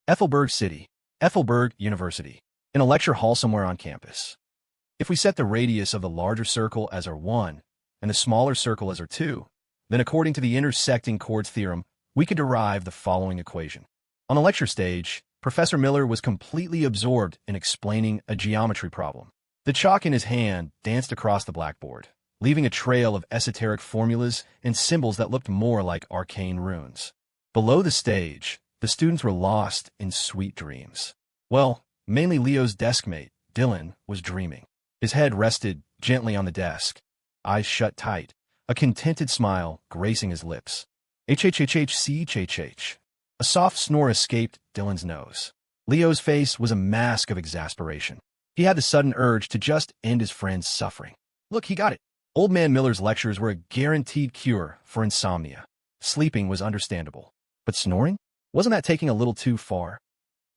Ethelberg City, Ethelberg University, in a lecture hall somewhere on campus. If we set the radius of the larger circle as R1 and the smaller circle as R2, then according to the intersecting chords theorem, we could derive the following equation. On the lecture stage, Professor Miller was completely absorbed in explaining a geometry problem. The chalk in his hand danced across the blackboard, leaving a trail of esoteric formulas and symbols that looked more like arcane runes. Below the stage, the students were lost in sweet dreams. Well, mainly Leo's deskmate, Dylan, was dreaming. His head rested gently on the desk, eyes shut tight, a contented smile gracing his lips. HHHHCHHH. A soft snore escaped Dylan's nose. Leo's face was a mask of exasperation. He had the sudden urge to just end his friend's suffering. Look, he got it. Old Man Miller's lectures were a guaranteed cure for insomnia. Sleeping was understandable. But snoring? Wasn't that taking a little too far?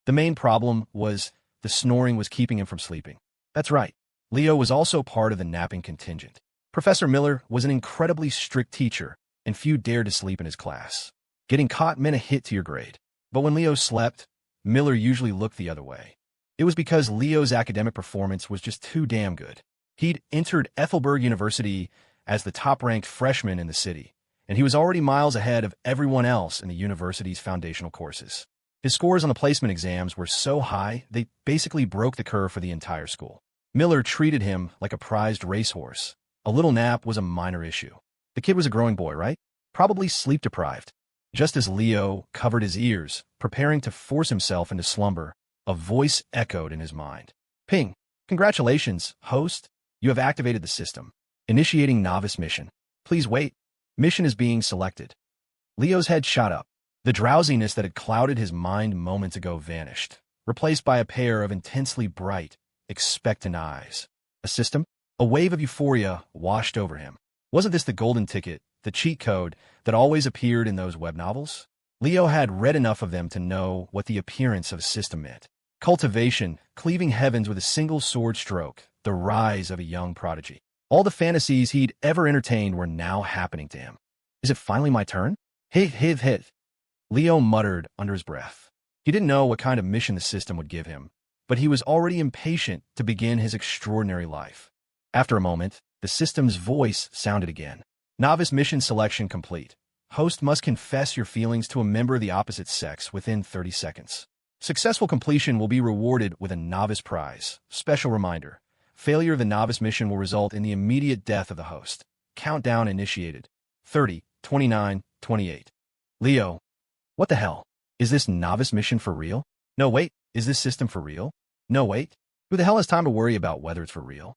The main problem was the snoring was keeping him from sleeping. That's right. Leo was also part of the napping contingent. Professor Miller was an incredibly strict teacher, and few dared to sleep in his class. Getting caught meant a hit to your grade. But when Leo slept, Miller usually looked the other way. It was because Leo's academic performance was just too damn good. He'd entered Ethelberg University as the top-ranked freshman in the city, and he was already miles ahead of everyone else in the university's foundational courses. His scores on the placement exams were so high, they basically broke the curve for the entire school. Miller treated him like a prized racehorse. A little nap was a minor issue. The kid was a growing boy, right? Probably sleep-deprived. Just as Leo covered his ears, preparing to force himself into slumber, a voice echoed in his mind. Ping. Congratulations, host. You have activated the system. Initiating novice mission. Please wait. Mission is being selected. Leo's head shot up. The drowsiness that had clouded his mind moments ago vanished, replaced by a pair of intensely bright, expectant eyes. A system? A wave of euphoria washed over him. Wasn't this the golden ticket, the cheat code that always appeared in those web novels? Leo had read enough of them to know what the appearance of a system meant. Cultivation, cleaving heavens with a single sword stroke, the rise of a young prodigy. All the fantasies he'd ever entertained were now happening to him. Is it finally my turn? Hit. Leo muttered under his breath. He didn't know what kind of mission the system would give him, but he was already impatient to begin his extraordinary life. After a moment, the system's voice sounded again. Novice mission selection complete. Host must confess your feelings to a member of the opposite sex within 30 seconds. Successful completion will be rewarded with a novice prize. Special reminder. Failure of the novice mission will result in the immediate death of the host. Countdown initiated. 30, 29, 28. Leo. What the hell? Is this novice mission for real? No, wait. Is this system for real? No, wait. Who the hell has time to worry about whether it's for real?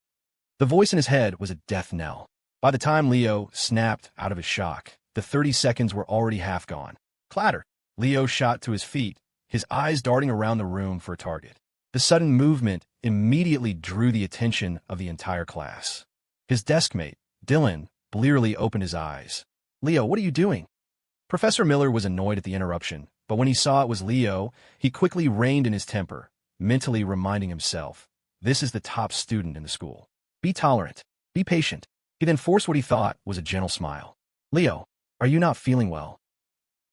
The voice in his head was a death knell. By the time Leo snapped out of his shock, the 30 seconds were already half gone. Clatter. Leo shot to his feet, his eyes darting around the room for a target. The sudden movement immediately drew the attention of the entire class. His deskmate, Dylan, blearily opened his eyes. Leo, what are you doing? Professor Miller was annoyed at the interruption, but when he saw it was Leo, he quickly reined in his temper, mentally reminding himself, this is the top student in the school. Be tolerant. Be patient. He then forced what he thought was a gentle smile. Leo, are you not feeling well?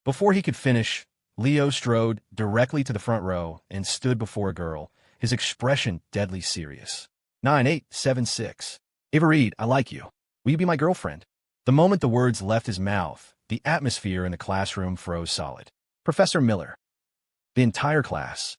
Before he could finish, Leo strode directly to the front row and stood before a girl, his expression deadly serious. 9876. Ava Reed, I like you. Will you be my girlfriend? The moment the words left his mouth, the atmosphere in the classroom froze solid. Professor Miller. The entire class.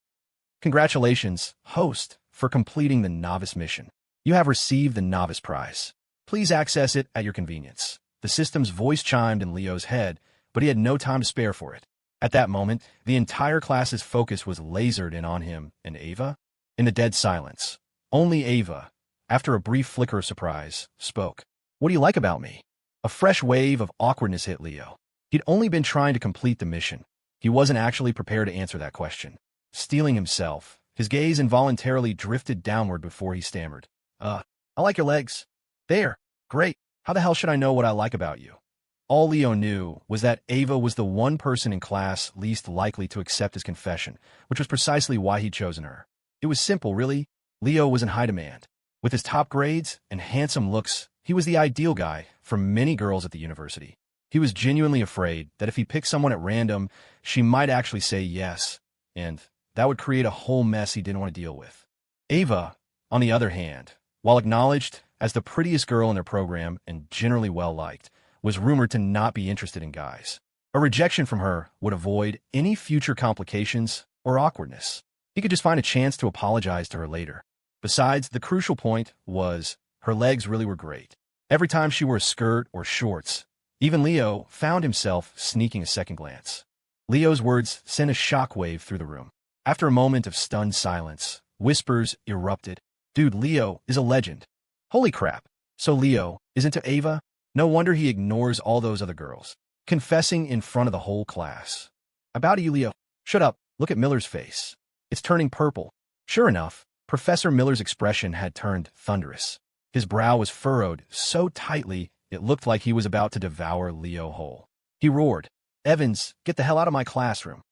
Congratulations, host, for completing the novice mission. You have received the novice prize. Please access it at your convenience. The system's voice chimed in Leo's head, but he had no time to spare for it. At that moment, the entire class's focus was lasered in on him and Ava. In the dead silence, only Ava, after a brief flicker of surprise, spoke. What do you like about me? A fresh wave of awkwardness hit Leo. He'd only been trying to complete the mission. He wasn't actually prepared to answer that question. Steeling himself, his gaze involuntarily drifted downward before he stammered. I like your legs. There. Great. How the hell should I know what I like about you? All Leo knew was that Ava was the one person in class least likely to accept his confession, which was precisely why he'd chosen her. It was simple, really. Leo was in high demand. With his top grades and handsome looks, he was the ideal guy for many girls at the university. He was genuinely afraid that if he picked someone at random, she might actually say yes, and that would create a whole mess he didn't want to deal with. Ava, on the other hand, while acknowledged as the prettiest girl in their program and generally well-liked, was rumored to not be interested in guys. A rejection from her would avoid any future complications or awkwardness. He could just find a chance to apologize to her later. Besides, the crucial point was her legs really were great. Every time she wore a skirt or shorts, even Leo found himself sneaking a second glance. Leo's words sent a shockwave through the room. After a moment of stunned silence, whispers erupted. Dude, Leo is a legend. Holy crap. So Leo is into Ava? No wonder he ignores all those other girls. Confessing in front of the whole class. About you, Leo. Shut up. Look at Miller's face. It's turning purple. Sure enough, Professor Miller's expression had turned thunderous. His brow was furrowed so tightly it looked like he was about to devour Leo whole. He roared, "Evans, get the hell out of my classroom."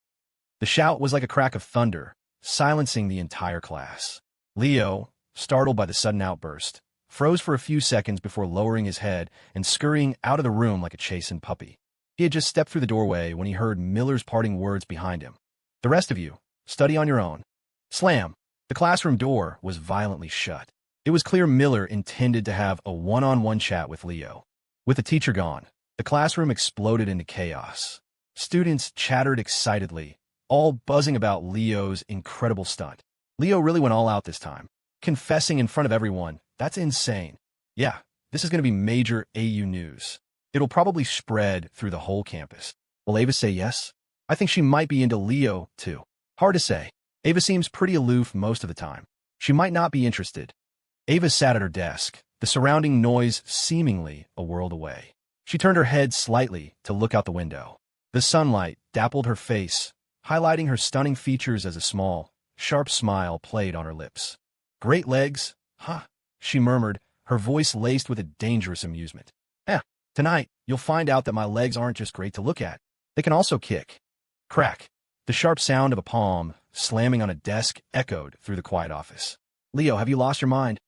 The shout was like a crack of thunder, silencing the entire class. Leo, startled by the sudden outburst, froze for a few seconds before lowering his head and scurrying out of the room like a chastened puppy. He had just stepped through the doorway when he heard Miller's parting words behind him. "The rest of you, study on your own." Slam! The classroom door was violently shut. It was clear Miller intended to have a one-on-one chat with Leo. With the teacher gone, the classroom exploded into chaos. Students chattered excitedly, all buzzing about Leo's incredible stunt. Leo really went all out this time. Confessing in front of everyone, that's insane. Yeah, this is going to be major AU news. It'll probably spread through the whole campus. Will Ava say yes? I think she might be into Leo, too. Hard to say. Ava seems pretty aloof most of the time. She might not be interested. Ava sat at her desk, the surrounding noise seemingly a world away. She turned her head slightly to look out the window. The sunlight dappled her face, highlighting her stunning features as a small, sharp smile played on her lips. "Great legs, huh?" she murmured, her voice laced with a dangerous amusement. Tonight, you'll find out that my legs aren't just great to look at. They can also kick." Crack. The sharp sound of a palm slamming on a desk echoed through the quiet office. "Leo, have you lost your mind?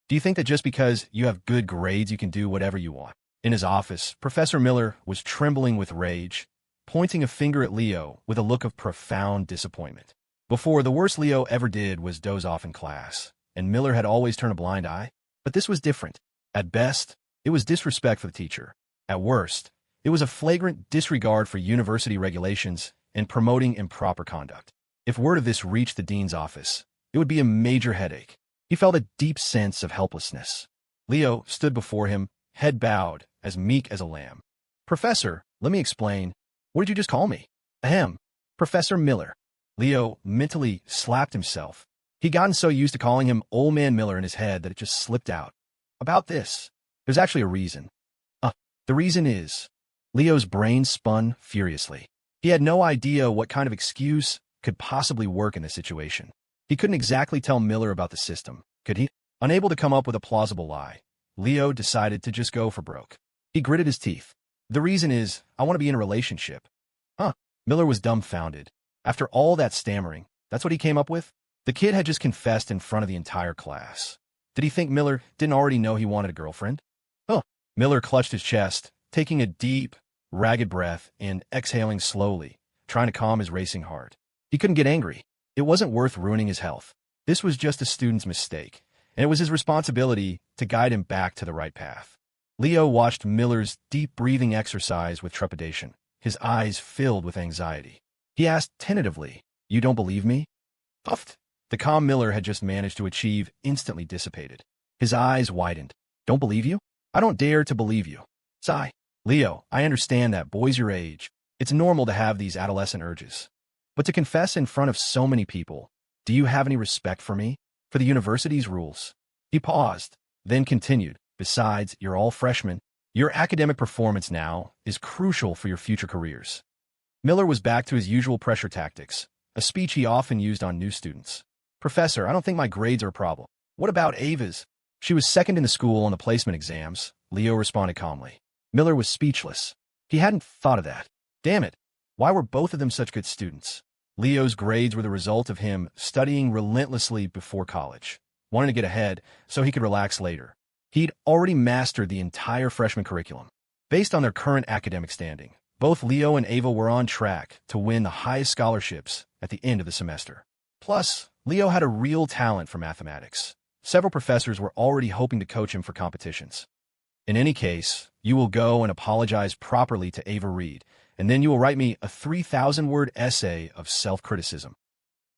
Do you think that just because you have good grades you can do whatever you want?" In his office, Professor Miller was trembling with rage, pointing a finger at Leo with a look of profound disappointment. Before, the worst Leo ever did was doze off in class, and Miller had always turned a blind eye. But this was different. At best, it was disrespect for the teacher. At worst, it was a flagrant disregard for university regulations and promoting improper conduct. If word of this reached the dean's office, it would be a major headache. He felt a deep sense of helplessness. Leo stood before him, head bowed, as meek as a lamb. "Professor, let me explain. What did you just call me?" "Ahem, Professor Miller." Leo mentally slapped himself. He'd gotten so used to calling him Old Man Miller in his head that it just slipped out. "About this, there's actually a reason." The reason is, Leo's brain spun furiously. He had no idea what kind of excuse could possibly work in this situation. He couldn't exactly tell Miller about the system, could he? Unable to come up with a plausible lie, Leo decided to just go for broke. He gritted his teeth. "The reason is, I want to be in a relationship." Huh? Miller was dumbfounded. After all that stammering, that's what he came up with? The kid had just confessed in front of the entire class. Did he think Miller didn't already know he wanted a girlfriend? Miller clutched his chest, taking a deep, ragged breath and exhaling slowly, trying to calm his racing heart. He couldn't get angry. It wasn't worth ruining his health. This was just a student's mistake, and it was his responsibility to guide him back to the right path. Leo watched Miller's deep breathing exercise with trepidation, his eyes filled with anxiety. He asked tentatively, "You don't believe me?" Puffed. The calm Miller had just managed to achieve instantly dissipated. His eyes widened. "Don't believe you? I don't dare to believe you." Sigh. "Leo, I understand that boys your age, it's normal to have these adolescent urges. But to confess in front of so many people, do you have any respect for me? For the university's rules?" He paused, then continued, "Besides, you're all freshmen. Your academic performance now is crucial for your future careers." Miller was back to his usual pressure tactics, a speech he often used on new students. "Professor, I don't think my grades are a problem. What about Ava's? She was second in the school on the placement exams," Leo responded calmly. Miller was speechless. He hadn't thought of that. Damn it. Why were both of them such good students? Leo's grades were the result of him studying relentlessly before college, wanting to get ahead so he could relax later. He'd already mastered the entire freshman curriculum. Based on their current academic standing, Both Leo and Ava were on track to win the highest scholarships at the end of the semester. Plus, Leo had a real talent for mathematics. Several professors were already hoping to coach him for competitions. In any case, you will go and apologize properly to Ava Reed, and then you will write me a 3,000-word essay of self-criticism.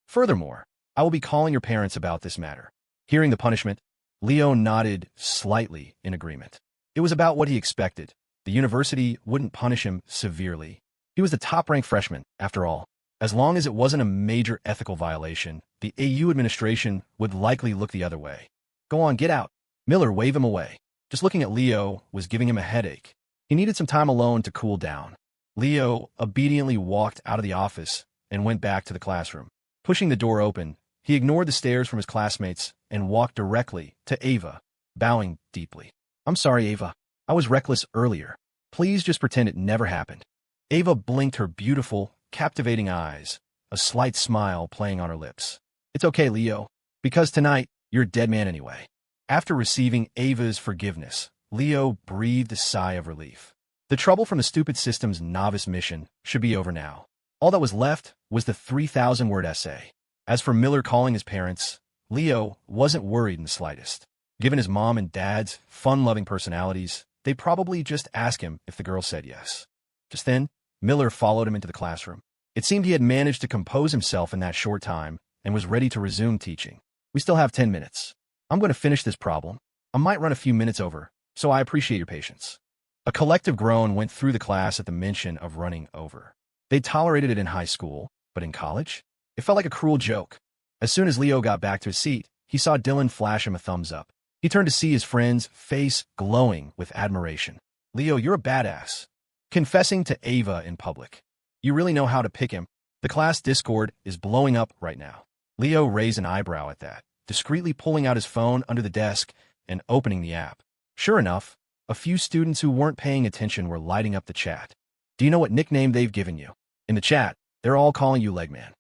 Furthermore, I will be calling your parents about this matter. Hearing the punishment, Leo nodded slightly in agreement. It was about what he expected. The university wouldn't punish him severely. He was the top-ranked freshman, after all. As long as it wasn't a major ethical violation, the AU administration would likely look the other way. Go on, get out. Miller waved him away. Just looking at Leo was giving him a headache. He needed some time alone to cool down. Leo obediently walked out of the office and went back to the classroom. Pushing the door open, he ignored the stares from his classmates and walked directly to Ava, bowing deeply. I'm sorry, Ava. I was reckless earlier. Please just pretend it never happened. Ava blinked her beautiful, captivating eyes, a slight smile playing on her lips. It's okay, Leo, because tonight you're a dead man anyway. After receiving Ava's forgiveness, Leo breathed a sigh of relief. The trouble from the stupid system's novice mission should be over now. All that was left was the 3,000-word essay. As for Miller calling his parents, Leo wasn't worried in the slightest. Given his mom and dad's fun-loving personalities, they'd probably just ask him if the girl said yes. Just then, Miller followed him into the classroom. It seemed he had managed to compose himself in that short time and was ready to resume teaching. We still have 10 minutes. I'm going to finish this problem. I might run a few minutes over, so I appreciate your patience. A collective groan went through the class at the mention of running over. They tolerated it in high school, but in college? It felt like a cruel joke. As soon as Leo got back to his seat, he saw Dylan flash him a thumbs up. He turned to see his friend's face glowing with admiration. Leo, you're a badass. Confessing to Ava in public. You really know how to pick him. The class Discord is blowing up right now. Leo raised an eyebrow at that, discreetly pulling out his phone under the desk and opening the app. Sure enough, a few students who weren't paying attention were lighting up the chat. Do you know what nickname they've given you? In the chat, they're all calling you Legman.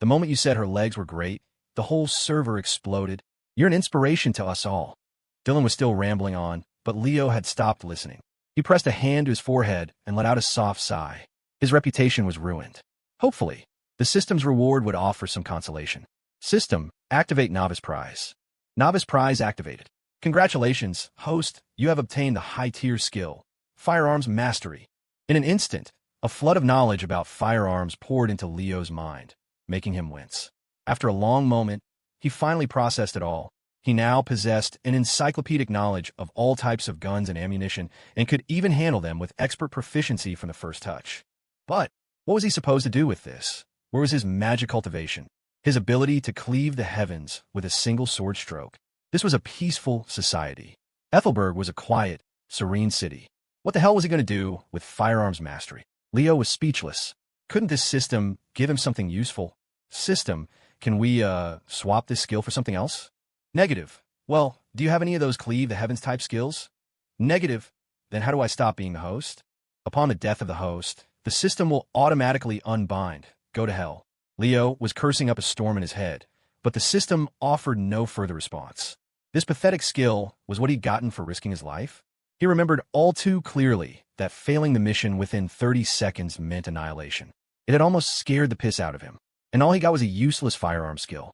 The moment you said her legs were great, the whole server exploded. You're an inspiration to us all. Dylan was still rambling on, but Leo had stopped listening. He pressed a hand to his forehead and let out a soft sigh. His reputation was ruined. Hopefully, the system's reward would offer some consolation. System, activate Novice Prize. Novice Prize activated. Congratulations, host, you have obtained the high-tier skill, Firearms Mastery. In an instant, a flood of knowledge about firearms poured into Leo's mind, making him wince. After a long moment, he finally processed it all. He now possessed an encyclopedic knowledge of all types of guns and ammunition and could even handle them with expert proficiency from the first touch. But what was he supposed to do with this? Where was his magic cultivation? His ability to cleave the heavens with a single sword stroke? This was a peaceful society. Ethelberg was a quiet, serene city. What the hell was he going to do with firearms mastery? Leo was speechless. Couldn't this system give him something useful? System, can we, swap this skill for something else? Negative. Well, do you have any of those cleave the heavens type skills? Negative. Then how do I stop being the host? Upon the death of the host, the system will automatically unbind. Go to hell. Leo was cursing up a storm in his head, but the system offered no further response. This pathetic skill was what he'd gotten for risking his life? He remembered all too clearly that failing the mission within 30 seconds meant annihilation. It had almost scared the piss out of him, and all he got was a useless firearm skill.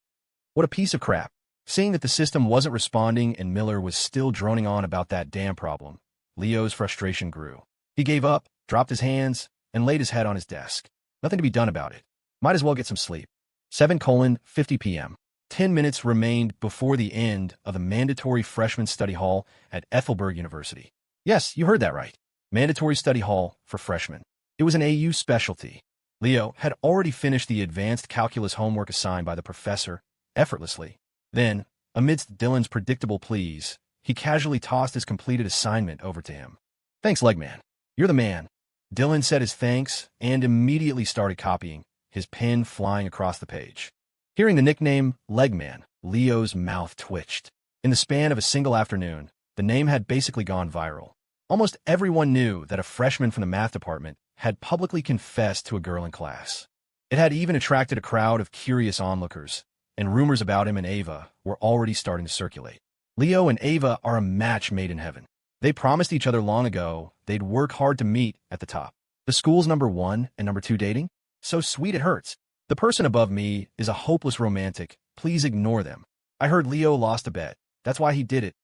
What a piece of crap. Seeing that the system wasn't responding and Miller was still droning on about that damn problem, Leo's frustration grew. He gave up, dropped his hands, and laid his head on his desk. Nothing to be done about it. Might as well get some sleep. 7:50 p.m. 10 minutes remained before the end of the mandatory freshman study hall at Ethelberg University. Yes, you heard that right. Mandatory study hall for freshmen. It was an AU specialty. Leo had already finished the advanced calculus homework assigned by the professor effortlessly. Then, amidst Dylan's predictable pleas, he casually tossed his completed assignment over to him. Thanks, Legman. You're the man. Dylan said his thanks and immediately started copying, his pen flying across the page. Hearing the nickname Legman, Leo's mouth twitched. In the span of a single afternoon, the name had basically gone viral. Almost everyone knew that a freshman from the math department had publicly confessed to a girl in class. It had even attracted a crowd of curious onlookers, and rumors about him and Ava were already starting to circulate. Leo and Ava are a match made in heaven. They promised each other long ago they'd work hard to meet at the top. The school's #1 and #2 dating? So sweet it hurts. The person above me is a hopeless romantic. Please ignore them. I heard Leo lost a bet. That's why he did it.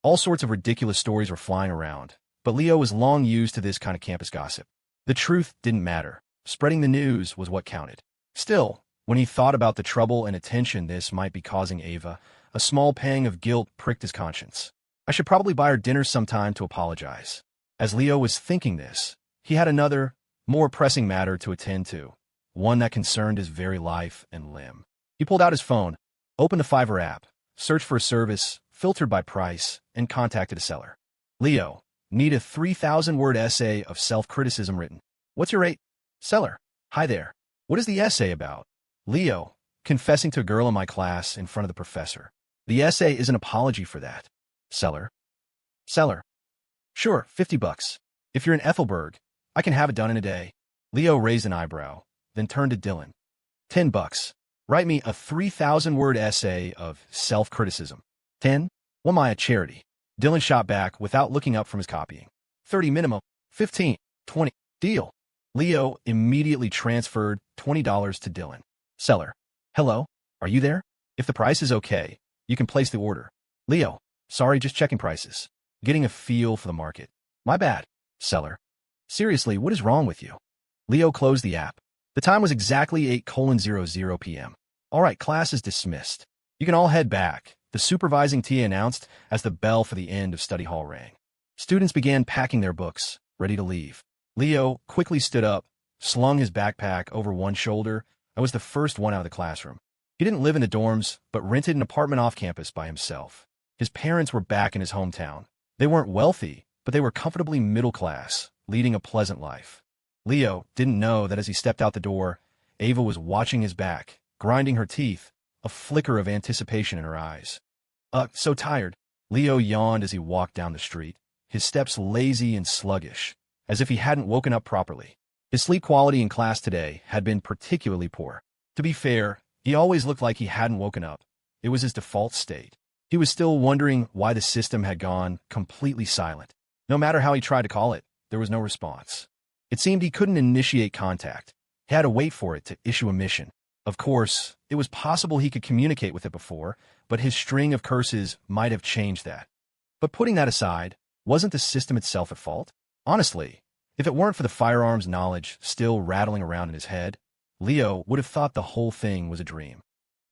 All sorts of ridiculous stories were flying around, but Leo was long used to this kind of campus gossip. The truth didn't matter. Spreading the news was what counted. Still, when he thought about the trouble and attention this might be causing Ava, a small pang of guilt pricked his conscience. I should probably buy her dinner sometime to apologize. As Leo was thinking this, he had another, more pressing matter to attend to, one that concerned his very life and limb. He pulled out his phone, opened a Fiverr app, searched for a service, filtered by price, and contacted a seller. Leo, need a 3,000-word essay of self-criticism written. What's your rate? Seller, hi there. What is the essay about? Leo, confessing to a girl in my class in front of the professor. The essay is an apology for that. Seller, sure, $50. If you're in Ethelberg, I can have it done in a day. Leo raised an eyebrow, then turned to Dylan. $10. Write me a 3,000-word essay of self-criticism. 10? Well, my charity. Dylan shot back without looking up from his copying. 30 minimum. 15. 20. Deal. Leo immediately transferred $20 to Dylan. Seller. Hello? Are you there? If the price is okay, you can place the order. Leo. Sorry, just checking prices. Getting a feel for the market. My bad. Seller. Seriously, what is wrong with you? Leo closed the app. The time was exactly 8:00 p.m. All right, class is dismissed. You can all head back, the supervising TA announced as the bell for the end of study hall rang. Students began packing their books, ready to leave. Leo quickly stood up, slung his backpack over one shoulder, and was the first one out of the classroom. He didn't live in the dorms, but rented an apartment off campus by himself. His parents were back in his hometown. They weren't wealthy, but they were comfortably middle class, leading a pleasant life. Leo didn't know that as he stepped out the door, Ava was watching his back, grinding her teeth, a flicker of anticipation in her eyes. So tired. Leo yawned as he walked down the street, his steps lazy and sluggish, as if he hadn't woken up properly. His sleep quality in class today had been particularly poor. To be fair, he always looked like he hadn't woken up. It was his default state. He was still wondering why the system had gone completely silent. No matter how he tried to call it, there was no response. It seemed he couldn't initiate contact. He had to wait for it to issue a mission. Of course, it was possible he could communicate with it before, but his string of curses might have changed that. But putting that aside, wasn't the system itself at fault? Honestly, if it weren't for the firearms knowledge still rattling around in his head, Leo would have thought the whole thing was a dream.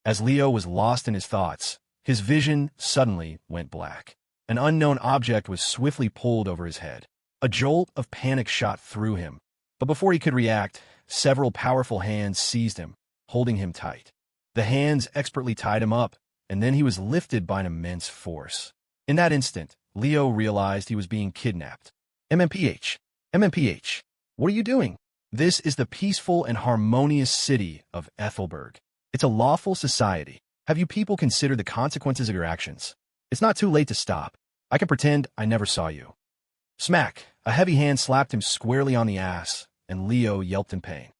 As Leo was lost in his thoughts, his vision suddenly went black. An unknown object was swiftly pulled over his head. A jolt of panic shot through him, but before he could react, several powerful hands seized him, holding him tight. The hands expertly tied him up, and then he was lifted by an immense force. In that instant, Leo realized he was being kidnapped. MMPH. MMPH. What are you doing? This is the peaceful and harmonious city of Ethelberg. It's a lawful society. Have you people considered the consequences of your actions? It's not too late to stop. I can pretend I never saw you. Smack! A heavy hand slapped him squarely on the ass, and Leo yelped in pain.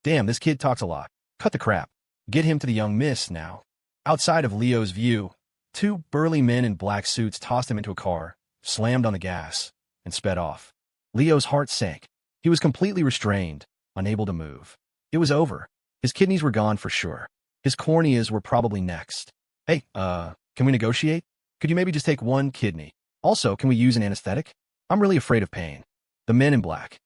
Damn, this kid talks a lot. Cut the crap. Get him to the young miss now. Outside of Leo's view, two burly men in black suits tossed him into a car, slammed on the gas, and sped off. Leo's heart sank. He was completely restrained, unable to move. It was over. His kidneys were gone for sure. His corneas were probably next. Hey, can we negotiate? Could you maybe just take one kidney? Also, can we use an anesthetic? I'm really afraid of pain. The men in black.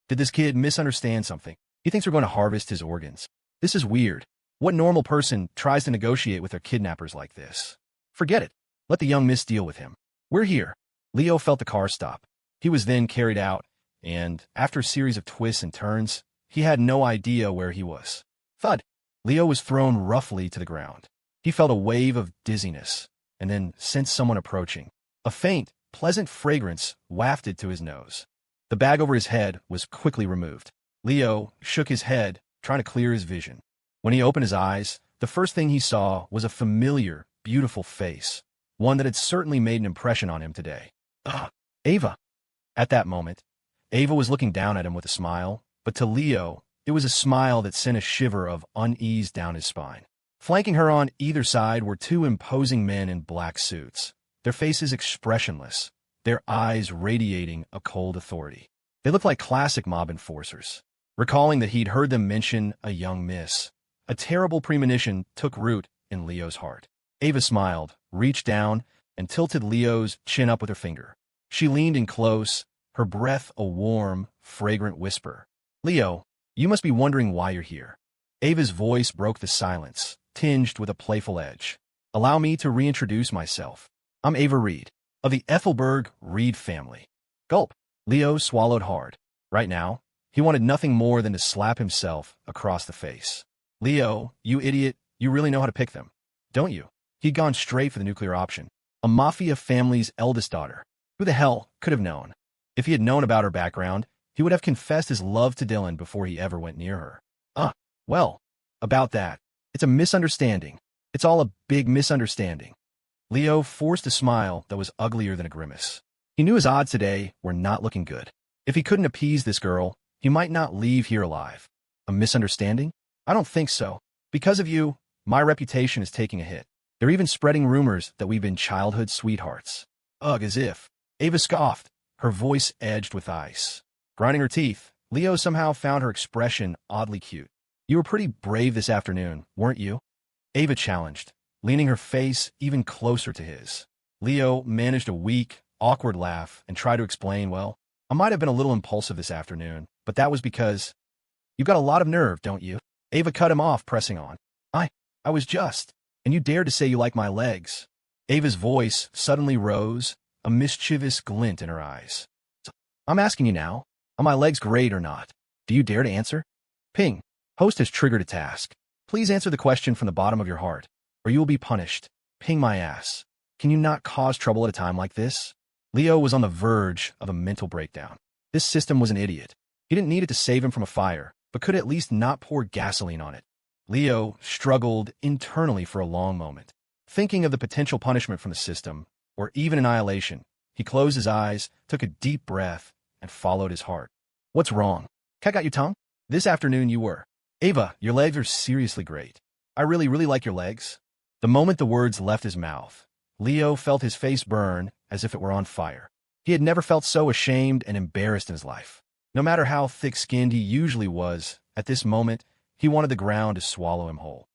Did this kid misunderstand something? He thinks we're going to harvest his organs. This is weird. What normal person tries to negotiate with their kidnappers like this? Forget it. Let the young miss deal with him. We're here. Leo felt the car stop. He was then carried out, and after a series of twists and turns, he had no idea where he was. Thud. Leo was thrown roughly to the ground. He felt a wave of dizziness, and then sensed someone approaching. A faint, pleasant fragrance wafted to his nose. The bag over his head was quickly removed. Leo shook his head, trying to clear his vision. When he opened his eyes, the first thing he saw was a familiar, beautiful face, one that had certainly made an impression on him today. Ava. At that moment, Ava was looking down at him with a smile, but to Leo, it was a smile that sent a shiver of unease down his spine. Flanking her on either side were two imposing men in black suits, their faces expressionless, their eyes radiating a cold authority. They looked like classic mob enforcers. Recalling that he'd heard them mention a young miss, a terrible premonition took root in Leo's heart. Ava smiled, reached down, and tilted Leo's chin up with her finger. She leaned in close, her breath a warm, fragrant whisper. Leo, you must be wondering why you're here. Ava's voice broke the silence, tinged with a playful edge. Allow me to reintroduce myself. I'm Ava Reed, of the Ethelberg Reed family. Gulp. Leo swallowed hard. Right now, he wanted nothing more than to slap himself across the face. Leo, you idiot, you really know how to pick them, don't you? He'd gone straight for the nuclear option. A mafia family's eldest daughter. Who the hell could have known? If he had known about her background, he would have confessed his love to Dylan before he ever went near her. Well, about that. It's a misunderstanding. It's all a big misunderstanding. Leo forced a smile that was uglier than a grimace. He knew his odds today were not looking good. If he couldn't appease this girl, he might not leave here alive. A misunderstanding? I don't think so. Because of you, my reputation is taking a hit. They're even spreading rumors that we've been childhood sweethearts. Ugh, as if. Ava scoffed, her voice edged with ice. Grinding her teeth, Leo somehow found her expression oddly cute. You were pretty brave this afternoon, weren't you? Ava challenged, leaning her face even closer to his. Leo managed a weak, awkward laugh and tried to explain, well, I might have been a little impulsive this afternoon, but that was because you've got a lot of nerve, don't you? Ava cut him off, pressing on. I was just, and you dared to say you like my legs. Ava's voice suddenly rose, a mischievous glint in her eyes. So, I'm asking you now, are my legs great or not? Do you dare to answer? Ping. Host has triggered a task. Please answer the question from the bottom of your heart, or you will be punished. Ping my ass. Can you not cause trouble at a time like this? Leo was on the verge of a mental breakdown. This system was an idiot. He didn't need it to save him from a fire, but could at least not pour gasoline on it. Leo struggled internally for a long moment. Thinking of the potential punishment from the system, or even annihilation, he closed his eyes, took a deep breath, and followed his heart. What's wrong? Cat got your tongue? This afternoon you were. Ava, your legs are seriously great. I really like your legs. The moment the words left his mouth, Leo felt his face burn as if it were on fire. He had never felt so ashamed and embarrassed in his life. No matter how thick-skinned he usually was, at this moment, he wanted the ground to swallow him whole.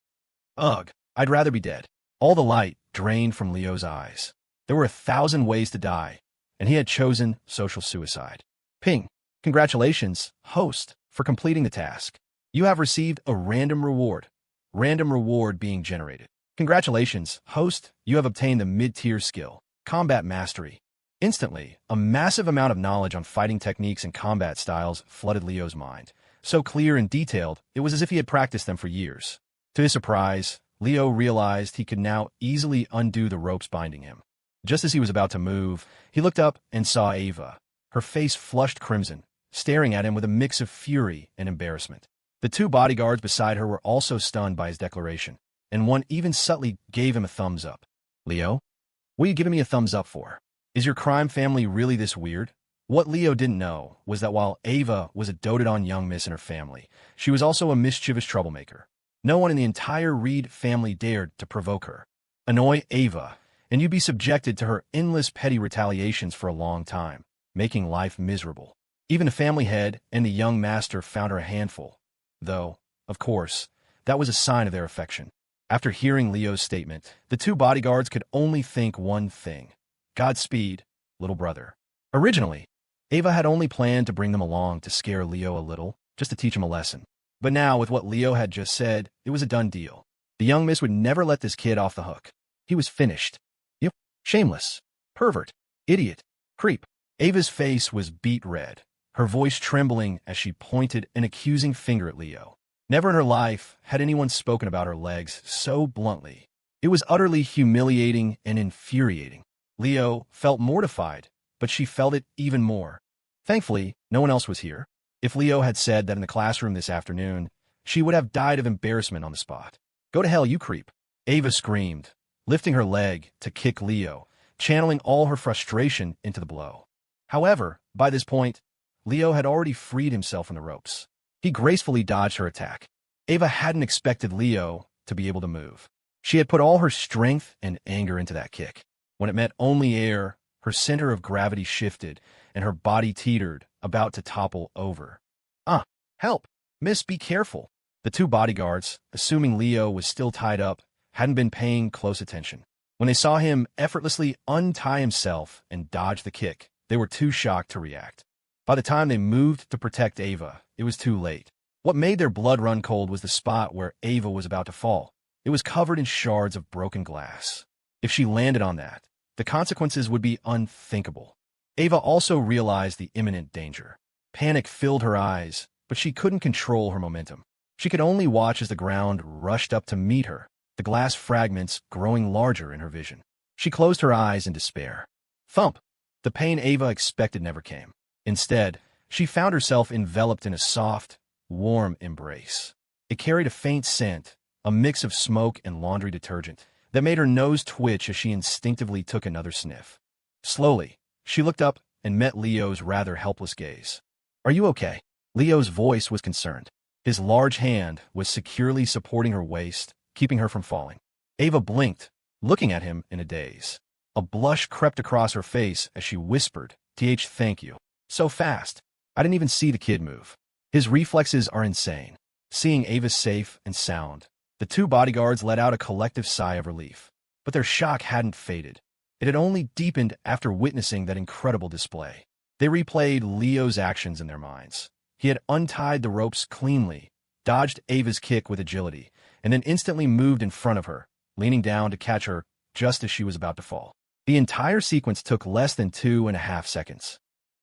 Ugh, I'd rather be dead. All the light drained from Leo's eyes. There were 1,000 ways to die, and he had chosen social suicide. Ping. Congratulations, host, for completing the task. You have received a random reward. Random reward being generated. Congratulations, host, you have obtained the mid-tier skill, Combat Mastery. Instantly, a massive amount of knowledge on fighting techniques and combat styles flooded Leo's mind. So clear and detailed, it was as if he had practiced them for years. To his surprise, Leo realized he could now easily undo the ropes binding him. Just as he was about to move, he looked up and saw Ava, her face flushed crimson, staring at him with a mix of fury and embarrassment. The two bodyguards beside her were also stunned by his declaration, and one even subtly gave him a thumbs up. Leo? What are you giving me a thumbs up for? Is your crime family really this weird? What Leo didn't know was that while Ava was a doted-on young miss in her family, she was also a mischievous troublemaker. No one in the entire Reed family dared to provoke her. Annoy Ava, and you'd be subjected to her endless petty retaliations for a long time, making life miserable. Even the family head and the young master found her a handful, though, of course, that was a sign of their affection. After hearing Leo's statement, the two bodyguards could only think one thing. Godspeed, little brother. Originally, Ava had only planned to bring them along to scare Leo a little, just to teach him a lesson. But now, with what Leo had just said, it was a done deal. The young miss would never let this kid off the hook. He was finished. Yep, shameless, pervert, idiot, creep. Ava's face was beet red, her voice trembling as she pointed an accusing finger at Leo. Never in her life had anyone spoken about her legs so bluntly. It was utterly humiliating and infuriating. Leo felt mortified, but she felt it even more. Thankfully, no one else was here. If Leo had said that in the classroom this afternoon, she would have died of embarrassment on the spot. Go to hell, you creep. Ava screamed, lifting her leg to kick Leo, channeling all her frustration into the blow. However, by this point, Leo had already freed himself from the ropes. He gracefully dodged her attack. Ava hadn't expected Leo to be able to move. She had put all her strength and anger into that kick. When it met only air, Her center of gravity shifted, and her body teetered, about to topple over. Ah, help! Miss, be careful! The two bodyguards, assuming Leo was still tied up, hadn't been paying close attention. When they saw him effortlessly untie himself and dodge the kick, they were too shocked to react. By the time they moved to protect Ava, it was too late. What made their blood run cold was the spot where Ava was about to fall. It was covered in shards of broken glass. If she landed on that, the consequences would be unthinkable. Ava also realized the imminent danger. Panic filled her eyes, but she couldn't control her momentum. She could only watch as the ground rushed up to meet her, the glass fragments growing larger in her vision. She closed her eyes in despair. Thump! The pain Ava expected never came. Instead, she found herself enveloped in a soft, warm embrace. It carried a faint scent, a mix of smoke and laundry detergent, that made her nose twitch as she instinctively took another sniff. Slowly, she looked up and met Leo's rather helpless gaze. Are you okay? Leo's voice was concerned. His large hand was securely supporting her waist, keeping her from falling. Ava blinked, looking at him in a daze. A blush crept across her face as she whispered, Thank you. So fast. I didn't even see the kid move. His reflexes are insane. Seeing Ava safe and sound, the two bodyguards let out a collective sigh of relief. But their shock hadn't faded. It had only deepened after witnessing that incredible display. They replayed Leo's actions in their minds. He had untied the ropes cleanly, dodged Ava's kick with agility, and then instantly moved in front of her, leaning down to catch her just as she was about to fall. The entire sequence took less than 2.5 seconds.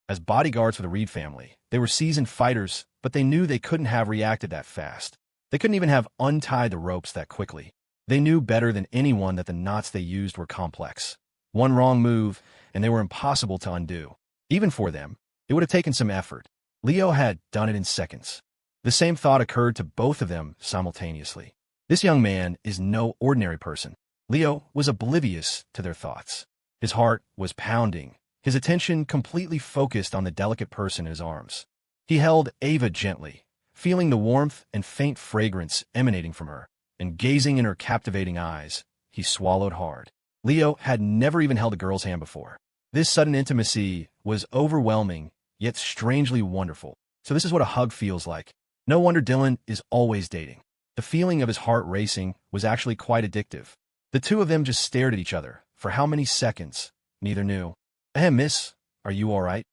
As bodyguards for the Reed family, they were seasoned fighters, but they knew they couldn't have reacted that fast. They couldn't even have untied the ropes that quickly. They knew better than anyone that the knots they used were complex. One wrong move, and they were impossible to undo. Even for them, it would have taken some effort. Leo had done it in seconds. The same thought occurred to both of them simultaneously. This young man is no ordinary person. Leo was oblivious to their thoughts. His heart was pounding, his attention completely focused on the delicate person in his arms. He held Ava gently, feeling the warmth and faint fragrance emanating from her, and gazing in her captivating eyes, he swallowed hard. Leo had never even held a girl's hand before. This sudden intimacy was overwhelming, yet strangely wonderful. So this is what a hug feels like. No wonder Dylan is always dating. The feeling of his heart racing was actually quite addictive. The two of them just stared at each other. For how many seconds? Neither knew. Miss, are you all right?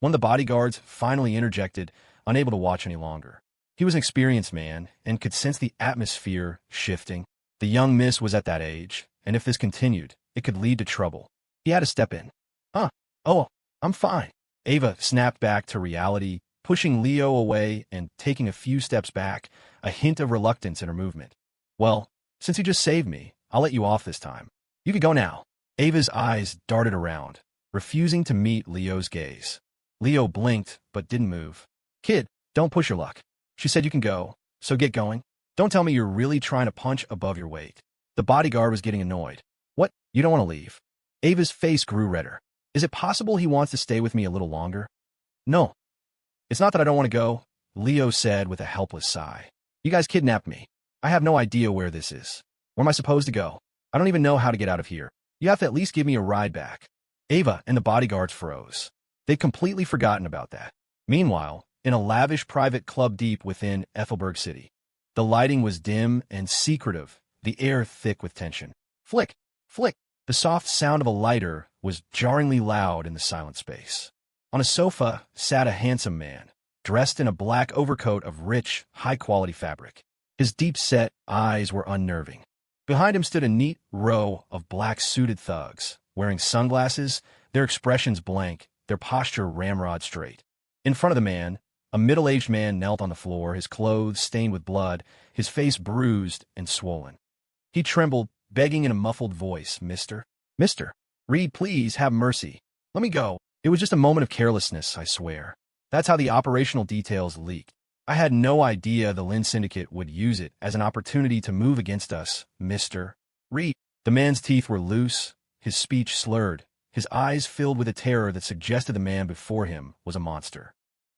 One of the bodyguards finally interjected, unable to watch any longer. He was an experienced man and could sense the atmosphere shifting. The young miss was at that age, and if this continued, it could lead to trouble. He had to step in. Oh, I'm fine. Ava snapped back to reality, pushing Leo away and taking a few steps back, a hint of reluctance in her movement. Well, since you just saved me, I'll let you off this time. You can go now. Ava's eyes darted around, refusing to meet Leo's gaze. Leo blinked, but didn't move. Kid, don't push your luck. She said you can go, so get going. Don't tell me you're really trying to punch above your weight. The bodyguard was getting annoyed. What? You don't want to leave? Ava's face grew redder. Is it possible he wants to stay with me a little longer? No. It's not that I don't want to go, Leo said with a helpless sigh. You guys kidnapped me. I have no idea where this is. Where am I supposed to go? I don't even know how to get out of here. You have to at least give me a ride back. Ava and the bodyguards froze. They'd completely forgotten about that. Meanwhile, in a lavish private club deep within Ethelberg City, the lighting was dim and secretive, the air thick with tension. Flick, flick. The soft sound of a lighter was jarringly loud in the silent space. On a sofa sat a handsome man, dressed in a black overcoat of rich, high-quality fabric. His deep-set eyes were unnerving. Behind him stood a neat row of black-suited thugs, wearing sunglasses, their expressions blank, their posture ramrod straight. In front of the man, a middle-aged man knelt on the floor, his clothes stained with blood, his face bruised and swollen. He trembled, begging in a muffled voice, Mister, Reed, please have mercy. Let me go. It was just a moment of carelessness, I swear. That's how the operational details leaked. I had no idea the Lynn Syndicate would use it as an opportunity to move against us, Mr. Reed. The man's teeth were loose, his speech slurred, his eyes filled with a terror that suggested the man before him was a monster.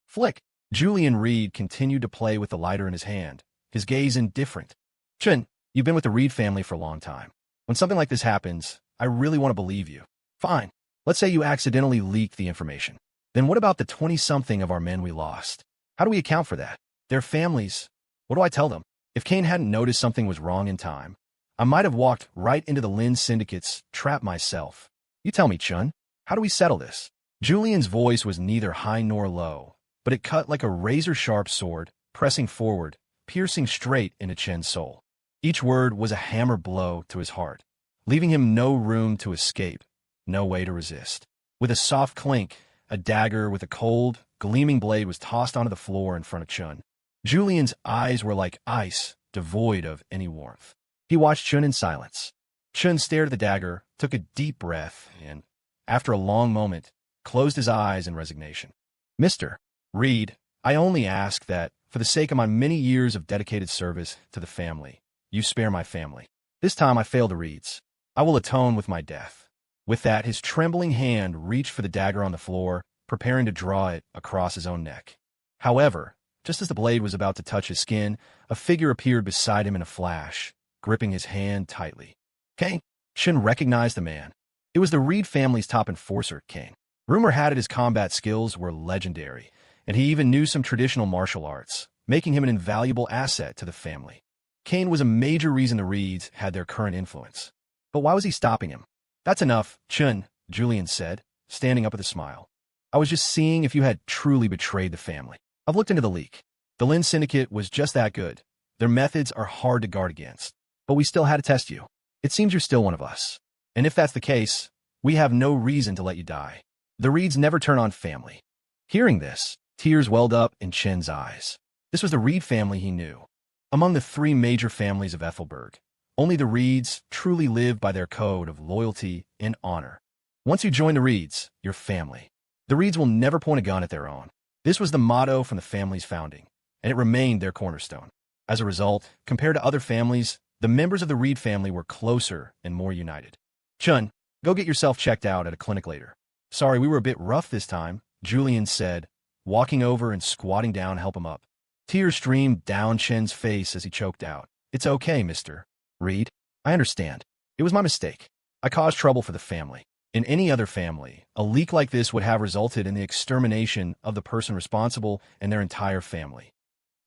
Flick. Julian Reed continued to play with the lighter in his hand, his gaze indifferent. Chin, you've been with the Reed family for a long time. When something like this happens, I really want to believe you. Fine. Let's say you accidentally leaked the information. Then what about the 20-something of our men we lost? How do we account for that? Their families. What do I tell them? If Kane hadn't noticed something was wrong in time, I might have walked right into the Lin syndicate's trap myself. You tell me, Chun, how do we settle this? Julian's voice was neither high nor low, but it cut like a razor-sharp sword, pressing forward, piercing straight into Chen's soul. Each word was a hammer blow to his heart, leaving him no room to escape, no way to resist. With a soft clink, a dagger with a cold, gleaming blade was tossed onto the floor in front of Chun. Julian's eyes were like ice, devoid of any warmth. He watched Chun in silence. Chun stared at the dagger, took a deep breath, and, after a long moment, closed his eyes in resignation. Mr. Reed, I only ask that, for the sake of my many years of dedicated service to the family, you spare my family. This time I fail the Reeds. I will atone with my death. With that, his trembling hand reached for the dagger on the floor, preparing to draw it across his own neck. However, just as the blade was about to touch his skin, a figure appeared beside him in a flash, gripping his hand tightly. Kane. Shin recognized the man. It was the Reed family's top enforcer, Kane. Rumor had it his combat skills were legendary, and he even knew some traditional martial arts, making him an invaluable asset to the family. Kane was a major reason the Reeds had their current influence. But why was he stopping him? That's enough, Chun, Julian said, standing up with a smile. I was just seeing if you had truly betrayed the family. I've looked into the leak. The Lin Syndicate was just that good. Their methods are hard to guard against. But we still had to test you. It seems you're still one of us. And if that's the case, we have no reason to let you die. The Reeds never turn on family. Hearing this, tears welled up in Chen's eyes. This was the Reed family he knew. Among the three major families of Ethelberg, only the Reeds truly lived by their code of loyalty and honor. Once you join the Reeds, you're family. The Reeds will never point a gun at their own. This was the motto from the family's founding, and it remained their cornerstone. As a result, compared to other families, the members of the Reed family were closer and more united. Chun, go get yourself checked out at a clinic later. Sorry, we were a bit rough this time, Julian said, walking over and squatting down to help him up. Tears streamed down Chen's face as he choked out. It's okay, Mr. Reed. I understand. It was my mistake. I caused trouble for the family. In any other family, a leak like this would have resulted in the extermination of the person responsible and their entire family.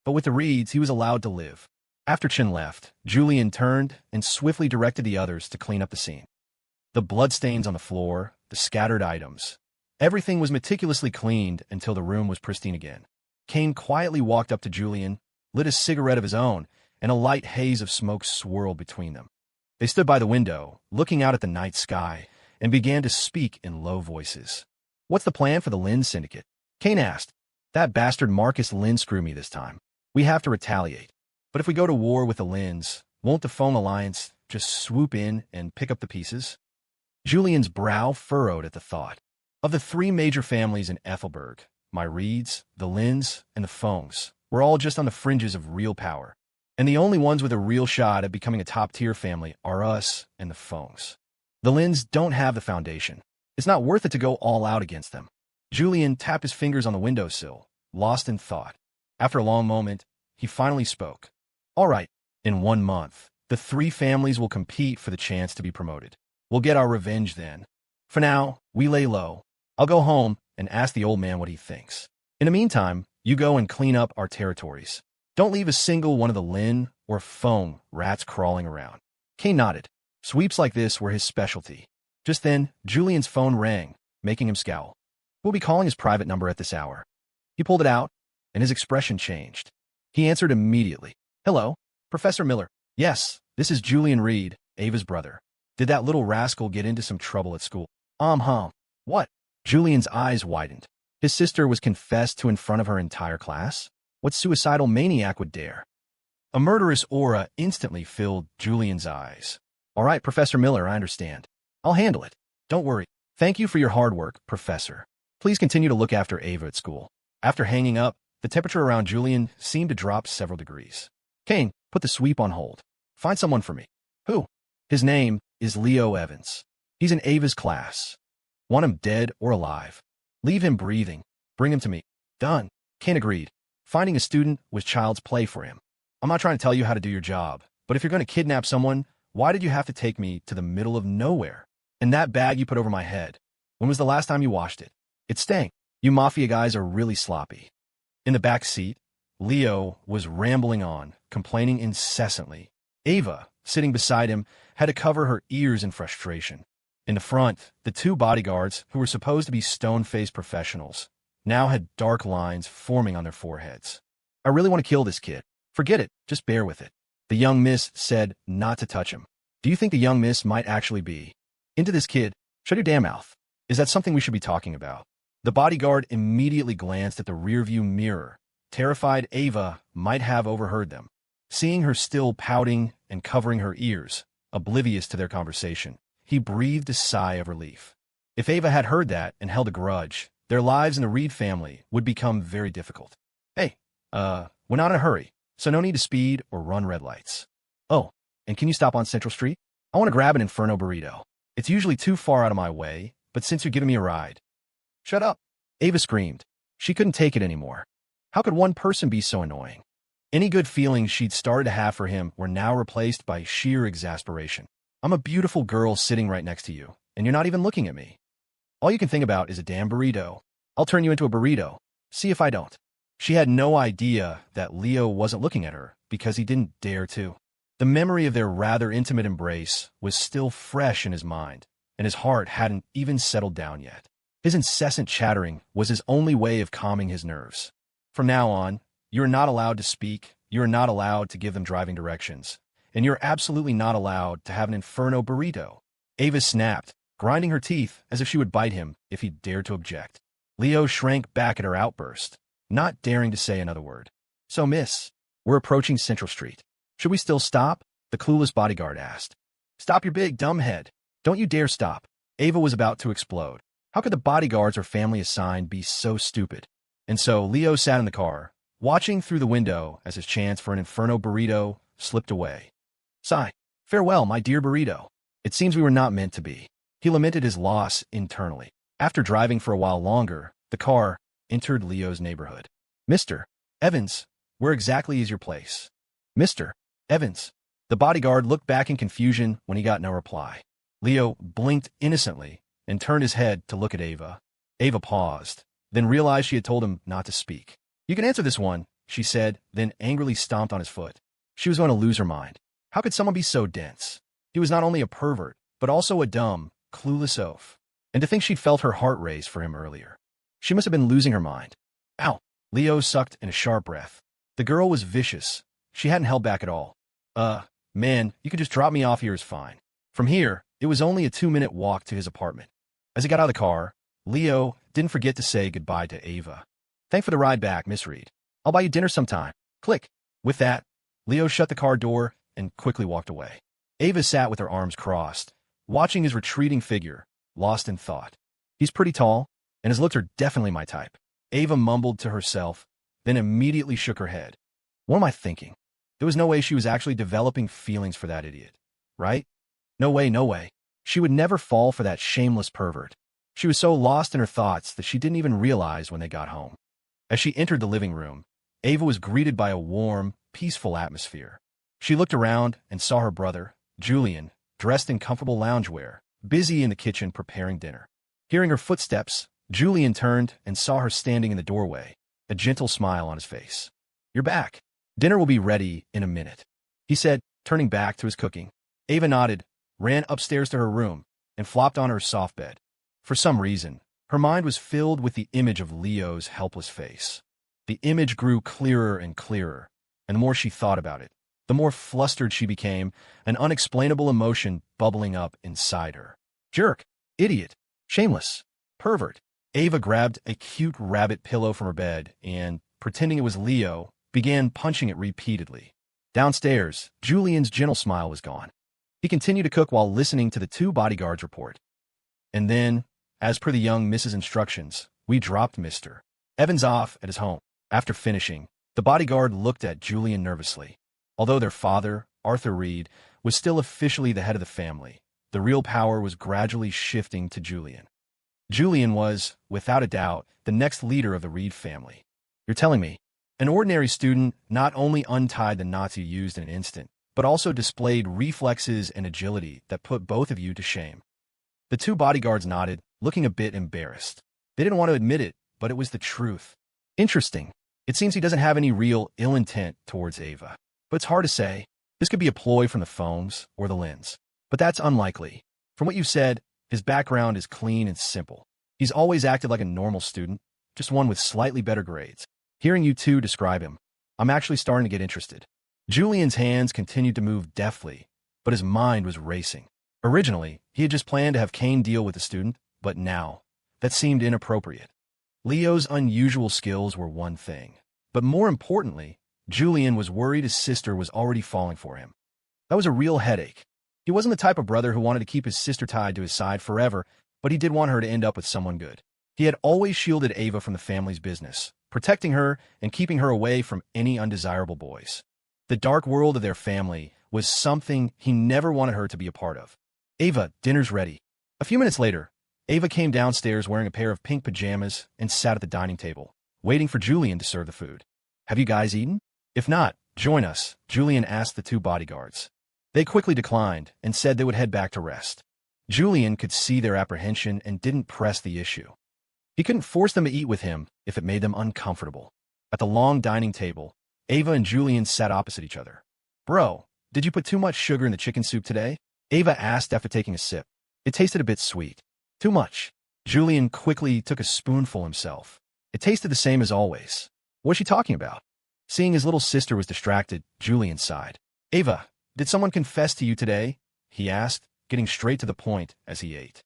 But with the Reeds, he was allowed to live. After Chen left, Julian turned and swiftly directed the others to clean up the scene. The bloodstains on the floor, the scattered items. Everything was meticulously cleaned until the room was pristine again. Kane quietly walked up to Julian, lit a cigarette of his own, and a light haze of smoke swirled between them. They stood by the window, looking out at the night sky, and began to speak in low voices. What's the plan for the Lin Syndicate? Kane asked. That bastard Marcus Lin screwed me this time. We have to retaliate. But if we go to war with the Lins, won't the Foam Alliance just swoop in and pick up the pieces? Julian's brow furrowed at the thought. Of the three major families in Ethelberg, my Reeds, the Lins, and the Foams were all just on the fringes of real power. And the only ones with a real shot at becoming a top-tier family are us and the Foams. The Lins don't have the foundation. It's not worth it to go all out against them. Julian tapped his fingers on the windowsill, lost in thought. After a long moment, he finally spoke. All right, in 1 month, the three families will compete for the chance to be promoted. We'll get our revenge then. For now, we lay low. I'll go home and ask the old man what he thinks. In the meantime, you go and clean up our territories. Don't leave a single one of the Lin or Foam rats crawling around. Kane nodded. Sweeps like this were his specialty. Just then, Julian's phone rang, making him scowl. We'll be calling his private number at this hour. He pulled it out, and his expression changed. He answered immediately. Hello, Professor Miller. Yes, this is Julian Reed, Ava's brother. Did that little rascal get into some trouble at school? What? Julian's eyes widened. His sister was confessed to in front of her entire class? What suicidal maniac would dare? A murderous aura instantly filled Julian's eyes. All right, Professor Miller, I understand. I'll handle it. Don't worry. Thank you for your hard work, Professor. Please continue to look after Ava at school. After hanging up, the temperature around Julian seemed to drop several degrees. Kane, put the sweep on hold. Find someone for me. Who? His name is Leo Evans. He's in Ava's class. Want him dead or alive. Leave him breathing. Bring him to me. Done. Kane agreed. Finding a student was child's play for him. I'm not trying to tell you how to do your job, but if you're going to kidnap someone, why did you have to take me to the middle of nowhere? And that bag you put over my head. When was the last time you washed it? It stank. You mafia guys are really sloppy. In the back seat, Leo was rambling on, complaining incessantly. Ava, sitting beside him, had to cover her ears in frustration. In the front, the two bodyguards, who were supposed to be stone-faced professionals, now had dark lines forming on their foreheads. I really want to kill this kid. Forget it, just bear with it. The young miss said not to touch him. Do you think the young miss might actually be into this kid? Shut your damn mouth. Is that something we should be talking about? The bodyguard immediately glanced at the rearview mirror, terrified Ava might have overheard them. Seeing her still pouting and covering her ears, oblivious to their conversation, he breathed a sigh of relief. If Ava had heard that and held a grudge, their lives in the Reed family would become very difficult. Hey, we're not in a hurry, so no need to speed or run red lights. Oh, and can you stop on Central Street? I want to grab an Inferno burrito. It's usually too far out of my way, but since you're giving me a ride. Shut up, Ava screamed. She couldn't take it anymore. How could one person be so annoying? Any good feelings she'd started to have for him were now replaced by sheer exasperation. I'm a beautiful girl sitting right next to you, and you're not even looking at me. All you can think about is a damn burrito. I'll turn you into a burrito. See if I don't. She had no idea that Leo wasn't looking at her because he didn't dare to. The memory of their rather intimate embrace was still fresh in his mind, and his heart hadn't even settled down yet. His incessant chattering was his only way of calming his nerves. From now on, you're not allowed to speak, you're not allowed to give them driving directions, and you're absolutely not allowed to have an Inferno burrito. Ava snapped, grinding her teeth as if she would bite him if he dared to object. Leo shrank back at her outburst, not daring to say another word. So, miss, we're approaching Central Street. Should we still stop? The clueless bodyguard asked. Stop your big dumb head. Don't you dare stop. Ava was about to explode. How could the bodyguards or family assigned be so stupid? And so Leo sat in the car, watching through the window as his chance for an Inferno burrito slipped away. Sigh. Farewell, my dear burrito. It seems we were not meant to be. He lamented his loss internally. After driving for a while longer, the car entered Leo's neighborhood. Mr. Evans, where exactly is your place? Mr. Evans. The bodyguard looked back in confusion when he got no reply. Leo blinked innocently and turned his head to look at Ava. Ava paused, then realized she had told him not to speak. You can answer this one, she said, then angrily stomped on his foot. She was going to lose her mind. How could someone be so dense? He was not only a pervert, but also a dumb, clueless oaf. And to think she'd felt her heart race for him earlier. She must have been losing her mind. Ow! Leo sucked in a sharp breath. The girl was vicious. She hadn't held back at all. Man, you could just drop me off here is fine. From here, it was only a 2-minute walk to his apartment. As he got out of the car, Leo didn't forget to say goodbye to Ava. Thanks for the ride back, Miss Reed. I'll buy you dinner sometime. Click. With that, Leo shut the car door and quickly walked away. Ava sat with her arms crossed, watching his retreating figure, lost in thought. He's pretty tall, and his looks are definitely my type. Ava mumbled to herself, then immediately shook her head. What am I thinking? There was no way she was actually developing feelings for that idiot, right? No way, no way. She would never fall for that shameless pervert. She was so lost in her thoughts that she didn't even realize when they got home. As she entered the living room, Ava was greeted by a warm, peaceful atmosphere. She looked around and saw her brother, Julian, dressed in comfortable loungewear, busy in the kitchen preparing dinner. Hearing her footsteps, Julian turned and saw her standing in the doorway, a gentle smile on his face. You're back. Dinner will be ready in a minute, he said, turning back to his cooking. Ava nodded, ran upstairs to her room, and flopped on her soft bed. For some reason, her mind was filled with the image of Leo's helpless face. The image grew clearer and clearer, and the more she thought about it, the more flustered she became, an unexplainable emotion bubbling up inside her. Jerk, idiot, shameless, pervert. Ava grabbed a cute rabbit pillow from her bed and, pretending it was Leo, began punching it repeatedly. Downstairs, Julian's gentle smile was gone. He continued to cook while listening to the two bodyguards report. And then, as per the young Mrs. instructions, we dropped Mr. Evans off at his home. After finishing, the bodyguard looked at Julian nervously. Although their father, Arthur Reed, was still officially the head of the family, the real power was gradually shifting to Julian. Julian was, without a doubt, the next leader of the Reed family. You're telling me, an ordinary student not only untied the knots you used in an instant, but also displayed reflexes and agility that put both of you to shame. The two bodyguards nodded, looking a bit embarrassed. They didn't want to admit it, but it was the truth. Interesting. It seems he doesn't have any real ill intent towards Ava. But it's hard to say. This could be a ploy from the phones or the lens. But that's unlikely. From what you said, his background is clean and simple. He's always acted like a normal student, just one with slightly better grades. Hearing you two describe him, I'm actually starting to get interested. Julian's hands continued to move deftly, but his mind was racing. Originally, he had just planned to have Kane deal with the student, but now, that seemed inappropriate. Leo's unusual skills were one thing, but more importantly, Julian was worried his sister was already falling for him. That was a real headache. He wasn't the type of brother who wanted to keep his sister tied to his side forever, but he did want her to end up with someone good. He had always shielded Ava from the family's business, protecting her and keeping her away from any undesirable boys. The dark world of their family was something he never wanted her to be a part of. Ava, dinner's ready. A few minutes later, Ava came downstairs wearing a pair of pink pajamas and sat at the dining table, waiting for Julian to serve the food. Have you guys eaten? If not, join us, Julian asked the two bodyguards. They quickly declined and said they would head back to rest. Julian could see their apprehension and didn't press the issue. He couldn't force them to eat with him if it made them uncomfortable. At the long dining table, Ava and Julian sat opposite each other. Bro, did you put too much sugar in the chicken soup today? Ava asked after taking a sip. It tasted a bit sweet. Too much. Julian quickly took a spoonful himself. It tasted the same as always. What was she talking about? Seeing his little sister was distracted, Julian sighed. Ava, did someone confess to you today? He asked, getting straight to the point as he ate.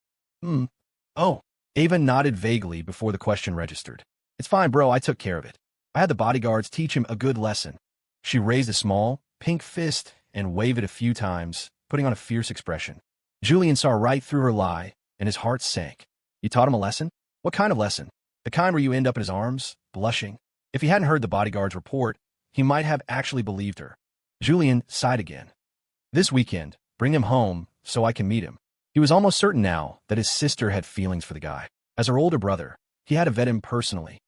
Oh. Ava nodded vaguely before the question registered. It's fine, bro, I took care of it. I had the bodyguards teach him a good lesson. She raised a small, pink fist and waved it a few times, putting on a fierce expression. Julian saw right through her lie, and his heart sank. You taught him a lesson? What kind of lesson? The kind where you end up in his arms, blushing? If he hadn't heard the bodyguard's report, he might have actually believed her. Julian sighed again. This weekend, bring him home so I can meet him. He was almost certain now that his sister had feelings for the guy. As her older brother, he had to vet him personally.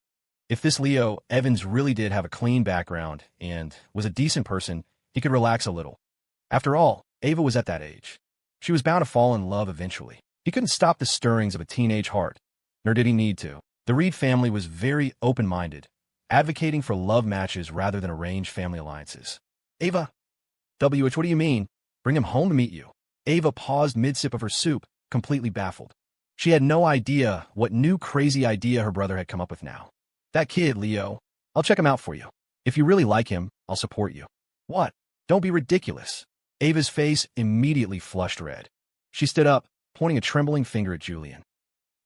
If this Leo Evans really did have a clean background and was a decent person, he could relax a little. After all, Ava was at that age. She was bound to fall in love eventually. He couldn't stop the stirrings of a teenage heart, nor did he need to. The Reed family was very open-minded, advocating for love matches rather than arranged family alliances. Ava, WH, what do you mean? Bring him home to meet you. Ava paused mid-sip of her soup, completely baffled. She had no idea what new crazy idea her brother had come up with now. That kid, Leo. I'll check him out for you. If you really like him, I'll support you. What? Don't be ridiculous. Ava's face immediately flushed red. She stood up, pointing a trembling finger at Julian.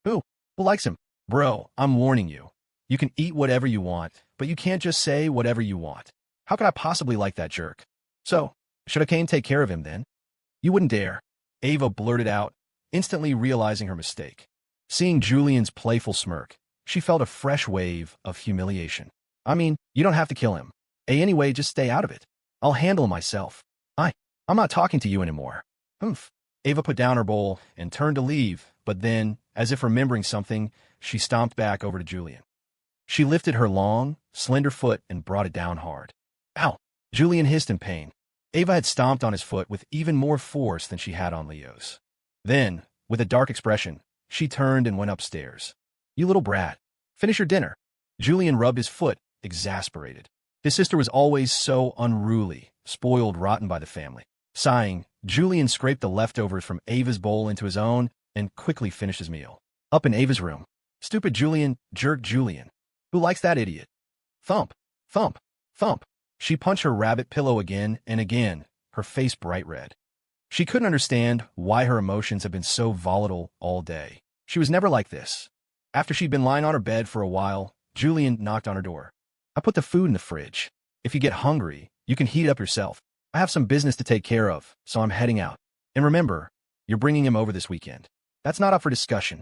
Who likes him? Bro, I'm warning you. You can eat whatever you want, but you can't just say whatever you want. How could I possibly like that jerk? So, should Kane take care of him then? You wouldn't dare. Ava blurted out, instantly realizing her mistake. Seeing Julian's playful smirk, she felt a fresh wave of humiliation. I mean, you don't have to kill him. Anyway, just stay out of it. I'll handle him myself. I'm not talking to you anymore. Ava put down her bowl and turned to leave, but then, as if remembering something, she stomped back over to Julian. She lifted her long, slender foot and brought it down hard. Ow! Julian hissed in pain. Ava had stomped on his foot with even more force than she had on Leo's. Then, with a dark expression, she turned and went upstairs. You little brat. Finish your dinner. Julian rubbed his foot, exasperated. His sister was always so unruly, spoiled rotten by the family. Sighing, Julian scraped the leftovers from Ava's bowl into his own and quickly finished his meal. Up in Ava's room. Stupid Julian, jerk Julian. Who likes that idiot? Thump, thump, thump. She punched her rabbit pillow again and again, her face bright red. She couldn't understand why her emotions had been so volatile all day. She was never like this. After she'd been lying on her bed for a while, Julian knocked on her door. I put the food in the fridge. If you get hungry, you can heat it up yourself. I have some business to take care of, so I'm heading out. And remember, you're bringing him over this weekend. That's not up for discussion.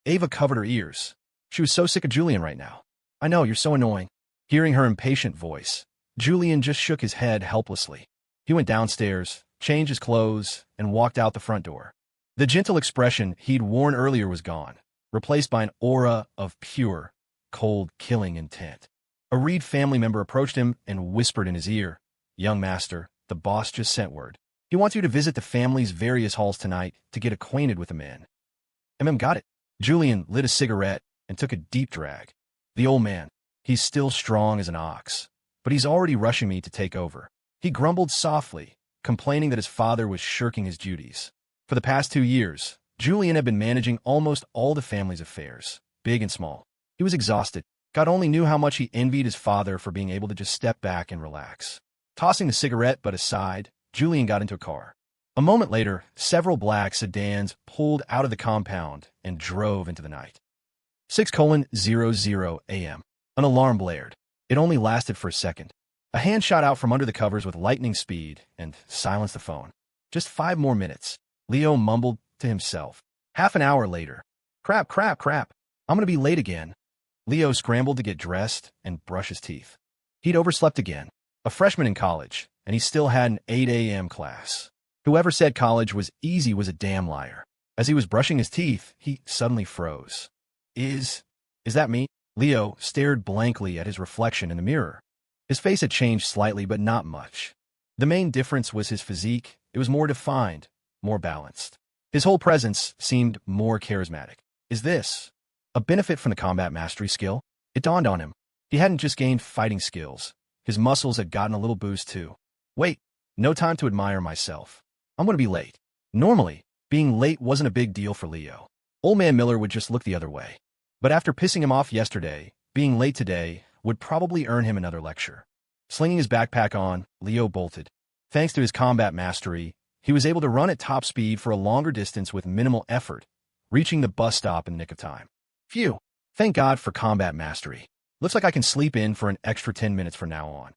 Ava covered her ears. She was so sick of Julian right now. I know, you're so annoying. Hearing her impatient voice, Julian just shook his head helplessly. He went downstairs, changed his clothes, and walked out the front door. The gentle expression he'd worn earlier was gone, replaced by an aura of pure, cold, killing intent. A Reed family member approached him and whispered in his ear, Young master, the boss just sent word. He wants you to visit the family's various halls tonight to get acquainted with the man. Got it. Julian lit a cigarette and took a deep drag. The old man, he's still strong as an ox, but he's already rushing me to take over. He grumbled softly, complaining that his father was shirking his duties. For the past 2 years, Julian had been managing almost all the family's affairs, big and small. He was exhausted. God only knew how much he envied his father for being able to just step back and relax. Tossing the cigarette butt aside, Julian got into a car. A moment later, several black sedans pulled out of the compound and drove into the night. 6:00 a.m. An alarm blared. It only lasted for a second. A hand shot out from under the covers with lightning speed and silenced the phone. Just 5 more minutes. Leo mumbled to himself. Half an hour later. Crap. I'm gonna be late again. Leo scrambled to get dressed and brush his teeth. He'd overslept again. A freshman in college, and he still had an 8 a.m. class. Whoever said college was easy was a damn liar. As he was brushing his teeth, he suddenly froze. Is that me? Leo stared blankly at his reflection in the mirror. His face had changed slightly, but not much. The main difference was his physique. It was more defined, more balanced. His whole presence seemed more charismatic. Is this a benefit from the combat mastery skill? It dawned on him. He hadn't just gained fighting skills. His muscles had gotten a little boost too. Wait, no time to admire myself. I'm going to be late. Normally, being late wasn't a big deal for Leo. Old Man Miller would just look the other way. But after pissing him off yesterday, being late today would probably earn him another lecture. Slinging his backpack on, Leo bolted. Thanks to his combat mastery, he was able to run at top speed for a longer distance with minimal effort, reaching the bus stop in the nick of time. Phew! Thank God for combat mastery. Looks like I can sleep in for an extra 10 minutes from now on.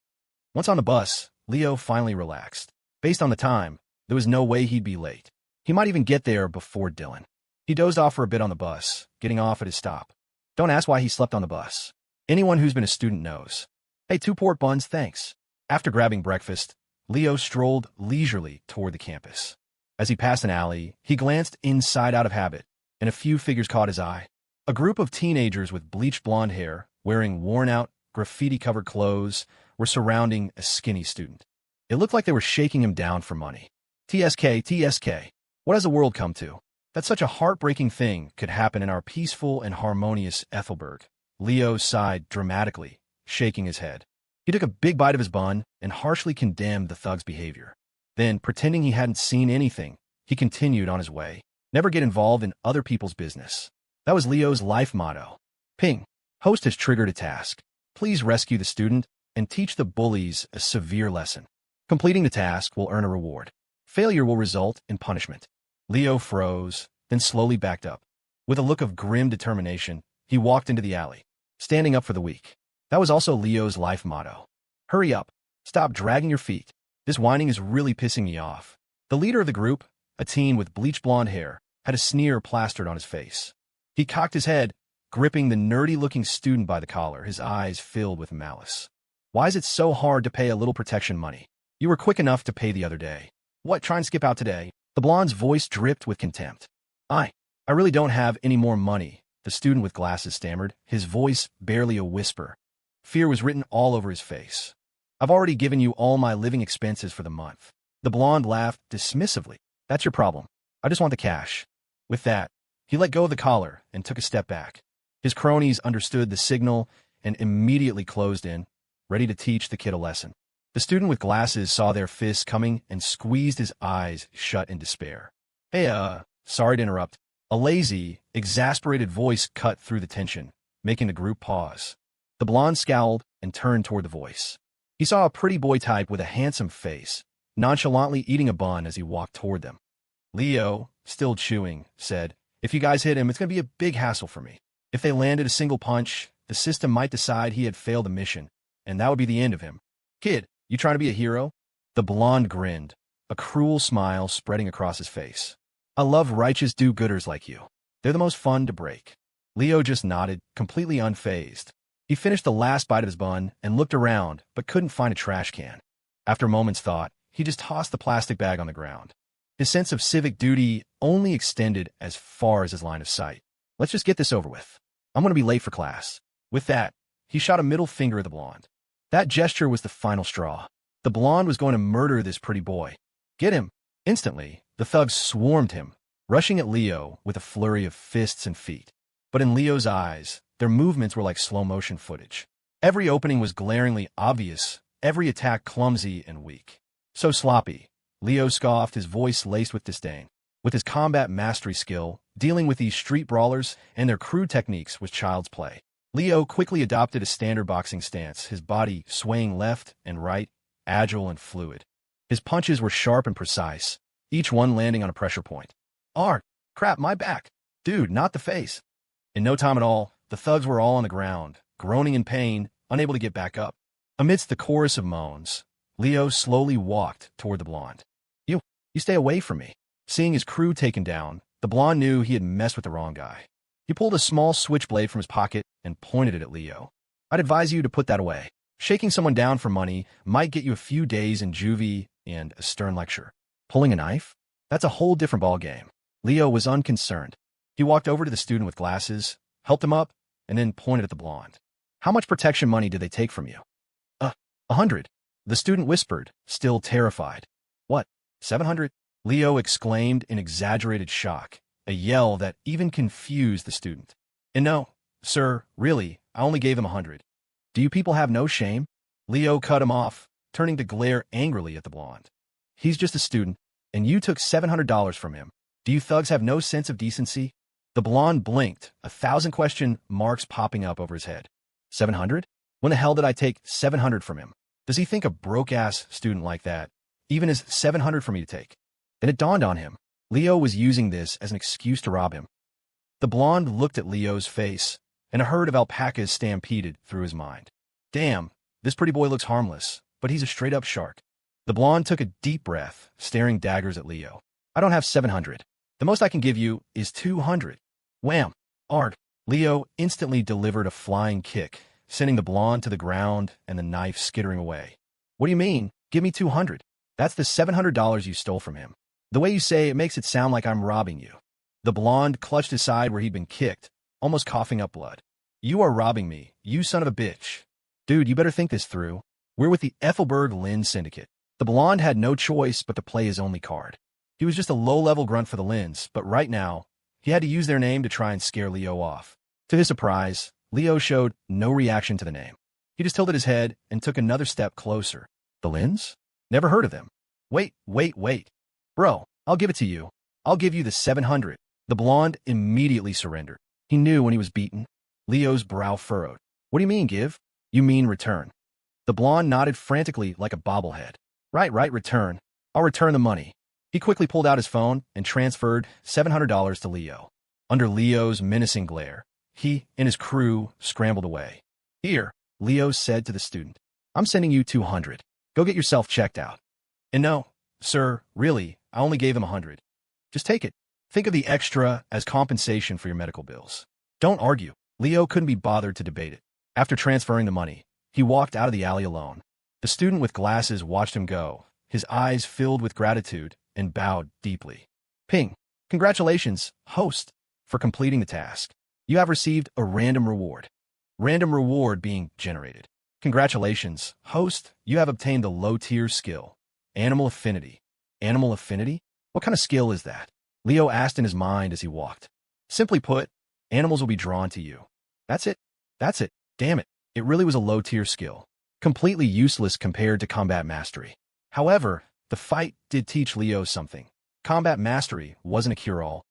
Once on the bus, Leo finally relaxed. Based on the time, there was no way he'd be late. He might even get there before Dylan. He dozed off for a bit on the bus, getting off at his stop. Don't ask why he slept on the bus. Anyone who's been a student knows. Hey, 2 pork buns, thanks. After grabbing breakfast, Leo strolled leisurely toward the campus. As he passed an alley, he glanced inside out of habit, and a few figures caught his eye. A group of teenagers with bleached blonde hair, wearing worn-out, graffiti-covered clothes, were surrounding a skinny student. It looked like they were shaking him down for money. TSK, what has the world come to? That such a heartbreaking thing could happen in our peaceful and harmonious Ethelberg. Leo sighed dramatically, shaking his head. He took a big bite of his bun and harshly condemned the thug's behavior. Then, pretending he hadn't seen anything, he continued on his way. Never get involved in other people's business. That was Leo's life motto. Ping. Host has triggered a task. Please rescue the student and teach the bullies a severe lesson. Completing the task will earn a reward. Failure will result in punishment. Leo froze, then slowly backed up. With a look of grim determination, he walked into the alley, standing up for the weak. That was also Leo's life motto. Hurry up. Stop dragging your feet. This whining is really pissing me off. The leader of the group, a teen with bleached blonde hair, had a sneer plastered on his face. He cocked his head, gripping the nerdy-looking student by the collar, his eyes filled with malice. Why is it so hard to pay a little protection money? You were quick enough to pay the other day. What, try and skip out today? The blonde's voice dripped with contempt. I really don't have any more money, the student with glasses stammered, his voice barely a whisper. Fear was written all over his face. I've already given you all my living expenses for the month. The blonde laughed dismissively. That's your problem. I just want the cash. With that, he let go of the collar and took a step back. His cronies understood the signal and immediately closed in, ready to teach the kid a lesson. The student with glasses saw their fists coming and squeezed his eyes shut in despair. Hey, sorry to interrupt. A lazy, exasperated voice cut through the tension, making the group pause. The blonde scowled and turned toward the voice. He saw a pretty boy type with a handsome face, nonchalantly eating a bun as he walked toward them. Leo, still chewing, said, If you guys hit him, it's going to be a big hassle for me. If they landed a single punch, the system might decide he had failed the mission, and that would be the end of him. Kid, you trying to be a hero? The blonde grinned, a cruel smile spreading across his face. I love righteous do-gooders like you. They're the most fun to break. Leo just nodded, completely unfazed. He finished the last bite of his bun and looked around, but couldn't find a trash can. After a moment's thought, he just tossed the plastic bag on the ground. His sense of civic duty only extended as far as his line of sight. Let's just get this over with. I'm going to be late for class. With that, he shot a middle finger at the blonde. That gesture was the final straw. The blonde was going to murder this pretty boy. Get him! Instantly, the thugs swarmed him, rushing at Leo with a flurry of fists and feet. But in Leo's eyes, their movements were like slow-motion footage. Every opening was glaringly obvious, every attack clumsy and weak. So sloppy, Leo scoffed, his voice laced with disdain. With his combat mastery skill, dealing with these street brawlers and their crude techniques was child's play. Leo quickly adopted a standard boxing stance, his body swaying left and right, agile and fluid. His punches were sharp and precise, each one landing on a pressure point. Crap, my back. Dude, not the face. In no time at all, the thugs were all on the ground, groaning in pain, unable to get back up. Amidst the chorus of moans, Leo slowly walked toward the blonde. You stay away from me. Seeing his crew taken down, the blonde knew he had messed with the wrong guy. He pulled a small switchblade from his pocket and pointed it at Leo. I'd advise you to put that away. Shaking someone down for money might get you a few days in juvie and a stern lecture. Pulling a knife? That's a whole different ballgame. Leo was unconcerned. He walked over to the student with glasses, helped him up, and then pointed at the blonde. How much protection money did they take from you? 100. The student whispered, still terrified. What, 700? Leo exclaimed in exaggerated shock, a yell that even confused the student. And no, sir, really, I only gave him 100. Do you people have no shame? Leo cut him off, turning to glare angrily at the blonde. He's just a student, and you took $700 from him. Do you thugs have no sense of decency? The blonde blinked, 1,000 question marks popping up over his head. 700? When the hell did I take 700 from him? Does he think a broke-ass student like that even is 700 for me to take? Then it dawned on him. Leo was using this as an excuse to rob him. The blonde looked at Leo's face, and a herd of alpacas stampeded through his mind. Damn, this pretty boy looks harmless, but he's a straight-up shark. The blonde took a deep breath, staring daggers at Leo. I don't have 700. The most I can give you is 200. Wham! Leo instantly delivered a flying kick, sending the blonde to the ground and the knife skittering away. What do you mean? Give me 200. That's the $700 you stole from him. The way you say it makes it sound like I'm robbing you. The blonde clutched his side where he'd been kicked, almost coughing up blood. You are robbing me, you son of a bitch. Dude, you better think this through. We're with the Ethelberg Lynn Syndicate. The blonde had no choice but to play his only card. He was just a low-level grunt for the Lynns, but right now, he had to use their name to try and scare Leo off. To his surprise, Leo showed no reaction to the name. He just tilted his head and took another step closer. The Lynns? Never heard of them. Wait. Bro, I'll give it to you. I'll give you the 700. The blonde immediately surrendered. He knew when he was beaten. Leo's brow furrowed. What do you mean, give? You mean return. The blonde nodded frantically like a bobblehead. Right, return. I'll return the money. He quickly pulled out his phone and transferred $700 to Leo. Under Leo's menacing glare, he and his crew scrambled away. Here, Leo said to the student, I'm sending you 200. Go get yourself checked out. And no, sir, really, I only gave him 100. Just take it. Think of the extra as compensation for your medical bills. Don't argue. Leo couldn't be bothered to debate it. After transferring the money, he walked out of the alley alone. The student with glasses watched him go, his eyes filled with gratitude, and bowed deeply. Ping. Congratulations, host, for completing the task. You have received a random reward. Random reward being generated. Congratulations, host, you have obtained a low-tier skill. Animal affinity. Animal affinity? What kind of skill is that? Leo asked in his mind as he walked. Simply put, animals will be drawn to you. That's it. Damn it. It really was a low-tier skill. Completely useless compared to combat mastery. However, the fight did teach Leo something. Combat mastery wasn't a cure-all.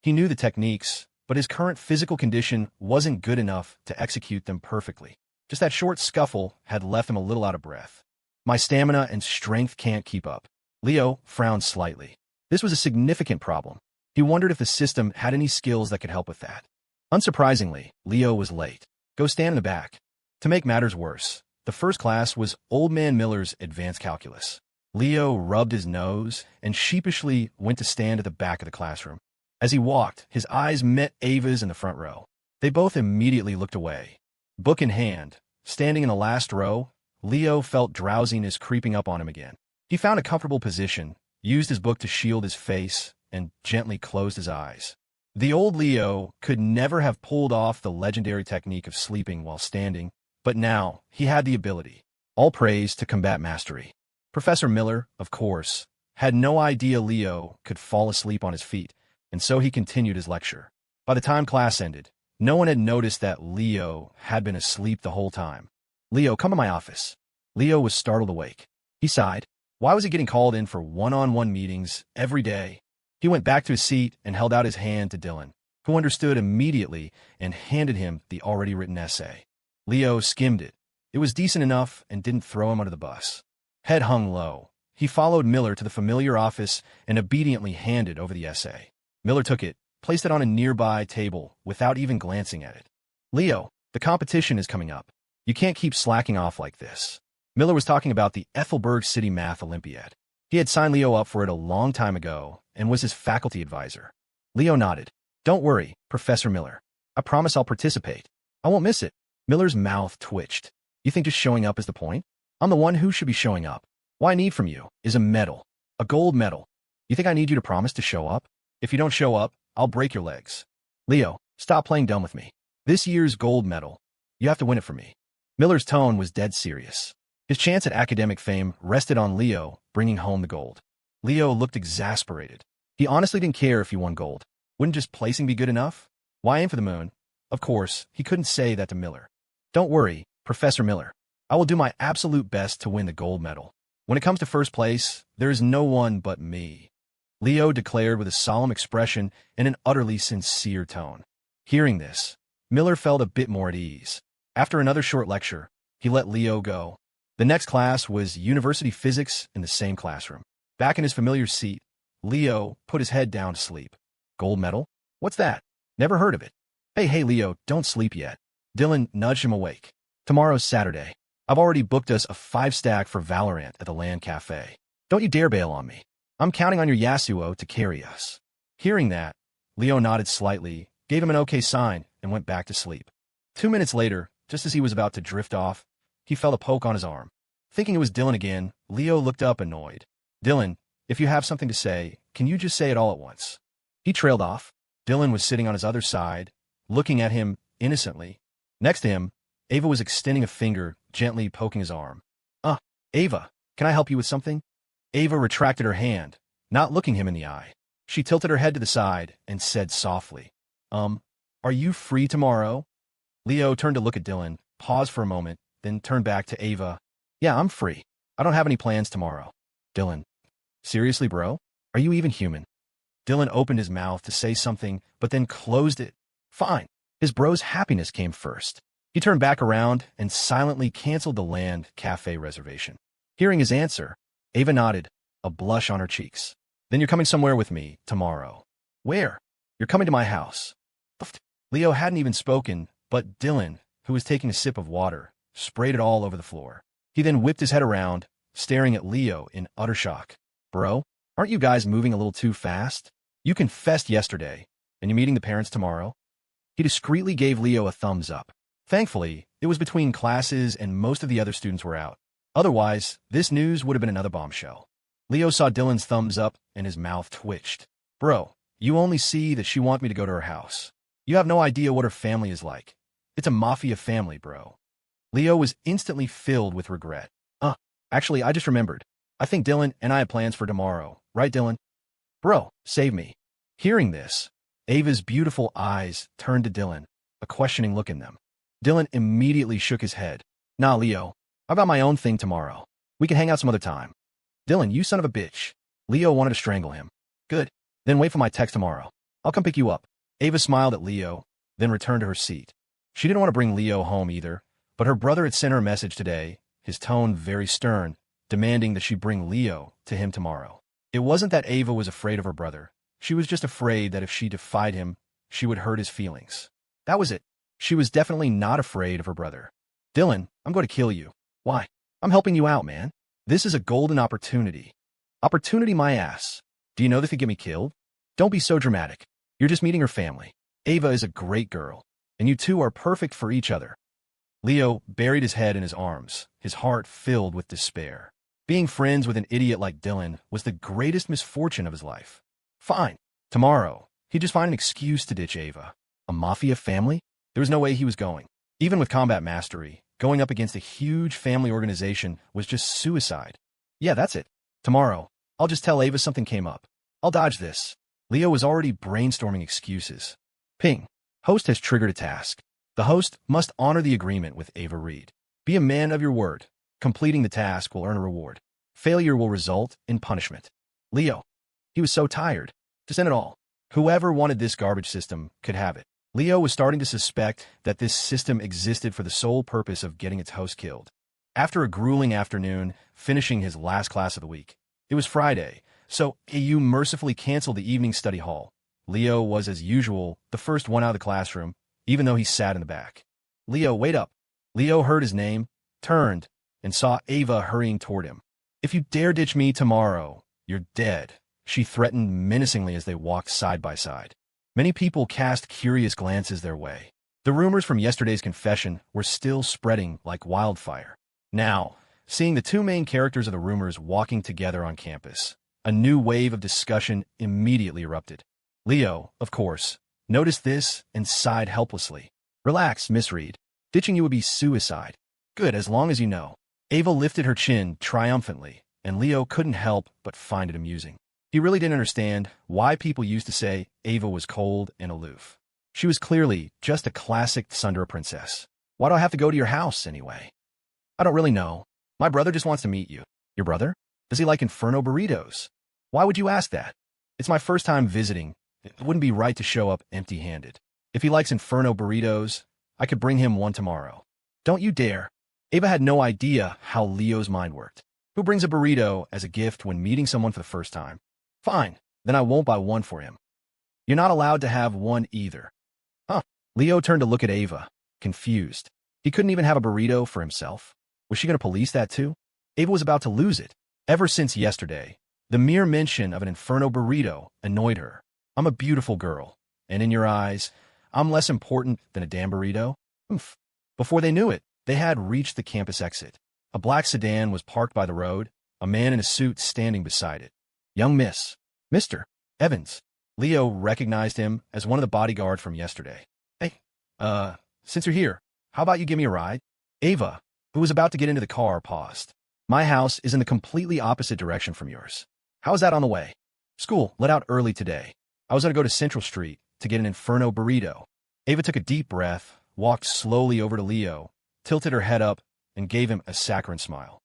He knew the techniques, but his current physical condition wasn't good enough to execute them perfectly. Just that short scuffle had left him a little out of breath. My stamina and strength can't keep up. Leo frowned slightly. This was a significant problem. He wondered if the system had any skills that could help with that. Unsurprisingly, Leo was late. Go stand in the back. To make matters worse, the first class was Old Man Miller's advanced calculus. Leo rubbed his nose and sheepishly went to stand at the back of the classroom. As he walked, his eyes met Ava's in the front row. They both immediately looked away. Book in hand, standing in the last row, Leo felt drowsiness creeping up on him again. He found a comfortable position, used his book to shield his face, and gently closed his eyes. The old Leo could never have pulled off the legendary technique of sleeping while standing, but now he had the ability. All praise to combat mastery. Professor Miller, of course, had no idea Leo could fall asleep on his feet, and so he continued his lecture. By the time class ended, No one had noticed that Leo had been asleep the whole time. "Leo, come to my office." Leo was startled awake. He sighed. Why was he getting called in for one-on-one meetings every day? He went back to his seat and held out his hand to Dylan, who understood immediately and handed him the already written essay. Leo skimmed it. It was decent enough and didn't throw him under the bus. Head hung low. He followed Miller to the familiar office and obediently handed over the essay. Miller took it, placed it on a nearby table without even glancing at it. "Leo, the competition is coming up. You can't keep slacking off like this." Miller was talking about the Ethelberg City Math Olympiad. He had signed Leo up for it a long time ago and was his faculty advisor. Leo nodded. "Don't worry, Professor Miller. I promise I'll participate. I won't miss it." Miller's mouth twitched. "You think just showing up is the point? I'm the one who should be showing up. What I need from you is a medal, a gold medal. You think I need you to promise to show up? If you don't show up, I'll break your legs. Leo, stop playing dumb with me. This year's gold medal, you have to win it for me." Miller's tone was dead serious. His chance at academic fame rested on Leo bringing home the gold. Leo looked exasperated. He honestly didn't care if he won gold. Wouldn't just placing be good enough? Why aim for the moon? Of course, he couldn't say that to Miller. "Don't worry, Professor Miller. I will do my absolute best to win the gold medal. When it comes to first place, there is no one but me," Leo declared with a solemn expression and an utterly sincere tone. Hearing this, Miller felt a bit more at ease. After another short lecture, he let Leo go. The next class was university physics in the same classroom. Back in his familiar seat, Leo put his head down to sleep. "Gold medal? What's that? Never heard of it." Hey, Leo, don't sleep yet." Dylan nudged him awake. "Tomorrow's Saturday. I've already booked us a 5-stack for Valorant at the Land Cafe. Don't you dare bail on me. I'm counting on your Yasuo to carry us." Hearing that, Leo nodded slightly, gave him an okay sign, and went back to sleep. 2 minutes later, just as he was about to drift off, he felt a poke on his arm. Thinking it was Dylan again, Leo looked up annoyed. "Dylan, if you have something to say, can you just say it all at once?" He trailed off. Dylan was sitting on his other side, looking at him innocently. Next to him, Ava was extending a finger, gently poking his arm. Ava, can I help you with something?" Ava retracted her hand, not looking him in the eye. She tilted her head to the side and said softly, Are you free tomorrow?" Leo turned to look at Dylan, paused for a moment, then turned back to Ava. "Yeah, I'm free. I don't have any plans tomorrow." Dylan, "Seriously, bro? Are you even human?" Dylan opened his mouth to say something, but then closed it. Fine. His bro's happiness came first. He turned back around and silently canceled the Land Cafe reservation. Hearing his answer, Ava nodded, a blush on her cheeks. "Then you're coming somewhere with me tomorrow." "Where?" "You're coming to my house." Leo hadn't even spoken, but Dylan, who was taking a sip of water, sprayed it all over the floor. He then whipped his head around, staring at Leo in utter shock. "Bro, aren't you guys moving a little too fast? You confessed yesterday, and you're meeting the parents tomorrow?" He discreetly gave Leo a thumbs up. Thankfully, it was between classes and most of the other students were out. Otherwise, this news would have been another bombshell. Leo saw Dylan's thumbs up and his mouth twitched. "Bro, you only see that she wants me to go to her house. You have no idea what her family is like. It's a mafia family, bro." Leo was instantly filled with regret. Actually, I just remembered. I think Dylan and I have plans for tomorrow. Right, Dylan?" "Bro, save me." Hearing this, Ava's beautiful eyes turned to Dylan, a questioning look in them. Dylan immediately shook his head. "Nah, Leo. I've got my own thing tomorrow. We can hang out some other time." "Dylan, you son of a bitch." Leo wanted to strangle him. "Good. Then wait for my text tomorrow. I'll come pick you up." Ava smiled at Leo, then returned to her seat. She didn't want to bring Leo home either, but her brother had sent her a message today, his tone very stern, demanding that she bring Leo to him tomorrow. It wasn't that Ava was afraid of her brother. She was just afraid that if she defied him, she would hurt his feelings. That was it. She was definitely not afraid of her brother. "Dylan, I'm going to kill you." "Why? I'm helping you out, man. This is a golden opportunity." "Opportunity my ass. Do you know this could get me killed?" "Don't be so dramatic. You're just meeting her family. Ava is a great girl, and you two are perfect for each other." Leo buried his head in his arms, his heart filled with despair. Being friends with an idiot like Dylan was the greatest misfortune of his life. Fine. Tomorrow, he'd just find an excuse to ditch Ava. A mafia family? There was no way he was going. Even with combat mastery, going up against a huge family organization was just suicide. Yeah, that's it. Tomorrow, I'll just tell Ava something came up. I'll dodge this. Leo was already brainstorming excuses. Ping. Host has triggered a task. The host must honor the agreement with Ava Reed. Be a man of your word. Completing the task will earn a reward. Failure will result in punishment. Leo. He was so tired. Just end it all. Whoever wanted this garbage system could have it. Leo was starting to suspect that this system existed for the sole purpose of getting its host killed. After a grueling afternoon, finishing his last class of the week, it was Friday, so AU mercifully canceled the evening study hall. Leo was, as usual, the first one out of the classroom, even though he sat in the back. Leo, wait up. Leo heard his name, turned, and saw Ava hurrying toward him. If you dare ditch me tomorrow, you're dead, she threatened menacingly as they walked side by side. Many people cast curious glances their way. The rumors from yesterday's confession were still spreading like wildfire. Now, seeing the two main characters of the rumors walking together on campus, a new wave of discussion immediately erupted. Leo, of course, noticed this and sighed helplessly. Relax, Miss Reed. Ditching you would be suicide. Good, as long as you know. Ava lifted her chin triumphantly, and Leo couldn't help but find it amusing. He really didn't understand why people used to say Ava was cold and aloof. She was clearly just a classic Sundara princess. Why do I have to go to your house, anyway? I don't really know. My brother just wants to meet you. Your brother? Does he like Inferno burritos? Why would you ask that? It's my first time visiting. It wouldn't be right to show up empty-handed. If he likes Inferno burritos, I could bring him one tomorrow. Don't you dare. Ava had no idea how Leo's mind worked. Who brings a burrito as a gift when meeting someone for the first time? Fine, then I won't buy one for him. You're not allowed to have one either. Huh. Leo turned to look at Ava, confused. He couldn't even have a burrito for himself. Was she going to police that too? Ava was about to lose it. Ever since yesterday, the mere mention of an Inferno burrito annoyed her. I'm a beautiful girl, and in your eyes, I'm less important than a damn burrito? Oomph. Before they knew it, they had reached the campus exit. A black sedan was parked by the road, a man in a suit standing beside it. Young Miss. Mr. Evans. Leo recognized him as one of the bodyguards from yesterday. Hey, since you're here, how about you give me a ride? Ava, who was about to get into the car, paused. My house is in the completely opposite direction from yours. How is that on the way? School let out early today. I was going to go to Central Street to get an Inferno burrito. Ava took a deep breath, walked slowly over to Leo, tilted her head up, and gave him a saccharine smile.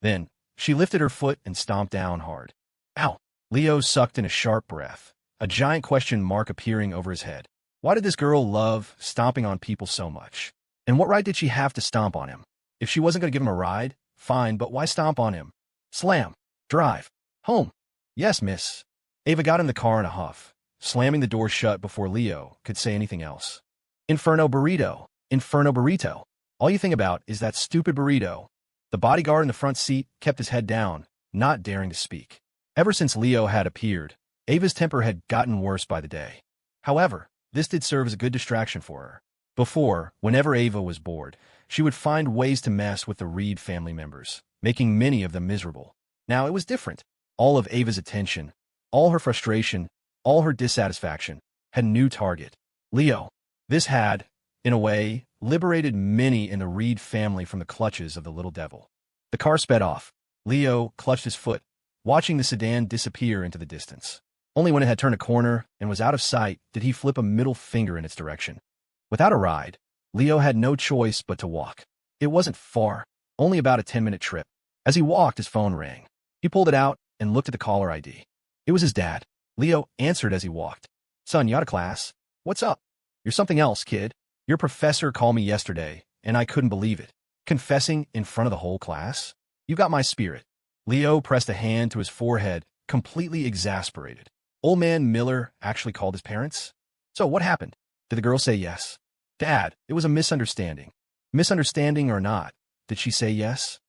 Then, she lifted her foot and stomped down hard. Ow! Leo sucked in a sharp breath, a giant question mark appearing over his head. Why did this girl love stomping on people so much? And what right did she have to stomp on him? If she wasn't going to give him a ride, fine, but why stomp on him? Slam. Drive. Home. Yes, miss. Ava got in the car in a huff, slamming the door shut before Leo could say anything else. Inferno burrito. Inferno burrito. All you think about is that stupid burrito. The bodyguard in the front seat kept his head down, not daring to speak. Ever since Leo had appeared, Ava's temper had gotten worse by the day. However, this did serve as a good distraction for her. Before, whenever Ava was bored, she would find ways to mess with the Reed family members, making many of them miserable. Now it was different. All of Ava's attention, all her frustration, all her dissatisfaction, had a new target. Leo. This had, in a way, liberated many in the Reed family from the clutches of the little devil. The car sped off. Leo clutched his foot, watching the sedan disappear into the distance. Only when it had turned a corner and was out of sight did he flip a middle finger in its direction. Without a ride, Leo had no choice but to walk. It wasn't far, only about a 10-minute trip. As he walked, his phone rang. He pulled it out and looked at the caller ID. It was his dad. Leo answered as he walked. Son, you out of class? What's up? You're something else, kid. Your professor called me yesterday, and I couldn't believe it. Confessing in front of the whole class? You got my spirit. Leo pressed a hand to his forehead, completely exasperated. Old man Miller actually called his parents? So what happened? Did the girl say yes? Dad, it was a misunderstanding. Misunderstanding or not, did she say yes?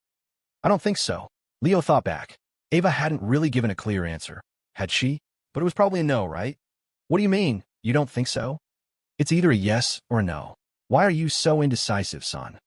I don't think so. Leo thought back. Ava hadn't really given a clear answer, had she? But it was probably a no, right? What do you mean, you don't think so? It's either a yes or a no. Why are you so indecisive, son?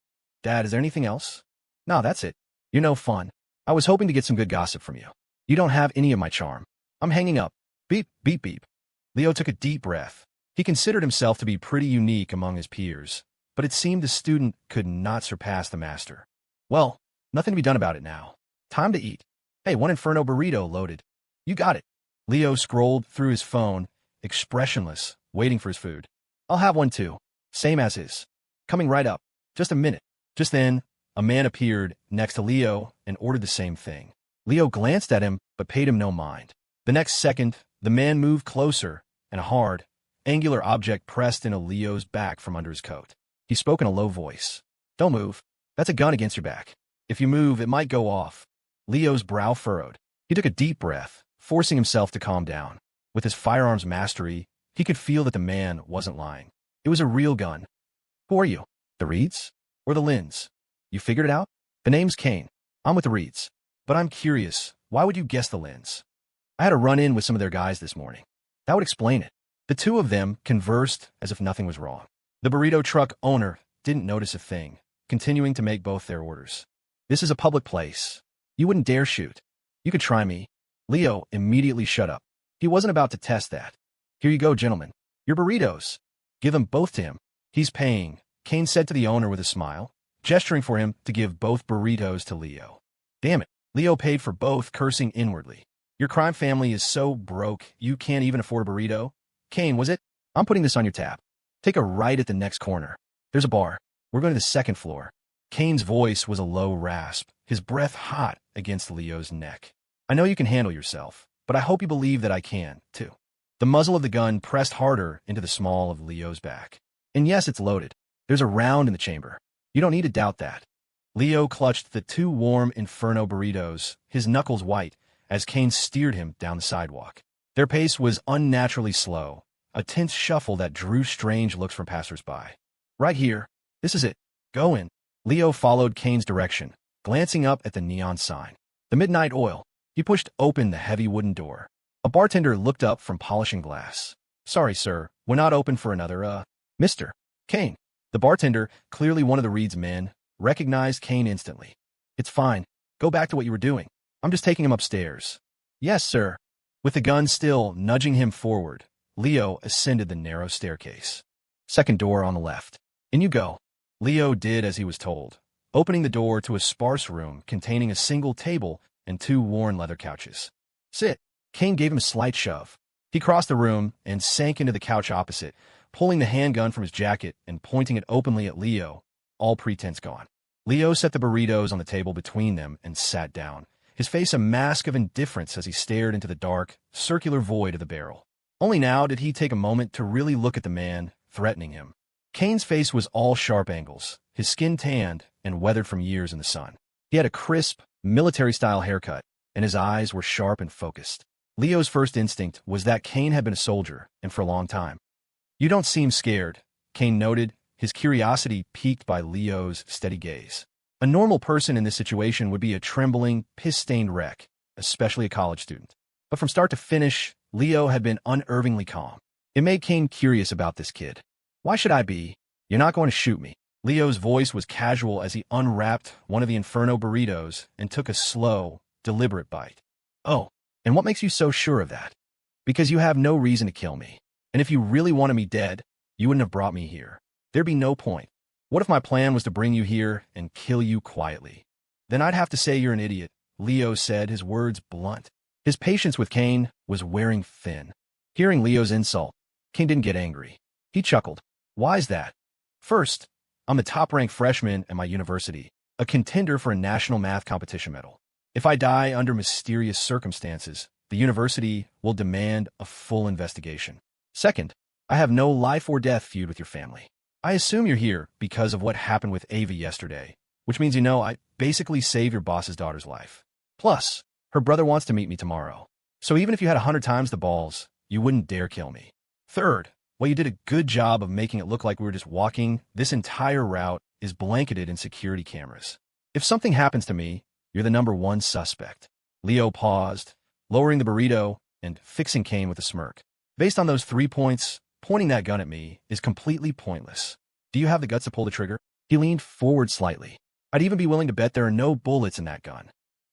Dad, is there anything else? No, that's it. You're no fun. I was hoping to get some good gossip from you. You don't have any of my charm. I'm hanging up. Beep, beep, beep. Leo took a deep breath. He considered himself to be pretty unique among his peers, but it seemed the student could not surpass the master. Well, nothing to be done about it now. Time to eat. Hey, one Inferno burrito loaded. You got it. Leo scrolled through his phone, expressionless, waiting for his food. I'll have one too. Same as his. Coming right up. Just a minute. Just then, a man appeared next to Leo and ordered the same thing. Leo glanced at him, but paid him no mind. The next second, the man moved closer, and a hard, angular object pressed into Leo's back from under his coat. He spoke in a low voice. Don't move. That's a gun against your back. If you move, it might go off. Leo's brow furrowed. He took a deep breath, forcing himself to calm down. With his firearms mastery, he could feel that the man wasn't lying. It was a real gun. Who are you? The Reeds? Or the Lynns? You figured it out? The name's Kane. I'm with the Reeds. But I'm curious, why would you guess the Lynns? I had a run-in with some of their guys this morning. That would explain it. The two of them conversed as if nothing was wrong. The burrito truck owner didn't notice a thing, continuing to make both their orders. This is a public place. You wouldn't dare shoot. You could try me. Leo immediately shut up. He wasn't about to test that. Here you go, gentlemen. Your burritos. Give them both to him. He's paying, Kane said to the owner with a smile, gesturing for him to give both burritos to Leo. Damn it. Leo paid for both, cursing inwardly. Your crime family is so broke you can't even afford a burrito? Kane, was it? I'm putting this on your tab. Take a right at the next corner. There's a bar. We're going to the second floor. Kane's voice was a low rasp, his breath hot against Leo's neck. I know you can handle yourself, but I hope you believe that I can, too. The muzzle of the gun pressed harder into the small of Leo's back. And yes, it's loaded. There's a round in the chamber. You don't need to doubt that. Leo clutched the two warm Inferno burritos, his knuckles white, as Kane steered him down the sidewalk. Their pace was unnaturally slow, a tense shuffle that drew strange looks from passers-by. Right here. This is it. Go in. Leo followed Kane's direction, glancing up at the neon sign. The Midnight Oil. He pushed open the heavy wooden door. A bartender looked up from polishing glass. Sorry, sir. We're not open for another, Mr. Kane. The bartender, clearly one of the Reed's men, recognized Kane instantly. It's fine. Go back to what you were doing. I'm just taking him upstairs. Yes, sir. With the gun still nudging him forward, Leo ascended the narrow staircase. Second door on the left. In you go. Leo did as he was told, opening the door to a sparse room containing a single table and two worn leather couches. Sit. Kane gave him a slight shove. He crossed the room and sank into the couch opposite, pulling the handgun from his jacket and pointing it openly at Leo, all pretense gone. Leo set the burritos on the table between them and sat down, his face a mask of indifference as he stared into the dark, circular void of the barrel. Only now did he take a moment to really look at the man, threatening him. Kane's face was all sharp angles, his skin tanned and weathered from years in the sun. He had a crisp, military-style haircut, and his eyes were sharp and focused. Leo's first instinct was that Kane had been a soldier, and for a long time. You don't seem scared, Kane noted, his curiosity piqued by Leo's steady gaze. A normal person in this situation would be a trembling, piss-stained wreck, especially a college student. But from start to finish, Leo had been unnervingly calm. It made Kane curious about this kid. Why should I be? You're not going to shoot me. Leo's voice was casual as he unwrapped one of the Inferno burritos and took a slow, deliberate bite. Oh, and what makes you so sure of that? Because you have no reason to kill me. And if you really wanted me dead, you wouldn't have brought me here. There'd be no point. What if my plan was to bring you here and kill you quietly? Then I'd have to say you're an idiot, Leo said, his words blunt. His patience with Kane was wearing thin. Hearing Leo's insult, Kane didn't get angry. He chuckled. Why's that? First, I'm the top-ranked freshman at my university, a contender for a national math competition medal. If I die under mysterious circumstances, the university will demand a full investigation. Second, I have no life-or-death feud with your family. I assume you're here because of what happened with Ava yesterday, which means you know I basically saved your boss's daughter's life. Plus, her brother wants to meet me tomorrow. So even if you had 100 times the balls, you wouldn't dare kill me. Third, while you did a good job of making it look like we were just walking, this entire route is blanketed in security cameras. If something happens to me, you're the number one suspect. Leo paused, lowering the burrito and fixing Kane with a smirk. Based on those 3 points, pointing that gun at me is completely pointless. Do you have the guts to pull the trigger? He leaned forward slightly. I'd even be willing to bet there are no bullets in that gun.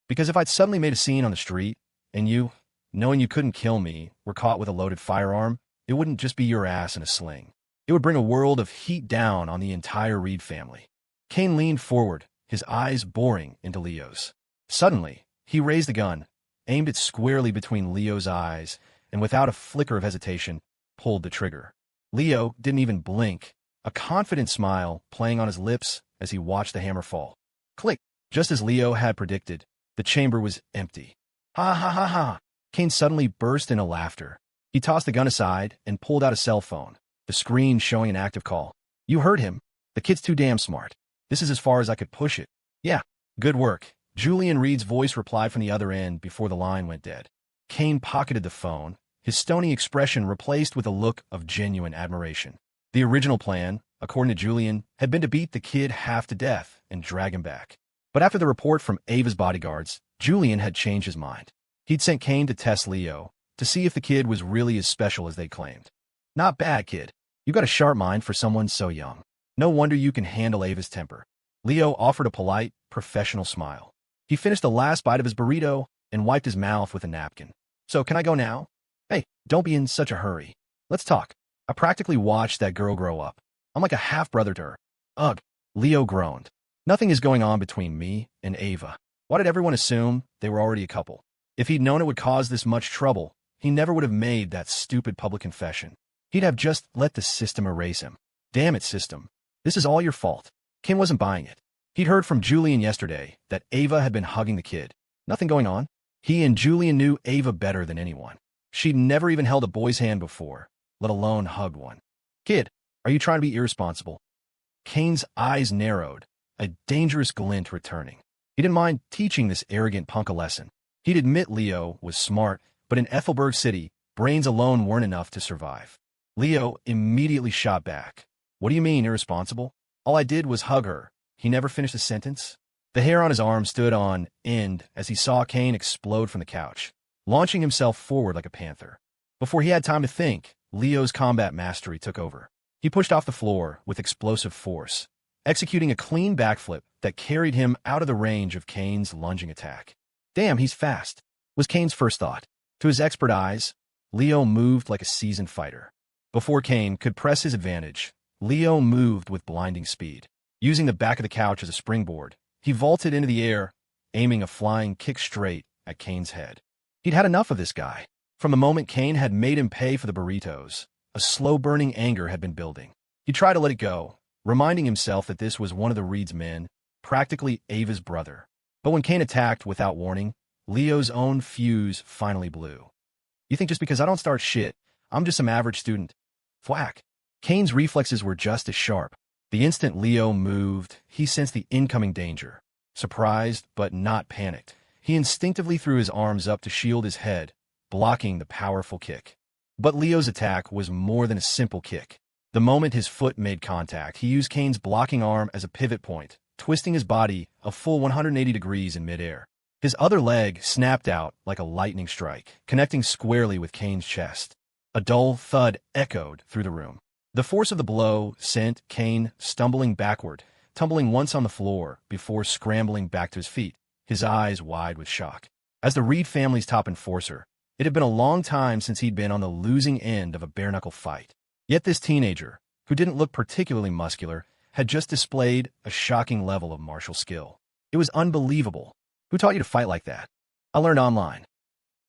Because if I'd suddenly made a scene on the street, and you, knowing you couldn't kill me, were caught with a loaded firearm, it wouldn't just be your ass in a sling. It would bring a world of heat down on the entire Reed family. Kane leaned forward, his eyes boring into Leo's. Suddenly, he raised the gun, aimed it squarely between Leo's eyes, and without a flicker of hesitation, pulled the trigger. Leo didn't even blink, a confident smile playing on his lips as he watched the hammer fall. Click! Just as Leo had predicted, the chamber was empty. Ha ha ha ha! Kane suddenly burst into laughter. He tossed the gun aside and pulled out a cell phone, the screen showing an active call. You heard him. The kid's too damn smart. This is as far as I could push it. Yeah, good work. Julian Reed's voice replied from the other end before the line went dead. Kane pocketed the phone, his stony expression replaced with a look of genuine admiration. The original plan, according to Julian, had been to beat the kid half to death and drag him back. But after the report from Ava's bodyguards, Julian had changed his mind. He'd sent Kane to test Leo, to see if the kid was really as special as they claimed. Not bad, kid. You got a sharp mind for someone so young. No wonder you can handle Ava's temper. Leo offered a polite, professional smile. He finished the last bite of his burrito and wiped his mouth with a napkin. So can I go now? Hey, don't be in such a hurry. Let's talk. I practically watched that girl grow up. I'm like a half-brother to her. Ugh, Leo groaned. Nothing is going on between me and Ava. Why did everyone assume they were already a couple? If he'd known it would cause this much trouble, he never would have made that stupid public confession. He'd have just let the system erase him. Damn it, system. This is all your fault. Kim wasn't buying it. He'd heard from Julian yesterday that Ava had been hugging the kid. Nothing going on. He and Julian knew Ava better than anyone. She'd never even held a boy's hand before, let alone hugged one. Kid, are you trying to be irresponsible? Kane's eyes narrowed, a dangerous glint returning. He didn't mind teaching this arrogant punk a lesson. He'd admit Leo was smart, but in Ethelberg City, brains alone weren't enough to survive. Leo immediately shot back. What do you mean, irresponsible? All I did was hug her. He never finished a sentence. The hair on his arm stood on end as he saw Kane explode from the couch, launching himself forward like a panther. Before he had time to think, Leo's combat mastery took over. He pushed off the floor with explosive force, executing a clean backflip that carried him out of the range of Kane's lunging attack. Damn, he's fast, was Kane's first thought. To his expert eyes, Leo moved like a seasoned fighter. Before Kane could press his advantage, Leo moved with blinding speed. Using the back of the couch as a springboard, he vaulted into the air, aiming a flying kick straight at Kane's head. He'd had enough of this guy. From the moment Kane had made him pay for the burritos, a slow-burning anger had been building. He tried to let it go, reminding himself that this was one of the Reed's men, practically Ava's brother. But when Kane attacked without warning, Leo's own fuse finally blew. You think just because I don't start shit, I'm just some average student? Thwack. Kane's reflexes were just as sharp. The instant Leo moved, he sensed the incoming danger. Surprised, but not panicked, he instinctively threw his arms up to shield his head, blocking the powerful kick. But Leo's attack was more than a simple kick. The moment his foot made contact, he used Kane's blocking arm as a pivot point, twisting his body a full 180 degrees in midair. His other leg snapped out like a lightning strike, connecting squarely with Kane's chest. A dull thud echoed through the room. The force of the blow sent Kane stumbling backward, tumbling once on the floor before scrambling back to his feet, his eyes wide with shock. As the Reed family's top enforcer, it had been a long time since he'd been on the losing end of a bare-knuckle fight. Yet this teenager, who didn't look particularly muscular, had just displayed a shocking level of martial skill. It was unbelievable. Who taught you to fight like that? I learned online.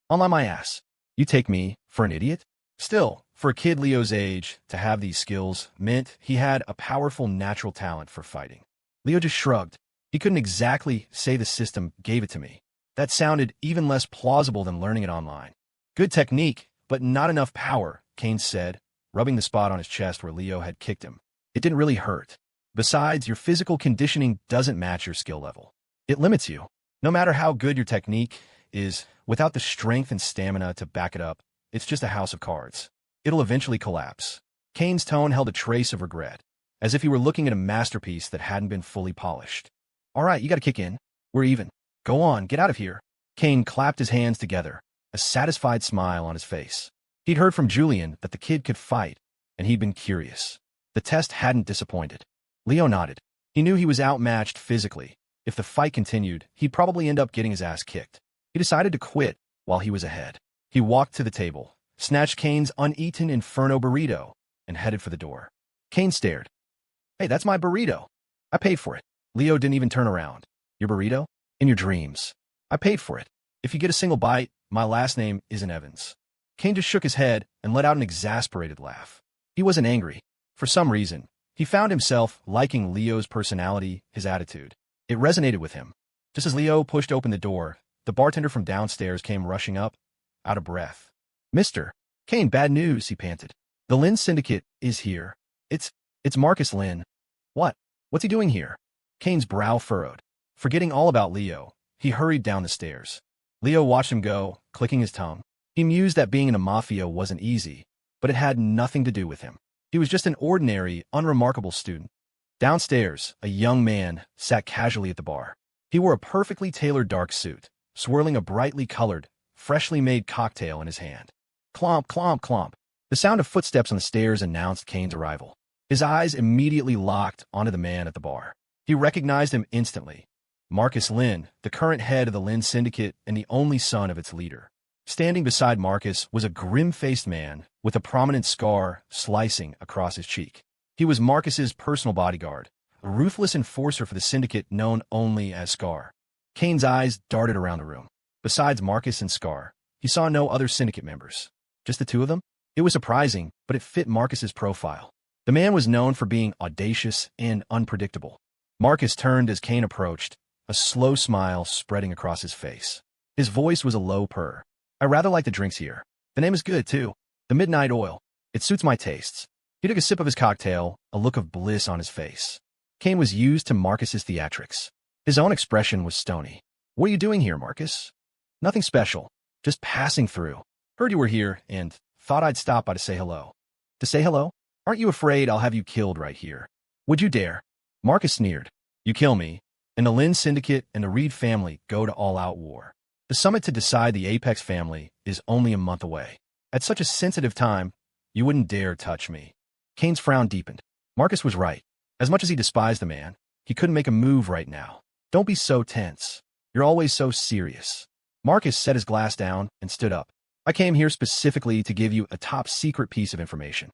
Online my ass. You take me for an idiot? Still, for a kid Leo's age, to have these skills meant he had a powerful natural talent for fighting. Leo just shrugged. He couldn't exactly say the system gave it to me. That sounded even less plausible than learning it online. Good technique, but not enough power, Kane said, rubbing the spot on his chest where Leo had kicked him. It didn't really hurt. Besides, your physical conditioning doesn't match your skill level. It limits you. No matter how good your technique is, without the strength and stamina to back it up, it's just a house of cards. It'll eventually collapse. Kane's tone held a trace of regret, as if he were looking at a masterpiece that hadn't been fully polished. All right, you gotta kick in. We're even. Go on, get out of here. Kane clapped his hands together, a satisfied smile on his face. He'd heard from Julian that the kid could fight, and he'd been curious. The test hadn't disappointed. Leo nodded. He knew he was outmatched physically. If the fight continued, he'd probably end up getting his ass kicked. He decided to quit while he was ahead. He walked to the table, snatched Kane's uneaten Inferno burrito, and headed for the door. Kane stared. Hey, that's my burrito. I paid for it. Leo didn't even turn around. Your burrito? In your dreams. I paid for it. If you get a single bite, my last name isn't Evans. Kane just shook his head and let out an exasperated laugh. He wasn't angry. For some reason, he found himself liking Leo's personality, his attitude. It resonated with him. Just as Leo pushed open the door, the bartender from downstairs came rushing up, out of breath. "Mr. Kane, bad news," he panted. "The Lynn Syndicate is here. It's Marcus Lynn." "What? What's he doing here?" Kane's brow furrowed. Forgetting all about Leo, he hurried down the stairs. Leo watched him go, clicking his tongue. He mused that being in a mafia wasn't easy, but it had nothing to do with him. He was just an ordinary, unremarkable student. Downstairs, a young man sat casually at the bar. He wore a perfectly tailored dark suit, swirling a brightly colored, freshly made cocktail in his hand. Clomp, clomp, clomp. The sound of footsteps on the stairs announced Kane's arrival. His eyes immediately locked onto the man at the bar. He recognized him instantly. Marcus Lynn, the current head of the Lynn Syndicate and the only son of its leader. Standing beside Marcus was a grim-faced man with a prominent scar slicing across his cheek. He was Marcus's personal bodyguard, a ruthless enforcer for the syndicate known only as Scar. Kane's eyes darted around the room. Besides Marcus and Scar, he saw no other syndicate members. Just the two of them? It was surprising, but it fit Marcus's profile. The man was known for being audacious and unpredictable. Marcus turned as Kane approached, a slow smile spreading across his face. His voice was a low purr. "I rather like the drinks here. The name is good, too. The Midnight Oil. It suits my tastes." He took a sip of his cocktail, a look of bliss on his face. Kane was used to Marcus's theatrics. His own expression was stony. "What are you doing here, Marcus?" "Nothing special. Just passing through. Heard you were here, and thought I'd stop by to say hello." "To say hello? Aren't you afraid I'll have you killed right here?" "Would you dare?" Marcus sneered. "You kill me, and the Lynn Syndicate and the Reed family go to all-out war. The summit to decide the Apex family is only a month away. At such a sensitive time, you wouldn't dare touch me." Kane's frown deepened. Marcus was right. As much as he despised the man, he couldn't make a move right now. "Don't be so tense. You're always so serious." Marcus set his glass down and stood up. "I came here specifically to give you a top-secret piece of information.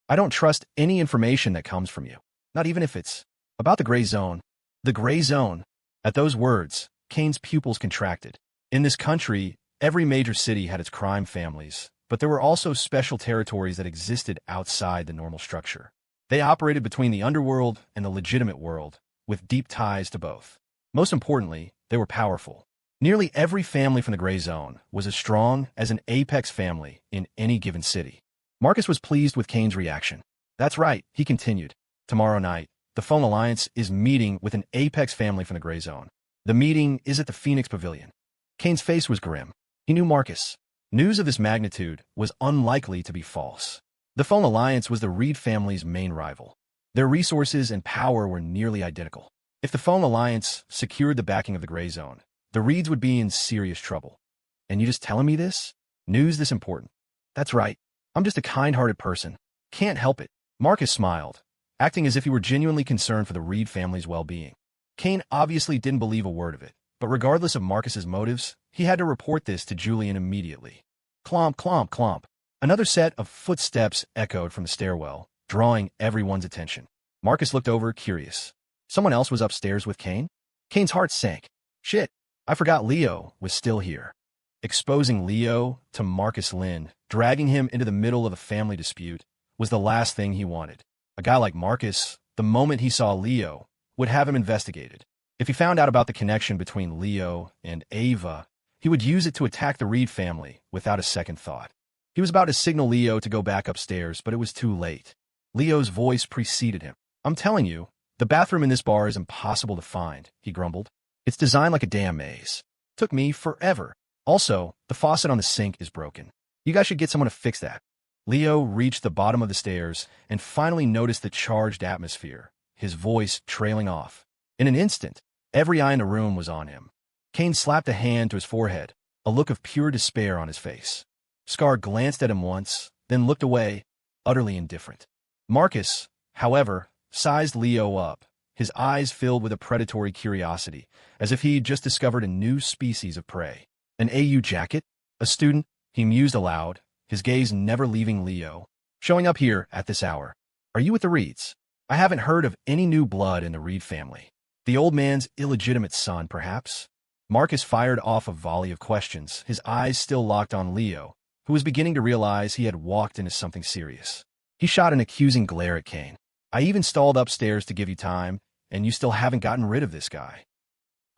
I don't trust any information that comes from you, not even if it's about the gray zone." The gray zone. At those words, Kane's pupils contracted. In this country, every major city had its crime families, but there were also special territories that existed outside the normal structure. They operated between the underworld and the legitimate world, with deep ties to both. Most importantly, they were powerful. Nearly every family from the gray zone was as strong as an Apex family in any given city. Marcus was pleased with Kane's reaction. "That's right," he continued. "Tomorrow night, the Phone Alliance is meeting with an Apex family from the gray zone. The meeting is at the Phoenix Pavilion." Kane's face was grim. He knew Marcus. News of this magnitude was unlikely to be false. The Phone Alliance was the Reed family's main rival. Their resources and power were nearly identical. If the Phone Alliance secured the backing of the gray zone, the Reeds would be in serious trouble. "And you just telling me this? News this important?" "That's right. I'm just a kind-hearted person. Can't help it." Marcus smiled, acting as if he were genuinely concerned for the Reed family's well-being. Kane obviously didn't believe a word of it, but regardless of Marcus's motives, he had to report this to Julian immediately. Clomp, clomp, clomp. Another set of footsteps echoed from the stairwell, drawing everyone's attention. Marcus looked over, curious. Someone else was upstairs with Kane? Kane's heart sank. Shit, I forgot Leo was still here. Exposing Leo to Marcus Lynn, dragging him into the middle of a family dispute, was the last thing he wanted. A guy like Marcus, the moment he saw Leo, would have him investigated. If he found out about the connection between Leo and Ava, he would use it to attack the Reed family without a second thought. He was about to signal Leo to go back upstairs, but it was too late. Leo's voice preceded him. "I'm telling you, the bathroom in this bar is impossible to find," he grumbled. "It's designed like a damn maze. Took me forever. Also, the faucet on the sink is broken. You guys should get someone to fix that." Leo reached the bottom of the stairs and finally noticed the charged atmosphere, his voice trailing off. In an instant, every eye in the room was on him. Kane slapped a hand to his forehead, a look of pure despair on his face. Scar glanced at him once, then looked away, utterly indifferent. Marcus, however, sized Leo up, his eyes filled with a predatory curiosity, as if he'd just discovered a new species of prey. An AU jacket? A student? He mused aloud, his gaze never leaving Leo. "Showing up here at this hour. Are you with the Reeds? I haven't heard of any new blood in the Reed family. The old man's illegitimate son, perhaps?" Marcus fired off a volley of questions, his eyes still locked on Leo, who was beginning to realize he had walked into something serious. He shot an accusing glare at Kane. I even stalled upstairs to give you time, and you still haven't gotten rid of this guy.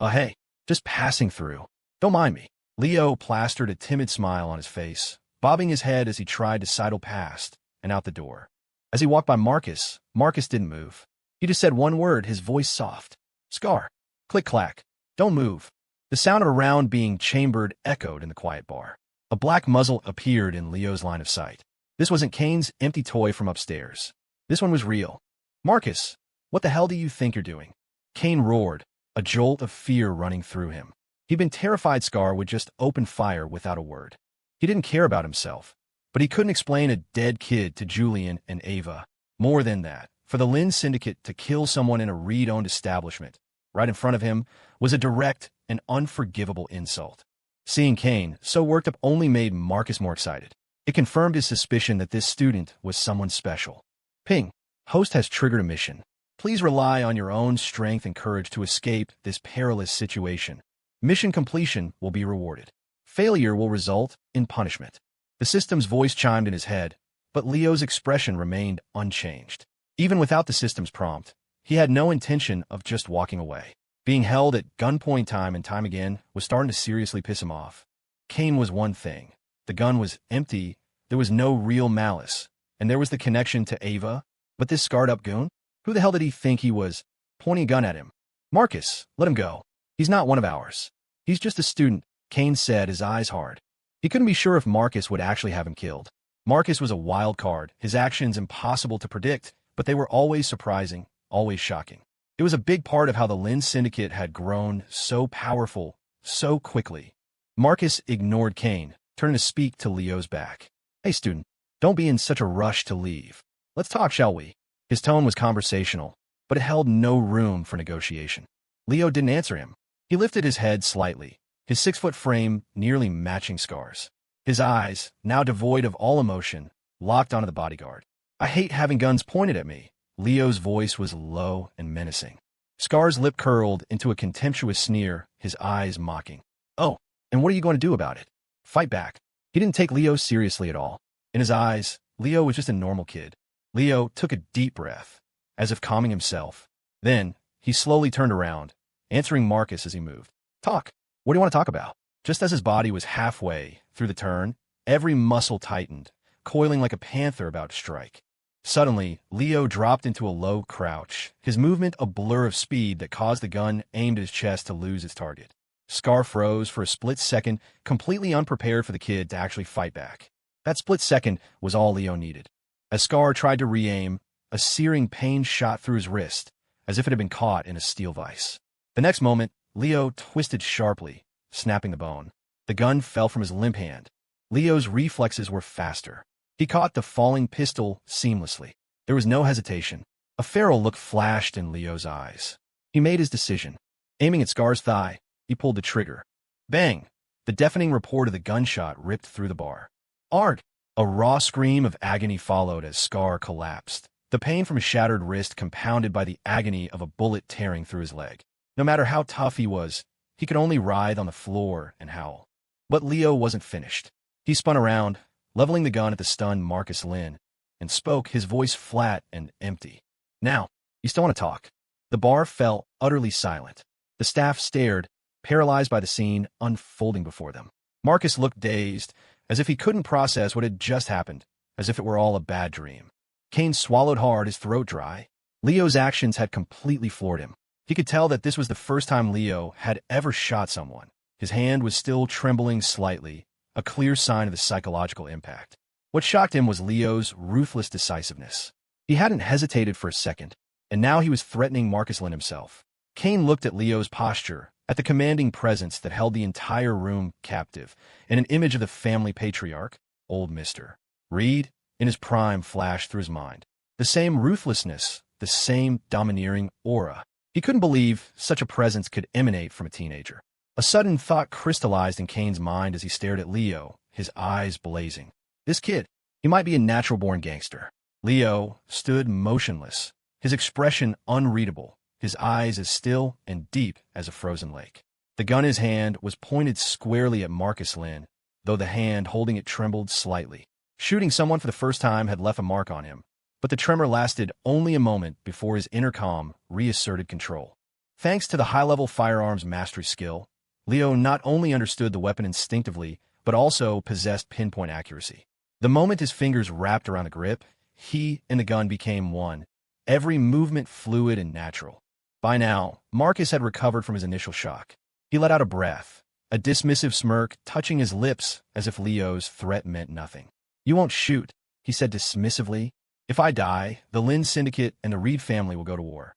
Hey, just passing through. Don't mind me. Leo plastered a timid smile on his face, bobbing his head as he tried to sidle past and out the door. As he walked by Marcus, Marcus didn't move. He just said one word, his voice soft. Scar. Click-clack. Don't move. The sound of a round being chambered echoed in the quiet bar. A black muzzle appeared in Leo's line of sight. This wasn't Kane's empty toy from upstairs. This one was real. Marcus, what the hell do you think you're doing? Kane roared, a jolt of fear running through him. He'd been terrified Scar would just open fire without a word. He didn't care about himself, but he couldn't explain a dead kid to Julian and Ava. More than that, for the Lynn Syndicate to kill someone in a Reed-owned establishment right in front of him was a direct and unforgivable insult. Seeing Kane so worked up only made Marcus more excited. It confirmed his suspicion that this student was someone special. Ping. Host has triggered a mission. Please rely on your own strength and courage to escape this perilous situation. Mission completion will be rewarded. Failure will result in punishment. The system's voice chimed in his head, but Leo's expression remained unchanged. Even without the system's prompt, he had no intention of just walking away. Being held at gunpoint time and time again was starting to seriously piss him off. Kane was one thing. The gun was empty, there was no real malice, and there was the connection to Ava. But this scarred-up goon? Who the hell did he think he was? Pointing a gun at him. Marcus, let him go. He's not one of ours. He's just a student, Kane said, his eyes hard. He couldn't be sure if Marcus would actually have him killed. Marcus was a wild card, his actions impossible to predict, but they were always surprising, always shocking. It was a big part of how the Lynn Syndicate had grown so powerful, so quickly. Marcus ignored Kane, turning to speak to Leo's back. Hey, student, don't be in such a rush to leave. Let's talk, shall we? His tone was conversational, but it held no room for negotiation. Leo didn't answer him. He lifted his head slightly, his 6-foot frame nearly matching Scar's. His eyes, now devoid of all emotion, locked onto the bodyguard. I hate having guns pointed at me. Leo's voice was low and menacing. Scar's lip curled into a contemptuous sneer, his eyes mocking. Oh, and what are you going to do about it? Fight back. He didn't take Leo seriously at all. In his eyes, Leo was just a normal kid. Leo took a deep breath, as if calming himself. Then, he slowly turned around, answering Marcus as he moved. Talk. What do you want to talk about? Just as his body was halfway through the turn, every muscle tightened, coiling like a panther about to strike. Suddenly, Leo dropped into a low crouch, his movement a blur of speed that caused the gun aimed at his chest to lose its target. Scar froze for a split second, completely unprepared for the kid to actually fight back. That split second was all Leo needed. As Scar tried to re-aim, a searing pain shot through his wrist, as if it had been caught in a steel vise. The next moment, Leo twisted sharply, snapping the bone. The gun fell from his limp hand. Leo's reflexes were faster. He caught the falling pistol seamlessly. There was no hesitation. A feral look flashed in Leo's eyes. He made his decision. Aiming at Scar's thigh, he pulled the trigger. Bang! The deafening report of the gunshot ripped through the bar. Arg! A raw scream of agony followed as Scar collapsed, the pain from his shattered wrist compounded by the agony of a bullet tearing through his leg. No matter how tough he was, he could only writhe on the floor and howl. But Leo wasn't finished. He spun around, leveling the gun at the stunned Marcus Lynn, and spoke, his voice flat and empty. Now, you still want to talk? The bar fell utterly silent. The staff stared, paralyzed by the scene unfolding before them. Marcus looked dazed, as if he couldn't process what had just happened, as if it were all a bad dream. Kane swallowed hard, his throat dry. Leo's actions had completely floored him. He could tell that this was the first time Leo had ever shot someone. His hand was still trembling slightly, a clear sign of the psychological impact. What shocked him was Leo's ruthless decisiveness. He hadn't hesitated for a second, and now he was threatening Marcus Lynn himself. Kane looked at Leo's posture, at the commanding presence that held the entire room captive, and an image of the family patriarch, old Mr. Reed, in his prime flashed through his mind. The same ruthlessness, the same domineering aura. He couldn't believe such a presence could emanate from a teenager. A sudden thought crystallized in Kane's mind as he stared at Leo, his eyes blazing. This kid, he might be a natural-born gangster. Leo stood motionless, his expression unreadable, his eyes as still and deep as a frozen lake. The gun in his hand was pointed squarely at Marcus Lynn, though the hand holding it trembled slightly. Shooting someone for the first time had left a mark on him, but the tremor lasted only a moment before his intercom reasserted control. Thanks to the high-level firearms mastery skill, Leo not only understood the weapon instinctively, but also possessed pinpoint accuracy. The moment his fingers wrapped around the grip, he and the gun became one, every movement fluid and natural. By now, Marcus had recovered from his initial shock. He let out a breath, a dismissive smirk touching his lips as if Leo's threat meant nothing. "You won't shoot," he said dismissively. "If I die, the Lynn Syndicate and the Reed family will go to war."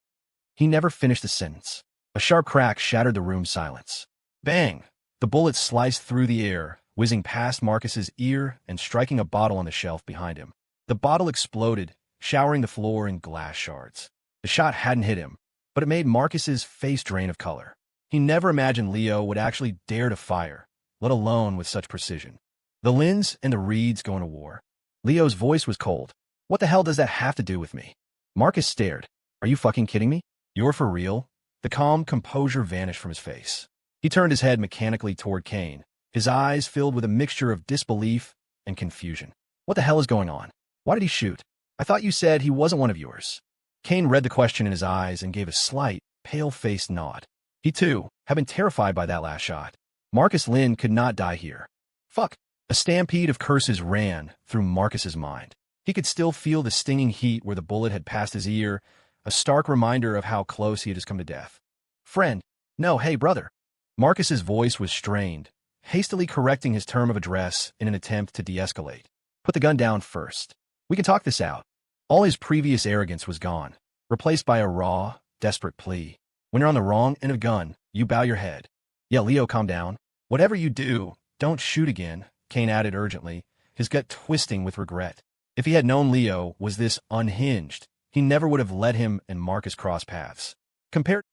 He never finished the sentence. A sharp crack shattered the room's silence. Bang! The bullet sliced through the air, whizzing past Marcus's ear and striking a bottle on the shelf behind him. The bottle exploded, showering the floor in glass shards. The shot hadn't hit him, but it made Marcus's face drain of color. He never imagined Leo would actually dare to fire, let alone with such precision. The Lynns and the Reeds going to war. Leo's voice was cold. "What the hell does that have to do with me?" Marcus stared. "Are you fucking kidding me? You're for real?" The calm composure vanished from his face. He turned his head mechanically toward Kane, his eyes filled with a mixture of disbelief and confusion. "What the hell is going on? Why did he shoot? I thought you said he wasn't one of yours." Kane read the question in his eyes and gave a slight, pale-faced nod. He, too, had been terrified by that last shot. Marcus Lynn could not die here. Fuck! A stampede of curses ran through Marcus's mind. He could still feel the stinging heat where the bullet had passed his ear, a stark reminder of how close he had just come to death. "Friend. No, hey, brother." Marcus's voice was strained, hastily correcting his term of address in an attempt to de-escalate. "Put the gun down first. We can talk this out." All his previous arrogance was gone, replaced by a raw, desperate plea. "When you're on the wrong end of a gun, you bow your head." "Yeah, Leo, calm down. Whatever you do, don't shoot again," Kane added urgently, his gut twisting with regret. If he had known Leo was this unhinged, he never would have let him and Marcus cross paths.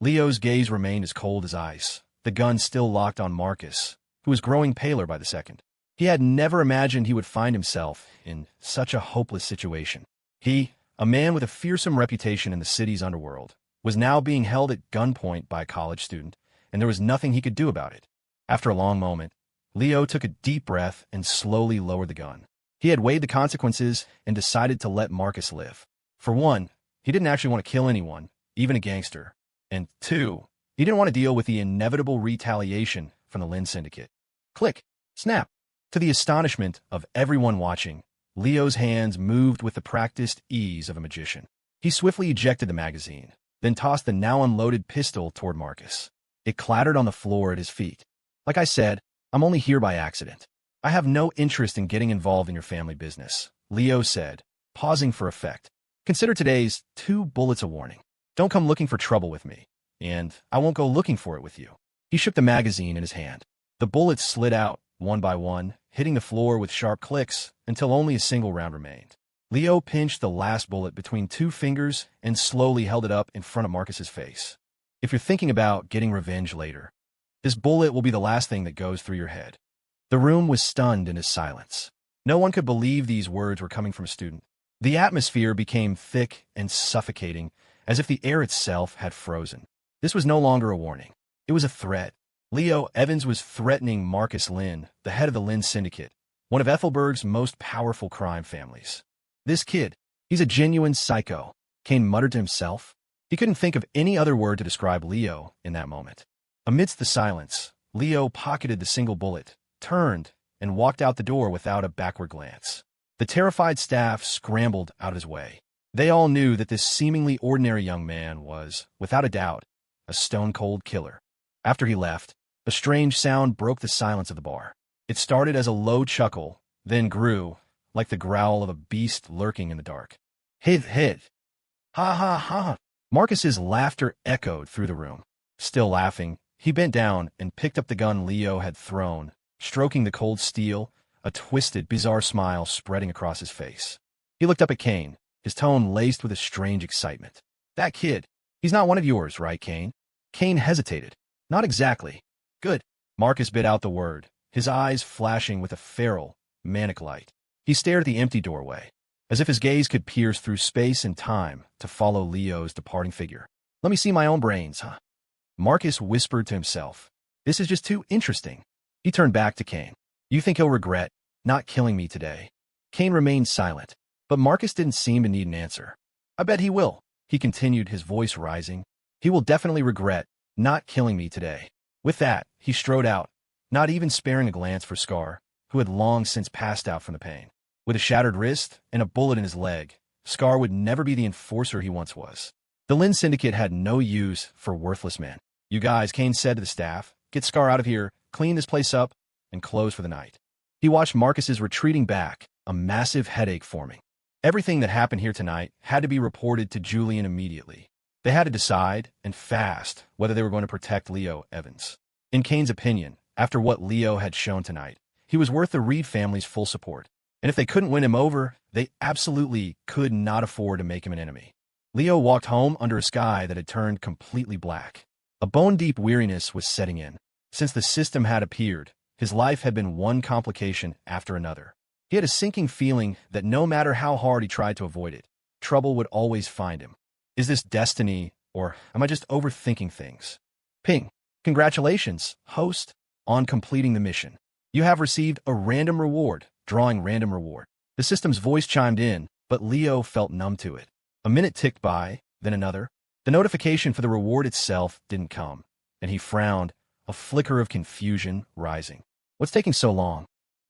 Leo's gaze remained as cold as ice, the gun still locked on Marcus, who was growing paler by the second. He had never imagined he would find himself in such a hopeless situation. He, a man with a fearsome reputation in the city's underworld, was now being held at gunpoint by a college student, and there was nothing he could do about it. After a long moment, Leo took a deep breath and slowly lowered the gun. He had weighed the consequences and decided to let Marcus live. For one, he didn't actually want to kill anyone, even a gangster. And two, he didn't want to deal with the inevitable retaliation from the Lynn Syndicate. Click! Snap! To the astonishment of everyone watching, Leo's hands moved with the practiced ease of a magician. He swiftly ejected the magazine, then tossed the now unloaded pistol toward Marcus. It clattered on the floor at his feet. "Like I said, I'm only here by accident. I have no interest in getting involved in your family business," Leo said, pausing for effect. "Consider today's 2 bullets a warning. Don't come looking for trouble with me, and I won't go looking for it with you." He shook the magazine in his hand. The bullets slid out, one by one, hitting the floor with sharp clicks until only a single round remained. Leo pinched the last bullet between 2 fingers and slowly held it up in front of Marcus's face. "If you're thinking about getting revenge later, this bullet will be the last thing that goes through your head." The room was stunned into silence. No one could believe these words were coming from a student. The atmosphere became thick and suffocating, as if the air itself had frozen. This was no longer a warning. It was a threat. Leo Evans was threatening Marcus Lynn, the head of the Lynn Syndicate, one of Ethelberg's most powerful crime families. "This kid, he's a genuine psycho," Kane muttered to himself. He couldn't think of any other word to describe Leo in that moment. Amidst the silence, Leo pocketed the single bullet, turned, and walked out the door without a backward glance. The terrified staff scrambled out of his way. They all knew that this seemingly ordinary young man was, without a doubt, a stone-cold killer. After he left, a strange sound broke the silence of the bar. It started as a low chuckle, then grew, like the growl of a beast lurking in the dark. "Hit, hit! Ha ha ha!" Marcus's laughter echoed through the room. Still laughing, he bent down and picked up the gun Leo had thrown, stroking the cold steel, a twisted, bizarre smile spreading across his face. He looked up at Kane, his tone laced with a strange excitement. "That kid, he's not one of yours, right, Kane?" Kane hesitated. "Not exactly." "Good." Marcus bit out the word, his eyes flashing with a feral, manic light. He stared at the empty doorway, as if his gaze could pierce through space and time to follow Leo's departing figure. "Let me see my own brains, huh?" Marcus whispered to himself. "This is just too interesting." He turned back to Kane. "You think he'll regret not killing me today?" Kane remained silent, But Marcus didn't seem to need an answer. I bet he will, he continued, his voice rising. He will definitely regret not killing me today. With that, he strode out, not even sparing a glance for Scar, who had long since passed out from the pain. With a shattered wrist and a bullet in his leg, Scar would never be the enforcer he once was. The Lynn Syndicate had no use for worthless men. You guys, Kane said to the staff, get Scar out of here, clean this place up, and close for the night. He watched Marcus's retreating back, a massive headache forming. Everything that happened here tonight had to be reported to Julian immediately. They had to decide, and fast, whether they were going to protect Leo Evans. In Kane's opinion, after what Leo had shown tonight, he was worth the Reed family's full support. And if they couldn't win him over, they absolutely could not afford to make him an enemy. Leo walked home under a sky that had turned completely black. A bone-deep weariness was setting in. Since the system had appeared, his life had been one complication after another. He had a sinking feeling that no matter how hard he tried to avoid it, trouble would always find him. Is this destiny, or am I just overthinking things? Ping. Congratulations, host, on completing the mission. You have received a random reward, drawing random reward. The system's voice chimed in, but Leo felt numb to it. A minute ticked by, then another. The notification for the reward itself didn't come, and he frowned, a flicker of confusion rising. What's taking so long?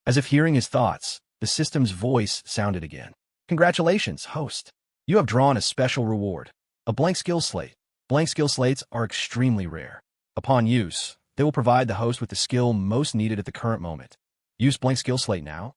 As if hearing his thoughts, the system's voice sounded again. Congratulations, host. You have drawn a special reward, a blank skill slate. Blank skill slates are extremely rare. Upon use, they will provide the host with the skill most needed at the current moment. Use blank skill slate now?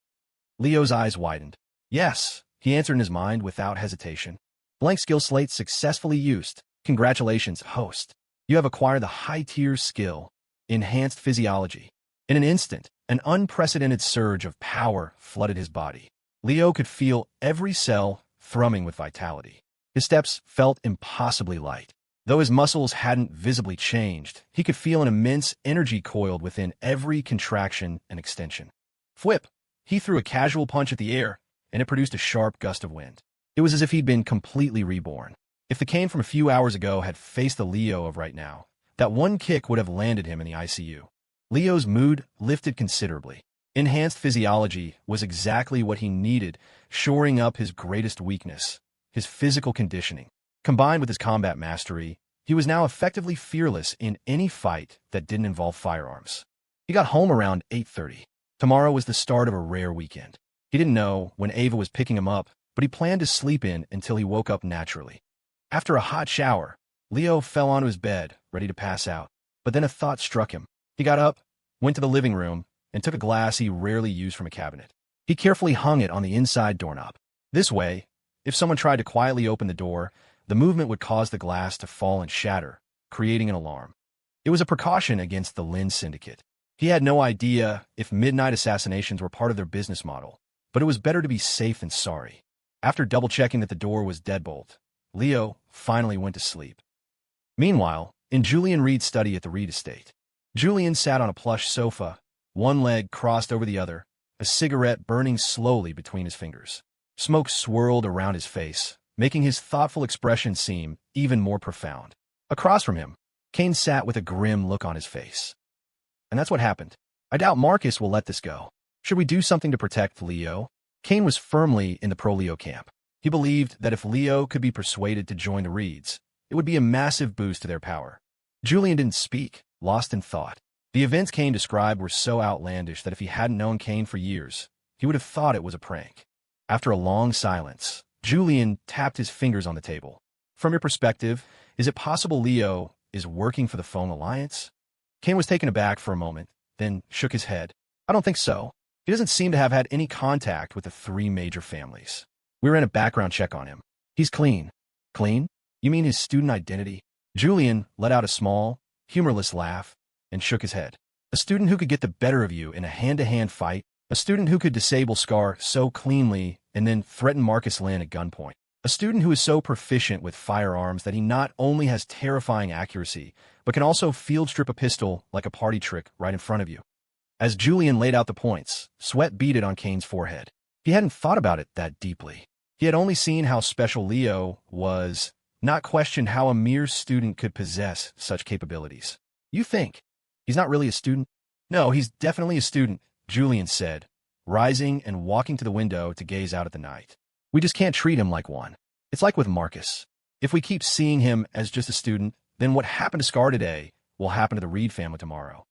Leo's eyes widened. Yes, he answered in his mind without hesitation. Blank skill slate successfully used. Congratulations, host. You have acquired the high-tier skill, Enhanced Physiology. In an instant, an unprecedented surge of power flooded his body. Leo could feel every cell thrumming with vitality. His steps felt impossibly light. Though his muscles hadn't visibly changed, he could feel an immense energy coiled within every contraction and extension. Whip! He threw a casual punch at the air, and it produced a sharp gust of wind. It was as if he'd been completely reborn. If the Kane from a few hours ago had faced the Leo of right now, that one kick would have landed him in the ICU. Leo's mood lifted considerably. Enhanced Physiology was exactly what he needed, shoring up his greatest weakness, his physical conditioning. Combined with his combat mastery, he was now effectively fearless in any fight that didn't involve firearms. He got home around 8:30. Tomorrow was the start of a rare weekend. He didn't know when Ava was picking him up, but he planned to sleep in until he woke up naturally. After a hot shower, Leo fell onto his bed, ready to pass out. But then a thought struck him. He got up, went to the living room, and took a glass he rarely used from a cabinet. He carefully hung it on the inside doorknob. This way, if someone tried to quietly open the door, the movement would cause the glass to fall and shatter, creating an alarm. It was a precaution against the Lynn Syndicate. He had no idea if midnight assassinations were part of their business model, but it was better to be safe than sorry. After double-checking that the door was deadbolt, Leo finally went to sleep. Meanwhile, in Julian Reed's study at the Reed estate, Julian sat on a plush sofa, one leg crossed over the other, a cigarette burning slowly between his fingers. Smoke swirled around his face, making his thoughtful expression seem even more profound. Across from him, Kane sat with a grim look on his face. And that's what happened. I doubt Marcus will let this go. Should we do something to protect Leo? Kane was firmly in the pro-Leo camp. He believed that if Leo could be persuaded to join the Reeds, it would be a massive boost to their power. Julian didn't speak, lost in thought. The events Kane described were so outlandish that if he hadn't known Kane for years, he would have thought it was a prank. After a long silence, Julian tapped his fingers on the table. From your perspective, is it possible Leo is working for the Phone Alliance? Kane was taken aback for a moment, then shook his head. I don't think so. He doesn't seem to have had any contact with the three major families. We ran a background check on him. He's clean. Clean? You mean his student identity? Julian let out a small, humorless laugh and shook his head. A student who could get the better of you in a hand-to-hand fight, a student who could disable Scar so cleanly and then threaten Marcus Lynn at gunpoint, a student who is so proficient with firearms that he not only has terrifying accuracy, but can also field strip a pistol like a party trick right in front of you. As Julian laid out the points, sweat beaded on Kane's forehead. He hadn't thought about it that deeply. He had only seen how special Leo was, not questioned how a mere student could possess such capabilities. You think he's not really a student? No, he's definitely a student, Julian said, rising and walking to the window to gaze out at the night. We just can't treat him like one. It's like with Marcus. If we keep seeing him as just a student, then what happened to Scar today will happen to the Reed family tomorrow.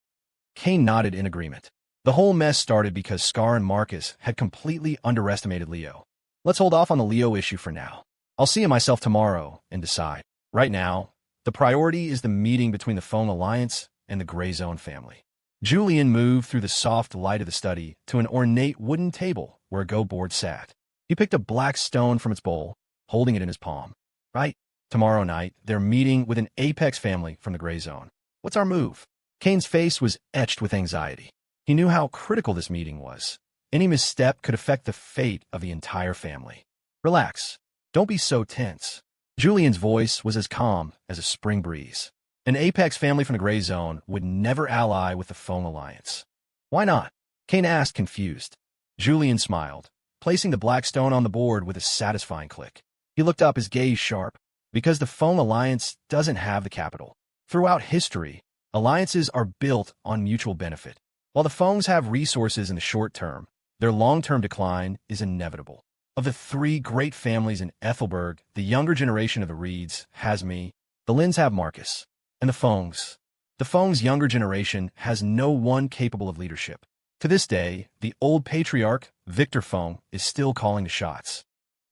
Kane nodded in agreement. The whole mess started because Scar and Marcus had completely underestimated Leo. Let's hold off on the Leo issue for now. I'll see him myself tomorrow and decide. Right now, the priority is the meeting between the Foam Alliance and the Gray Zone family. Julian moved through the soft light of the study to an ornate wooden table where a go board sat. He picked a black stone from its bowl, holding it in his palm. Right, tomorrow night, they're meeting with an apex family from the Gray Zone. What's our move? Kane's face was etched with anxiety. He knew how critical this meeting was. Any misstep could affect the fate of the entire family. Relax. Don't be so tense. Julian's voice was as calm as a spring breeze. An apex family from the Gray Zone would never ally with the Foam Alliance. Why not? Kane asked, confused. Julian smiled, placing the black stone on the board with a satisfying click. He looked up, his gaze sharp. Because the Foam Alliance doesn't have the capital. Throughout history, alliances are built on mutual benefit. While the Foams have resources in the short term, their long-term decline is inevitable. Of the three great families in Ethelberg, the younger generation of the Reeds has me, the Lynns have Marcus, and the Foams. The Foams' younger generation has no one capable of leadership. To this day, the old patriarch, Victor Foam, is still calling the shots.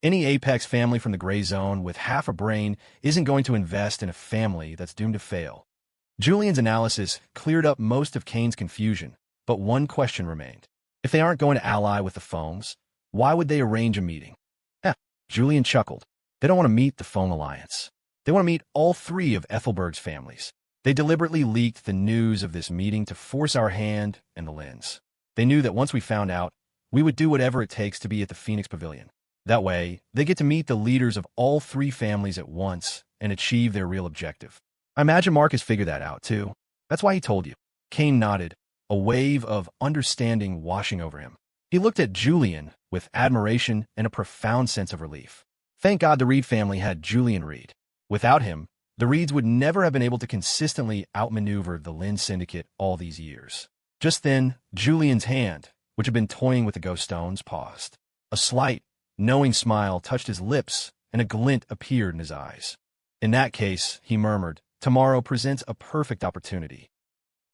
Any apex family from the Gray Zone with half a brain isn't going to invest in a family that's doomed to fail. Julian's analysis cleared up most of Kane's confusion, but one question remained. If they aren't going to ally with the Foams, why would they arrange a meeting? Julian chuckled. They don't want to meet the Foam Alliance. They want to meet all three of Ethelberg's families. They deliberately leaked the news of this meeting to force our hand and the Lynns. They knew that once we found out, we would do whatever it takes to be at the Phoenix Pavilion. That way, they get to meet the leaders of all three families at once and achieve their real objective. I imagine Marcus figured that out, too. That's why he told you. Kane nodded, a wave of understanding washing over him. He looked at Julian with admiration and a profound sense of relief. Thank God the Reed family had Julian Reed. Without him, the Reeds would never have been able to consistently outmaneuver the Lynn Syndicate all these years. Just then, Julian's hand, which had been toying with the ghost stones, paused. A slight, knowing smile touched his lips, and a glint appeared in his eyes. In that case, he murmured, tomorrow presents a perfect opportunity.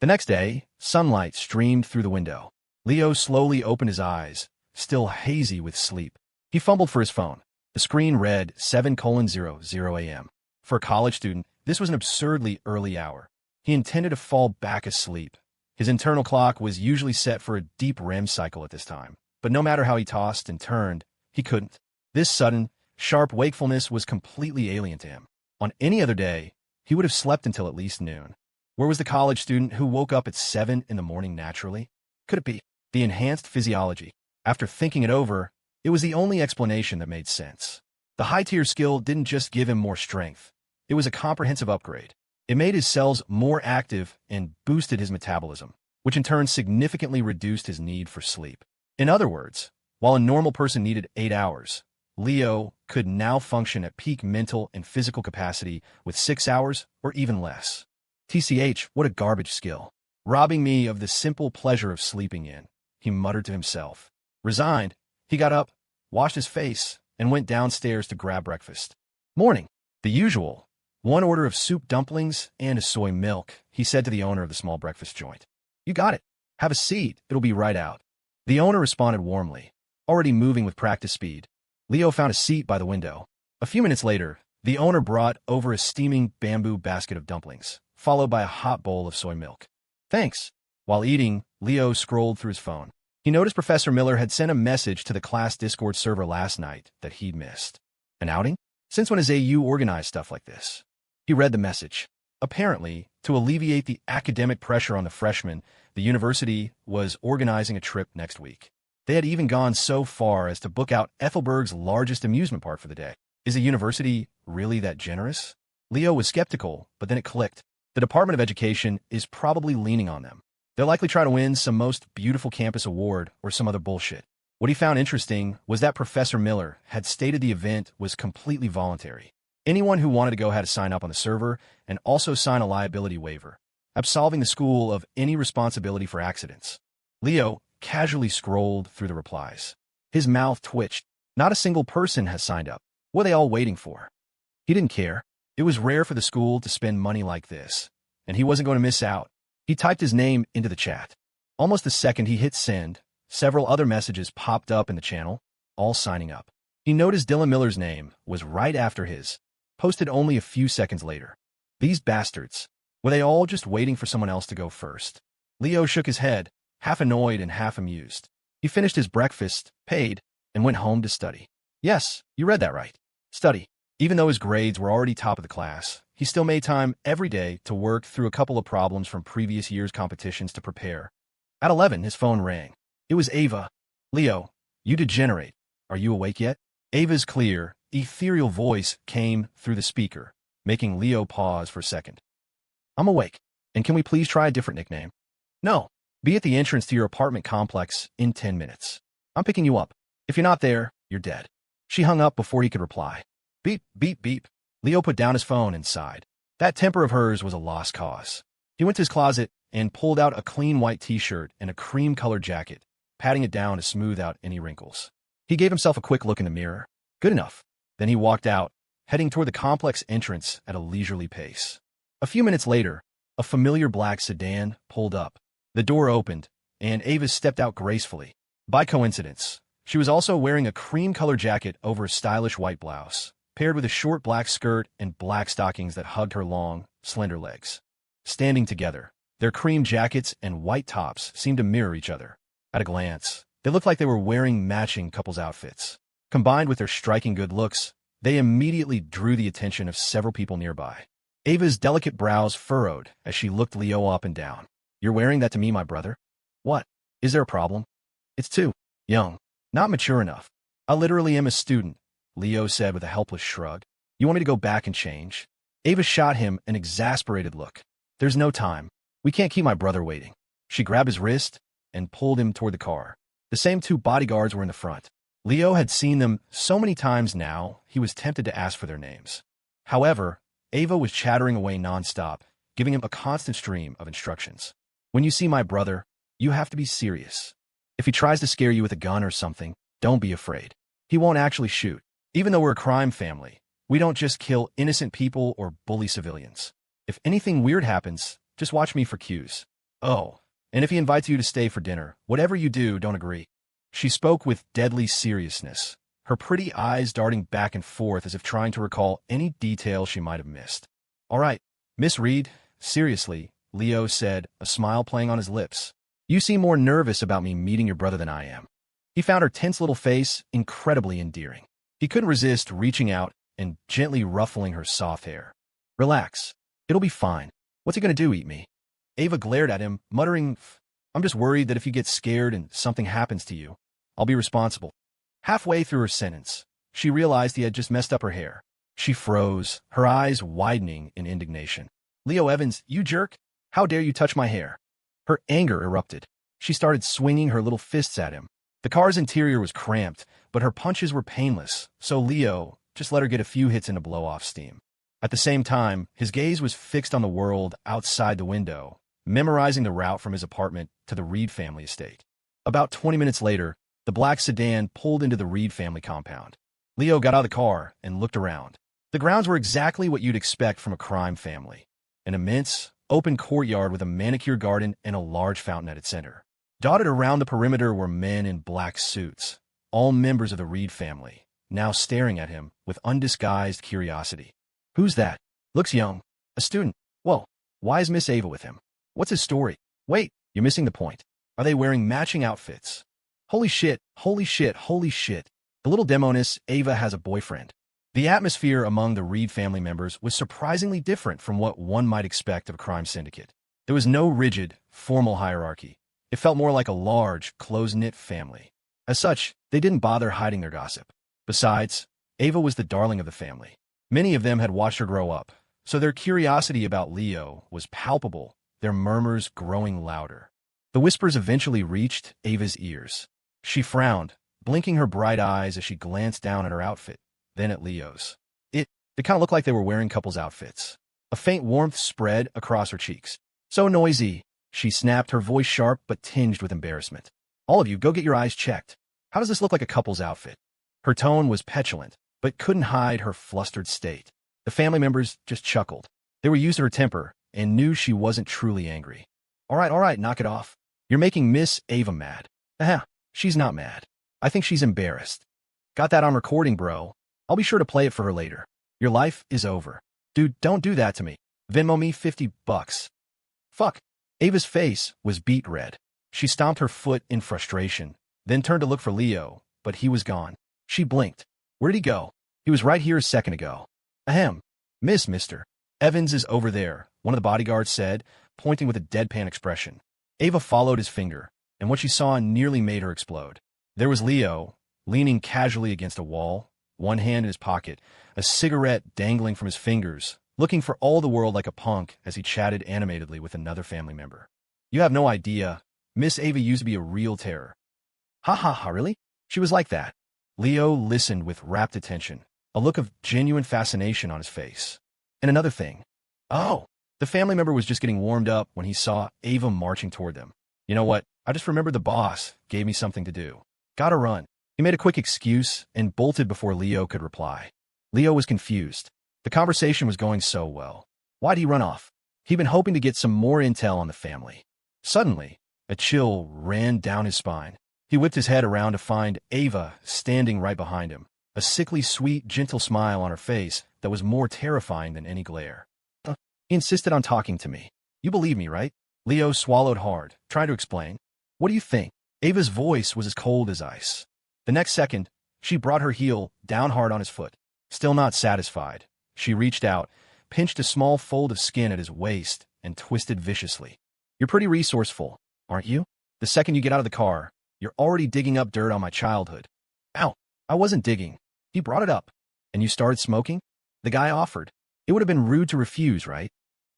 The next day, sunlight streamed through the window. Leo slowly opened his eyes, still hazy with sleep. He fumbled for his phone. The screen read 7:00 a.m. For a college student, this was an absurdly early hour. He intended to fall back asleep. His internal clock was usually set for a deep REM cycle at this time, but no matter how he tossed and turned, he couldn't. This sudden, sharp wakefulness was completely alien to him. On any other day, he would have slept until at least noon. Where was the college student who woke up at 7 in the morning naturally? Could it be the enhanced physiology? After thinking it over, it was the only explanation that made sense. The high-tier skill didn't just give him more strength. It was a comprehensive upgrade. It made his cells more active and boosted his metabolism, which in turn significantly reduced his need for sleep. In other words, while a normal person needed 8 hours, Leo could now function at peak mental and physical capacity with 6 hours or even less. TCH, what a garbage skill. Robbing me of the simple pleasure of sleeping in, he muttered to himself. Resigned, he got up, washed his face, and went downstairs to grab breakfast. Morning. The usual. 1 order of soup dumplings and a soy milk, he said to the owner of the small breakfast joint. You got it. Have a seat. It'll be right out. The owner responded warmly, already moving with practice speed. Leo found a seat by the window. A few minutes later, the owner brought over a steaming bamboo basket of dumplings, followed by a hot bowl of soy milk. Thanks. While eating, Leo scrolled through his phone. He noticed Professor Miller had sent a message to the class Discord server last night that he'd missed. An outing? Since when has AU organized stuff like this? He read the message. Apparently, to alleviate the academic pressure on the freshmen, the university was organizing a trip next week. They had even gone so far as to book out Ethelberg's largest amusement park for the day. Is a university really that generous? Leo was skeptical, but then it clicked. The Department of Education is probably leaning on them. They'll likely try to win some most beautiful campus award or some other bullshit. What he found interesting was that Professor Miller had stated the event was completely voluntary. Anyone who wanted to go had to sign up on the server and also sign a liability waiver, absolving the school of any responsibility for accidents. Leo casually scrolled through the replies. His mouth twitched. Not a single person has signed up. What are they all waiting for? He didn't care. It was rare for the school to spend money like this, and he wasn't going to miss out. He typed his name into the chat. Almost the second he hit send, several other messages popped up in the channel, all signing up. He noticed Dylan Miller's name was right after his, posted only a few seconds later. These bastards. Were they all just waiting for someone else to go first? Leo shook his head, half annoyed and half amused. He finished his breakfast, paid, and went home to study. Yes, you read that right. Study. Even though his grades were already top of the class, he still made time every day to work through a couple of problems from previous year's competitions to prepare. At 11, his phone rang. It was Ava. Leo, you degenerate. Are you awake yet? Ava's clear, ethereal voice came through the speaker, making Leo pause for a second. I'm awake. And can we please try a different nickname? No. Be at the entrance to your apartment complex in 10 minutes. I'm picking you up. If you're not there, you're dead. She hung up before he could reply. Beep, beep, beep. Leo put down his phone and sighed. That temper of hers was a lost cause. He went to his closet and pulled out a clean white t-shirt and a cream-colored jacket, patting it down to smooth out any wrinkles. He gave himself a quick look in the mirror. Good enough. Then he walked out, heading toward the complex entrance at a leisurely pace. A few minutes later, a familiar black sedan pulled up. The door opened, and Ava stepped out gracefully. By coincidence, she was also wearing a cream-colored jacket over a stylish white blouse, paired with a short black skirt and black stockings that hugged her long, slender legs. Standing together, their cream jackets and white tops seemed to mirror each other. At a glance, they looked like they were wearing matching couples' outfits. Combined with their striking good looks, they immediately drew the attention of several people nearby. Ava's delicate brows furrowed as she looked Leo up and down. You're wearing that to me, my brother? What? Is there a problem? It's too young. Not mature enough. I literally am a student, Leo said with a helpless shrug. You want me to go back and change? Ava shot him an exasperated look. There's no time. We can't keep my brother waiting. She grabbed his wrist and pulled him toward the car. The same two bodyguards were in the front. Leo had seen them so many times now, he was tempted to ask for their names. However, Ava was chattering away nonstop, giving him a constant stream of instructions. When you see my brother, you have to be serious. If he tries to scare you with a gun or something, don't be afraid. He won't actually shoot. Even though we're a crime family, we don't just kill innocent people or bully civilians. If anything weird happens, just watch me for cues. Oh, and if he invites you to stay for dinner, whatever you do, don't agree. She spoke with deadly seriousness, her pretty eyes darting back and forth as if trying to recall any detail she might have missed. All right, Miss Reed, seriously, Leo said, a smile playing on his lips. You seem more nervous about me meeting your brother than I am. He found her tense little face incredibly endearing. He couldn't resist reaching out and gently ruffling her soft hair. Relax. It'll be fine. What's he going to do, eat me? Ava glared at him, muttering, I'm just worried that if you get scared and something happens to you, I'll be responsible. Halfway through her sentence, she realized he had just messed up her hair. She froze, her eyes widening in indignation. Leo Evans, you jerk! How dare you touch my hair? Her anger erupted. She started swinging her little fists at him. The car's interior was cramped, but her punches were painless, so Leo just let her get a few hits in to blow off steam. At the same time, his gaze was fixed on the world outside the window, memorizing the route from his apartment to the Reed family estate. About 20 minutes later, the black sedan pulled into the Reed family compound. Leo got out of the car and looked around. The grounds were exactly what you'd expect from a crime family. An immense, open courtyard with a manicured garden and a large fountain at its center. Dotted around the perimeter were men in black suits, all members of the Reed family, now staring at him with undisguised curiosity. Who's that? Looks young. A student. Whoa, why is Miss Ava with him? What's his story? Wait, you're missing the point. Are they wearing matching outfits? Holy shit, holy shit, holy shit. The little demoness Ava has a boyfriend. The atmosphere among the Reed family members was surprisingly different from what one might expect of a crime syndicate. There was no rigid, formal hierarchy. It felt more like a large, close-knit family. As such, they didn't bother hiding their gossip. Besides, Ava was the darling of the family. Many of them had watched her grow up, so their curiosity about Leo was palpable, their murmurs growing louder. The whispers eventually reached Ava's ears. She frowned, blinking her bright eyes as she glanced down at her outfit, then at Leo's. They kind of looked like they were wearing couples' outfits. A faint warmth spread across her cheeks. So noisy, she snapped, her voice sharp but tinged with embarrassment. All of you, go get your eyes checked. How does this look like a couple's outfit? Her tone was petulant, but couldn't hide her flustered state. The family members just chuckled. They were used to her temper and knew she wasn't truly angry. All right, knock it off. You're making Miss Ava mad. She's not mad. I think she's embarrassed. Got that on recording, bro. I'll be sure to play it for her later. Your life is over. Dude, don't do that to me. Venmo me $50. Fuck. Ava's face was beet red. She stomped her foot in frustration, then turned to look for Leo, but he was gone. She blinked. Where'd he go? He was right here a second ago. Ahem. Mister. Evans is over there, one of the bodyguards said, pointing with a deadpan expression. Ava followed his finger, and what she saw nearly made her explode. There was Leo, leaning casually against a wall, one hand in his pocket, a cigarette dangling from his fingers, looking for all the world like a punk as he chatted animatedly with another family member. You have no idea. Miss Ava used to be a real terror. Ha, really? She was like that. Leo listened with rapt attention, a look of genuine fascination on his face. And another thing. Oh, the family member was just getting warmed up when he saw Ava marching toward them. You know what? I just remembered the boss gave me something to do. Gotta run. He made a quick excuse and bolted before Leo could reply. Leo was confused. The conversation was going so well. Why'd he run off? He'd been hoping to get some more intel on the family. Suddenly, a chill ran down his spine. He whipped his head around to find Ava standing right behind him, a sickly sweet, gentle smile on her face that was more terrifying than any glare. He insisted on talking to me. You believe me, right? Leo swallowed hard, trying to explain. What do you think? Ava's voice was as cold as ice. The next second, she brought her heel down hard on his foot. Still not satisfied, she reached out, pinched a small fold of skin at his waist, and twisted viciously. You're pretty resourceful, aren't you? The second you get out of the car, you're already digging up dirt on my childhood. Ow, I wasn't digging. He brought it up. And you started smoking? The guy offered. It would have been rude to refuse, right?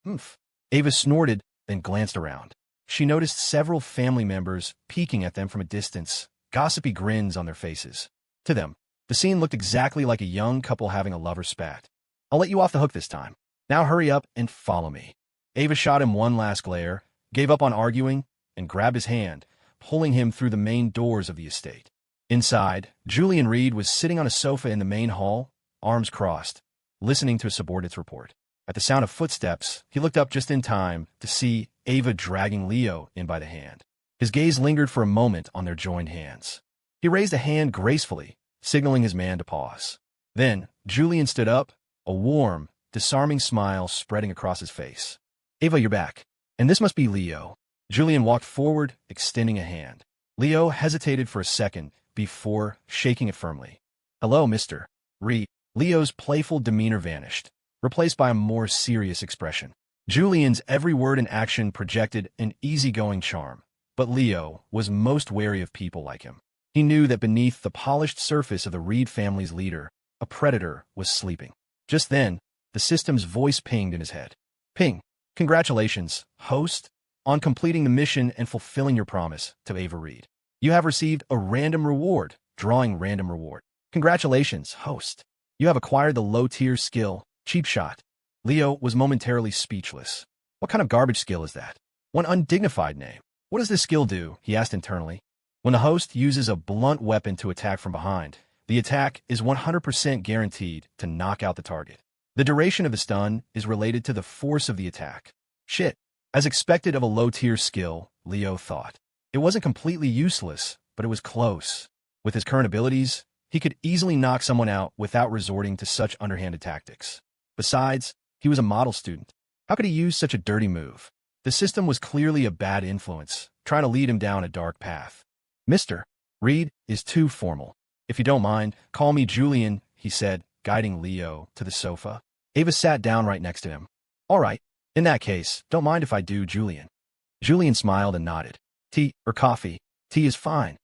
Oomph. Ava snorted, then glanced around. She noticed several family members peeking at them from a distance, gossipy grins on their faces. To them, the scene looked exactly like a young couple having a lover spat. I'll let you off the hook this time. Now hurry up and follow me. Ava shot him one last glare, gave up on arguing, and grabbed his hand, pulling him through the main doors of the estate. Inside, Julian Reed was sitting on a sofa in the main hall, arms crossed, listening to a subordinate's report. At the sound of footsteps, he looked up just in time to see Ava dragging Leo in by the hand. His gaze lingered for a moment on their joined hands. He raised a hand gracefully, signaling his man to pause. Then, Julian stood up, a warm, disarming smile spreading across his face. Ava, you're back. And this must be Leo. Julian walked forward, extending a hand. Leo hesitated for a second before shaking it firmly. Hello, Mr. Reed. Leo's playful demeanor vanished, replaced by a more serious expression. Julian's every word and action projected an easygoing charm, but Leo was most wary of people like him. He knew that beneath the polished surface of the Reed family's leader, a predator was sleeping. Just then, the system's voice pinged in his head. Ping. Congratulations, host, on completing the mission and fulfilling your promise to Ava Reed. You have received a random reward, drawing random reward. Congratulations, host. You have acquired the low-tier skill, Cheap Shot. Leo was momentarily speechless. What kind of garbage skill is that? One undignified name. What does this skill do? He asked internally. When the host uses a blunt weapon to attack from behind, the attack is 100% guaranteed to knock out the target. The duration of the stun is related to the force of the attack. Shit. As expected of a low-tier skill, Leo thought. It wasn't completely useless, but it was close. With his current abilities, he could easily knock someone out without resorting to such underhanded tactics. Besides, he was a model student. How could he use such a dirty move? The system was clearly a bad influence, trying to lead him down a dark path. Mr. Reed is too formal. If you don't mind, call me Julian, he said, guiding Leo to the sofa. Ava sat down right next to him. All right. In that case, don't mind if I do, Julian. Julian smiled and nodded. Tea or coffee? Tea is fine.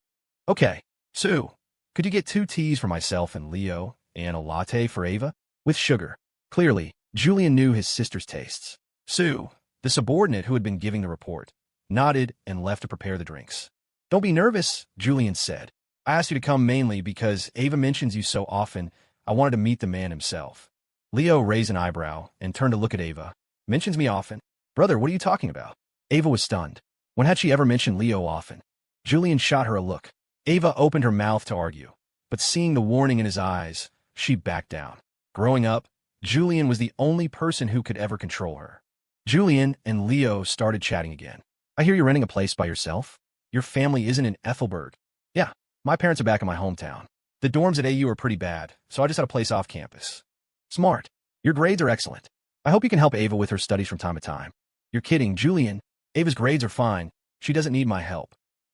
Okay. Sue, could you get 2 teas for myself and Leo, and a latte for Ava? With sugar. Clearly, Julian knew his sister's tastes. Sue, the subordinate who had been giving the report, nodded and left to prepare the drinks. Don't be nervous, Julian said. I asked you to come mainly because Ava mentions you so often, I wanted to meet the man himself. Leo raised an eyebrow and turned to look at Ava. Mentions me often? Brother, what are you talking about? Ava was stunned. When had she ever mentioned Leo often? Julian shot her a look. Ava opened her mouth to argue, but seeing the warning in his eyes, she backed down. Growing up, Julian was the only person who could ever control her. Julian and Leo started chatting again. I hear you're renting a place by yourself? Your family isn't in Ethelberg. Yeah, my parents are back in my hometown. The dorms at AU are pretty bad, so I just had a place off campus. Smart. Your grades are excellent. I hope you can help Ava with her studies from time to time. You're kidding, Julian. Ava's grades are fine. She doesn't need my help.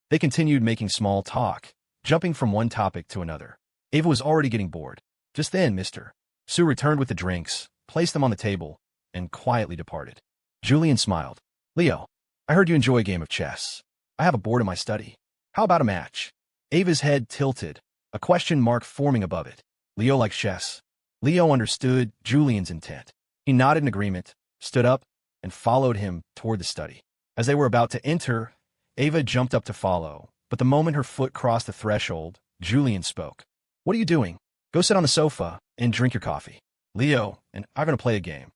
They continued making small talk, jumping from one topic to another. Ava was already getting bored. Just then, Mr. Sue returned with the drinks, placed them on the table, and quietly departed. Julian smiled. Leo, I heard you enjoy a game of chess. I have a board in my study. How about a match? Ava's head tilted, a question mark forming above it. Leo likes chess. Leo understood Julian's intent. He nodded in agreement, stood up, and followed him toward the study. As they were about to enter, Ava jumped up to follow, but the moment her foot crossed the threshold, Julian spoke. What are you doing? Go sit on the sofa and drink your coffee. Leo and I'm going to play a game.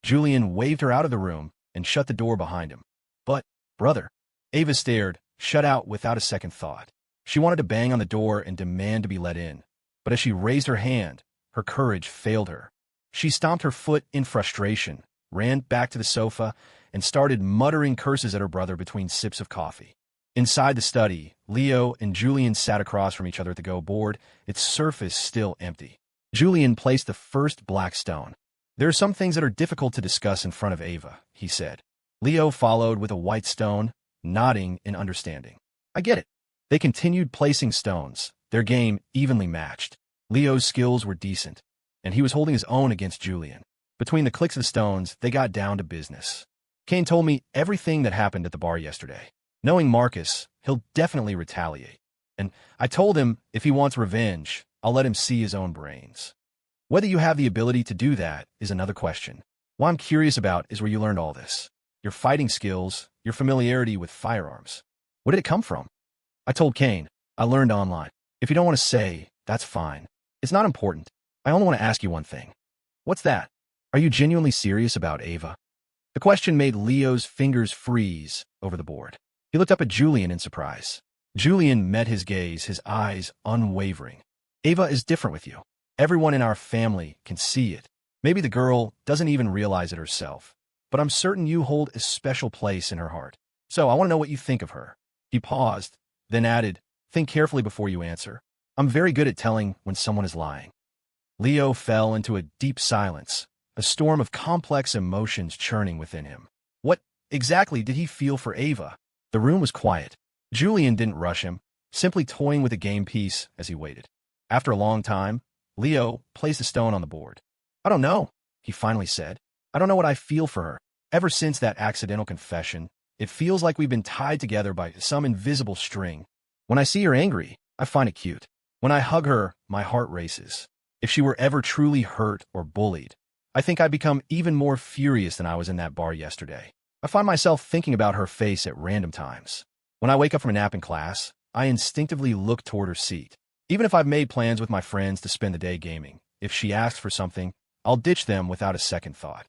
Julian waved her out of the room and shut the door behind him. But, brother, Ava stared, shut out without a second thought. She wanted to bang on the door and demand to be let in, but as she raised her hand, her courage failed her. She stomped her foot in frustration, ran back to the sofa, and started muttering curses at her brother between sips of coffee. Inside the study, Leo and Julian sat across from each other at the Go board, its surface still empty. Julian placed the first black stone. There are some things that are difficult to discuss in front of Ava, he said. Leo followed with a white stone, nodding in understanding. I get it. They continued placing stones, their game evenly matched. Leo's skills were decent, and he was holding his own against Julian. Between the clicks of the stones, they got down to business. Kane told me everything that happened at the bar yesterday. Knowing Marcus, he'll definitely retaliate. And I told him if he wants revenge, I'll let him see his own brains. Whether you have the ability to do that is another question. What I'm curious about is where you learned all this. Your fighting skills, your familiarity with firearms. Where did it come from? I told Kane, I learned online. If you don't want to say, that's fine. It's not important. I only want to ask you one thing. What's that? Are you genuinely serious about Ava? The question made Leo's fingers freeze over the board. He looked up at Julian in surprise. Julian met his gaze, his eyes unwavering. Ava is different with you. Everyone in our family can see it. Maybe the girl doesn't even realize it herself, but I'm certain you hold a special place in her heart. So I want to know what you think of her. He paused, then added, think carefully before you answer. I'm very good at telling when someone is lying. Leo fell into a deep silence, a storm of complex emotions churning within him. What exactly did he feel for Ava? The room was quiet. Julian didn't rush him, simply toying with a game piece as he waited. After a long time, Leo placed a stone on the board. I don't know, he finally said. I don't know what I feel for her. Ever since that accidental confession, it feels like we've been tied together by some invisible string. When I see her angry, I find it cute. When I hug her, my heart races. If she were ever truly hurt or bullied, I think I'd become even more furious than I was in that bar yesterday. I find myself thinking about her face at random times. When I wake up from a nap in class, I instinctively look toward her seat. Even if I've made plans with my friends to spend the day gaming, if she asks for something, I'll ditch them without a second thought.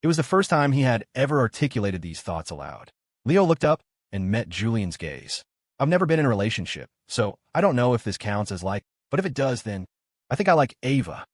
It was the first time he had ever articulated these thoughts aloud. Leo looked up and met Julian's gaze. I've never been in a relationship, so I don't know if this counts as like, but if it does, then I think I like Ava.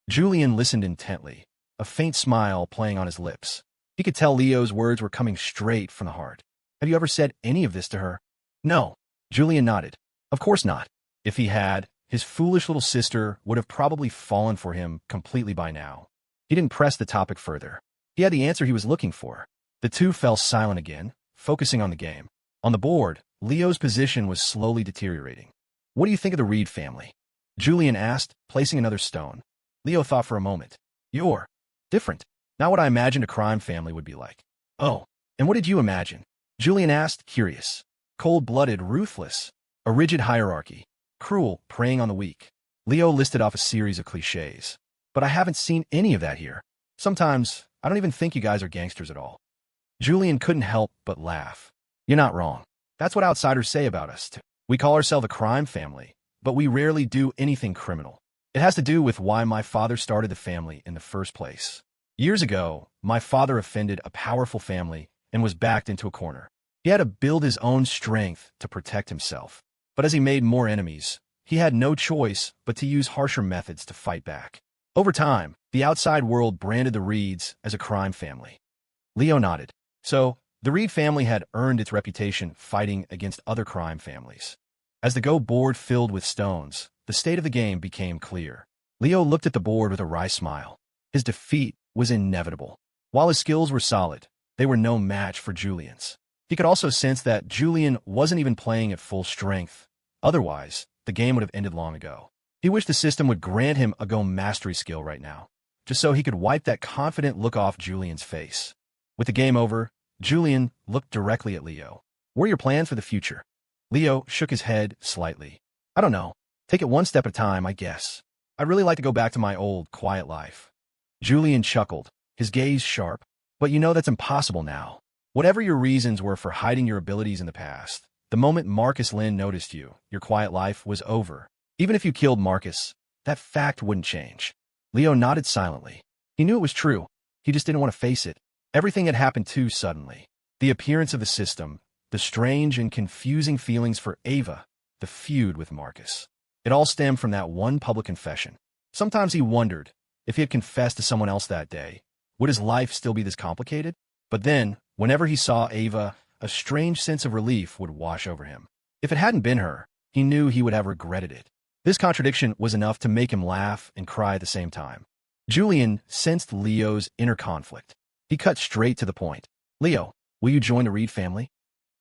Julian listened intently, a faint smile playing on his lips. He could tell Leo's words were coming straight from the heart. Have you ever said any of this to her? No. Julian nodded. Of course not. If he had, his foolish little sister would have probably fallen for him completely by now. He didn't press the topic further. He had the answer he was looking for. The two fell silent again, focusing on the game. On the board, Leo's position was slowly deteriorating. What do you think of the Reed family? Julian asked, placing another stone. Leo thought for a moment. You're different. Not what I imagined a crime family would be like. Oh, and what did you imagine? Julian asked, curious. Cold-blooded, ruthless. A rigid hierarchy. Cruel, preying on the weak. Leo listed off a series of cliches. But I haven't seen any of that here. Sometimes, I don't even think you guys are gangsters at all. Julian couldn't help but laugh. You're not wrong. That's what outsiders say about us, too. We call ourselves a crime family, but we rarely do anything criminal. It has to do with why my father started the family in the first place. Years ago, my father offended a powerful family and was backed into a corner. He had to build his own strength to protect himself. But as he made more enemies, He had no choice but to use harsher methods to fight back. Over time, the outside world branded the Reeds as a crime family. Leo nodded. So, the Reed family had earned its reputation fighting against other crime families. As the Go board filled with stones, the state of the game became clear. Leo looked at the board with a wry smile. His defeat was inevitable. While his skills were solid, they were no match for Julian's. He could also sense that Julian wasn't even playing at full strength. Otherwise, the game would have ended long ago. He wished the system would grant him a Go mastery skill right now, just so he could wipe that confident look off Julian's face. With the game over, Julian looked directly at Leo. What are your plans for the future? Leo shook his head slightly. I don't know. Take it one step at a time, I guess. I'd really like to go back to my old, quiet life. Julian chuckled, his gaze sharp. But you know that's impossible now. Whatever your reasons were for hiding your abilities in the past, the moment Marcus Lynn noticed you, your quiet life was over. Even if you killed Marcus, that fact wouldn't change. Leo nodded silently. He knew it was true. He just didn't want to face it. Everything had happened too suddenly. The appearance of the system, the strange and confusing feelings for Ava, the feud with Marcus. It all stemmed from that one public confession. Sometimes he wondered, if he had confessed to someone else that day, would his life still be this complicated? But then, whenever he saw Ava, a strange sense of relief would wash over him. If it hadn't been her, he knew he would have regretted it. This contradiction was enough to make him laugh and cry at the same time. Julian sensed Leo's inner conflict. He cut straight to the point. Leo, will you join the Reed family?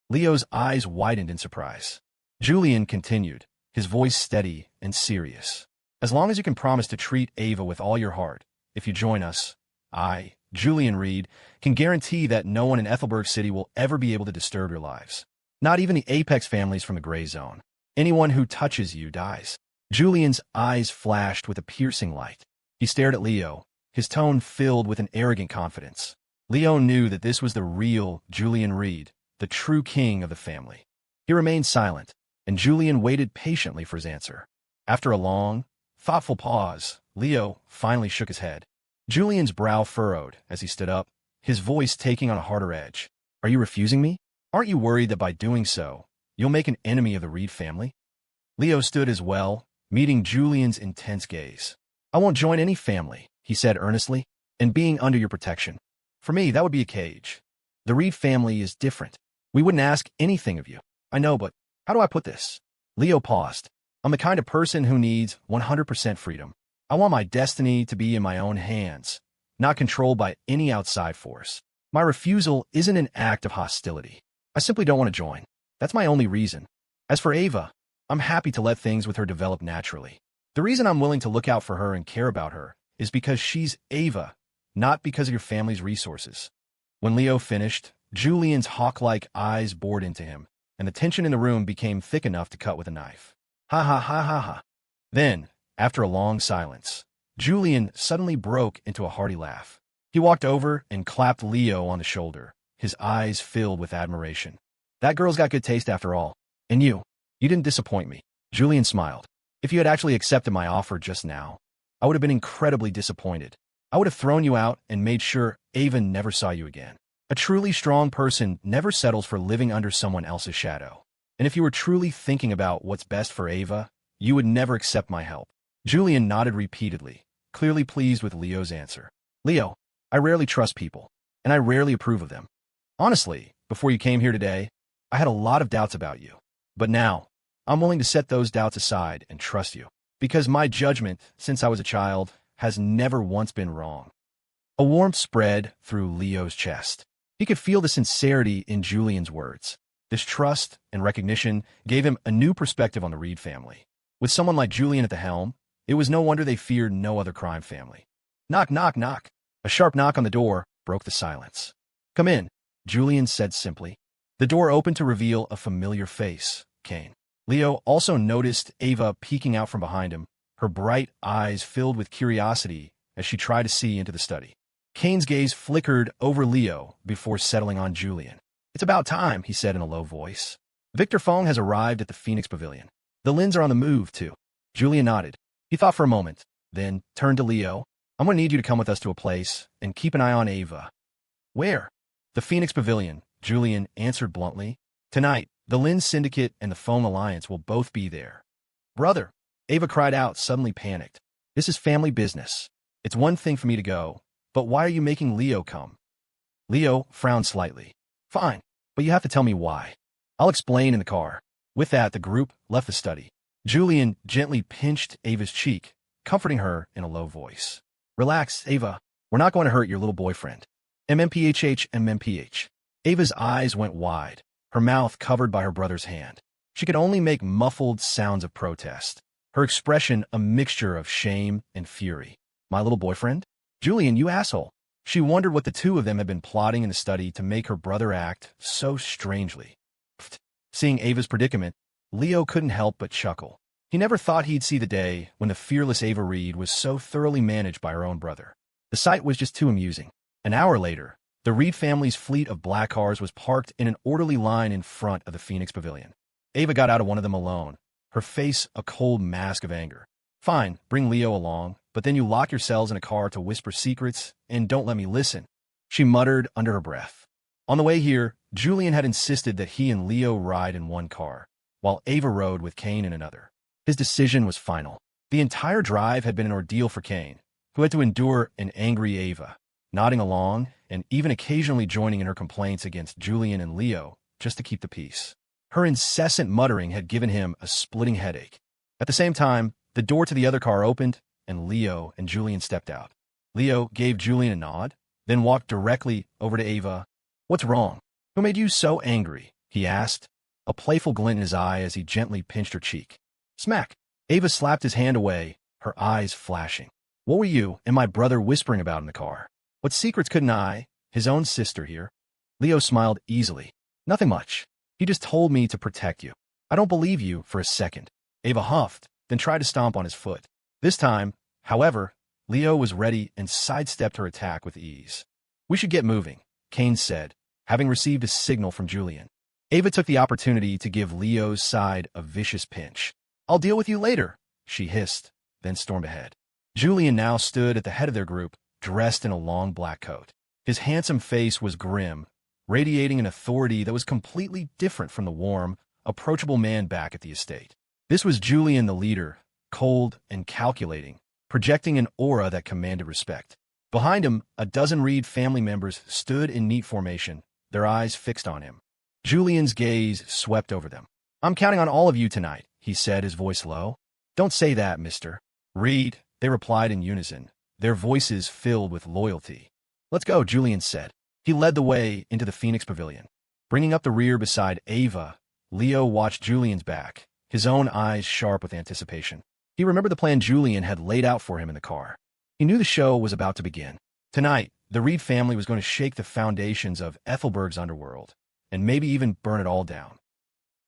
Leo's eyes widened in surprise. Julian continued, his voice steady and serious. As long as you can promise to treat Ava with all your heart, if you join us, I, Julian Reed, can guarantee that no one in Ethelberg City will ever be able to disturb your lives. Not even the apex families from the gray zone. Anyone who touches you dies. Julian's eyes flashed with a piercing light. He stared at Leo, his tone filled with an arrogant confidence. Leo knew that this was the real Julian Reed, the true king of the family. He remained silent, and Julian waited patiently for his answer. After a long, thoughtful pause, Leo finally shook his head. Julian's brow furrowed as he stood up, his voice taking on a harder edge. Are you refusing me? Aren't you worried that by doing so, you'll make an enemy of the Reed family? Leo stood as well, meeting Julian's intense gaze. I won't join any family, he said earnestly, and being under your protection. For me, that would be a cage. The Reed family is different. We wouldn't ask anything of you. I know, but how do I put this? Leo paused. I'm the kind of person who needs 100% freedom. I want my destiny to be in my own hands, not controlled by any outside force. My refusal isn't an act of hostility. I simply don't want to join. That's my only reason. As for Ava, I'm happy to let things with her develop naturally. The reason I'm willing to look out for her and care about her is because she's Ava, not because of your family's resources. When Leo finished, Julian's hawk-like eyes bored into him, and the tension in the room became thick enough to cut with a knife. Ha ha ha ha ha. Then, after a long silence, Julian suddenly broke into a hearty laugh. He walked over and clapped Leo on the shoulder, his eyes filled with admiration. That girl's got good taste after all. And you didn't disappoint me. Julian smiled. If you had actually accepted my offer just now, I would have been incredibly disappointed. I would have thrown you out and made sure Ava never saw you again. A truly strong person never settles for living under someone else's shadow. And if you were truly thinking about what's best for Ava, you would never accept my help. Julian nodded repeatedly, clearly pleased with Leo's answer. Leo, I rarely trust people, and I rarely approve of them. Honestly, before you came here today, I had a lot of doubts about you. But now, I'm willing to set those doubts aside and trust you, because my judgment, since I was a child, has never once been wrong. A warmth spread through Leo's chest. He could feel the sincerity in Julian's words. This trust and recognition gave him a new perspective on the Reed family. With someone like Julian at the helm, it was no wonder they feared no other crime family. Knock, knock, knock. A sharp knock on the door broke the silence. Come in, Julian said simply. The door opened to reveal a familiar face, Kane. Leo also noticed Ava peeking out from behind him, her bright eyes filled with curiosity as she tried to see into the study. Kane's gaze flickered over Leo before settling on Julian. It's about time, he said in a low voice. Victor Fong has arrived at the Phoenix Pavilion. The Lins are on the move, too. Julian nodded. He thought for a moment, then turned to Leo. I'm going to need you to come with us to a place and keep an eye on Ava. Where? The Phoenix Pavilion, Julian answered bluntly. Tonight, the Lin Syndicate and the Fong Alliance will both be there. Brother, Ava cried out, suddenly panicked. This is family business. It's one thing for me to go, but why are you making Leo come? Leo frowned slightly. Fine, but you have to tell me why. I'll explain in the car. With that, the group left the study. Julian gently pinched Ava's cheek, comforting her in a low voice. Relax, Ava. We're not going to hurt your little boyfriend. MMPH. Ava's eyes went wide, her mouth covered by her brother's hand. She could only make muffled sounds of protest, her expression a mixture of shame and fury. My little boyfriend? Julian, you asshole. She wondered what the two of them had been plotting in the study to make her brother act so strangely. Seeing Ava's predicament, Leo couldn't help but chuckle. He never thought he'd see the day when the fearless Ava Reed was so thoroughly managed by her own brother. The sight was just too amusing. An hour later, the Reed family's fleet of black cars was parked in an orderly line in front of the Phoenix Pavilion. Ava got out of one of them alone, her face a cold mask of anger. Fine, bring Leo along, but then you lock yourselves in a car to whisper secrets and don't let me listen, she muttered under her breath. On the way here, Julian had insisted that he and Leo ride in one car, while Ava rode with Kane in another. His decision was final. The entire drive had been an ordeal for Kane, who had to endure an angry Ava, nodding along and even occasionally joining in her complaints against Julian and Leo just to keep the peace. Her incessant muttering had given him a splitting headache. At the same time, the door to the other car opened, and Leo and Julian stepped out. Leo gave Julian a nod, then walked directly over to Ava. What's wrong? Who made you so angry? He asked, a playful glint in his eye as he gently pinched her cheek. Smack! Ava slapped his hand away, her eyes flashing. What were you and my brother whispering about in the car? What secrets couldn't I, his own sister here? Leo smiled easily. Nothing much. He just told me to protect you. I don't believe you for a second. Ava huffed, then tried to stomp on his foot. This time, however, Leo was ready and sidestepped her attack with ease. We should get moving, Kane said, having received a signal from Julian. Ava took the opportunity to give Leo's side a vicious pinch. I'll deal with you later, she hissed, then stormed ahead. Julian now stood at the head of their group, dressed in a long black coat. His handsome face was grim, radiating an authority that was completely different from the warm, approachable man back at the estate. This was Julian the leader, cold and calculating, projecting an aura that commanded respect. Behind him, a dozen Reed family members stood in neat formation, their eyes fixed on him. Julian's gaze swept over them. I'm counting on all of you tonight, he said, his voice low. Don't say that, Mr. Reed, they replied in unison, their voices filled with loyalty. Let's go, Julian said. He led the way into the Phoenix Pavilion. Bringing up the rear beside Ava, Leo watched Julian's back, his own eyes sharp with anticipation. He remembered the plan Julian had laid out for him in the car. He knew the show was about to begin. Tonight, the Reed family was going to shake the foundations of Ethelberg's underworld, and maybe even burn it all down.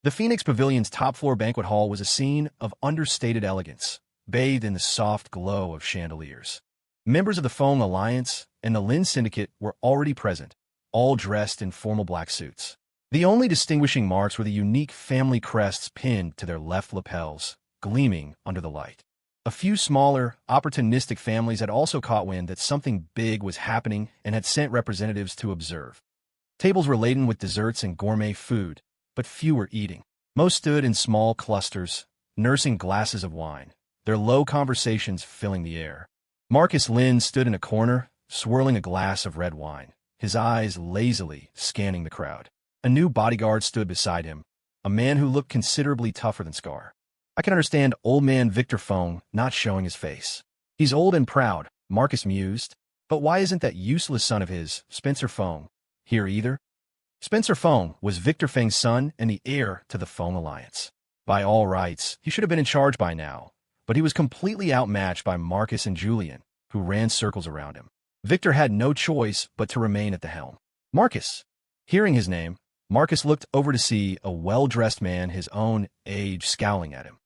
The Phoenix Pavilion's top-floor banquet hall was a scene of understated elegance, bathed in the soft glow of chandeliers. Members of the Fong Alliance and the Lin Syndicate were already present, all dressed in formal black suits. The only distinguishing marks were the unique family crests pinned to their left lapels, gleaming under the light. A few smaller, opportunistic families had also caught wind that something big was happening and had sent representatives to observe. Tables were laden with desserts and gourmet food, but few were eating. Most stood in small clusters, nursing glasses of wine, their low conversations filling the air. Marcus Lin stood in a corner, swirling a glass of red wine, his eyes lazily scanning the crowd. A new bodyguard stood beside him, a man who looked considerably tougher than Scar. I can understand old man Victor Fong not showing his face. He's old and proud, Marcus mused, but why isn't that useless son of his, Spencer Fong, here either? Spencer Fong was Victor Feng's son and the heir to the Fong Alliance. By all rights, he should have been in charge by now, but he was completely outmatched by Marcus and Julian, who ran circles around him. Victor had no choice but to remain at the helm. Marcus! Hearing his name, Marcus looked over to see a well-dressed man his own age scowling at him.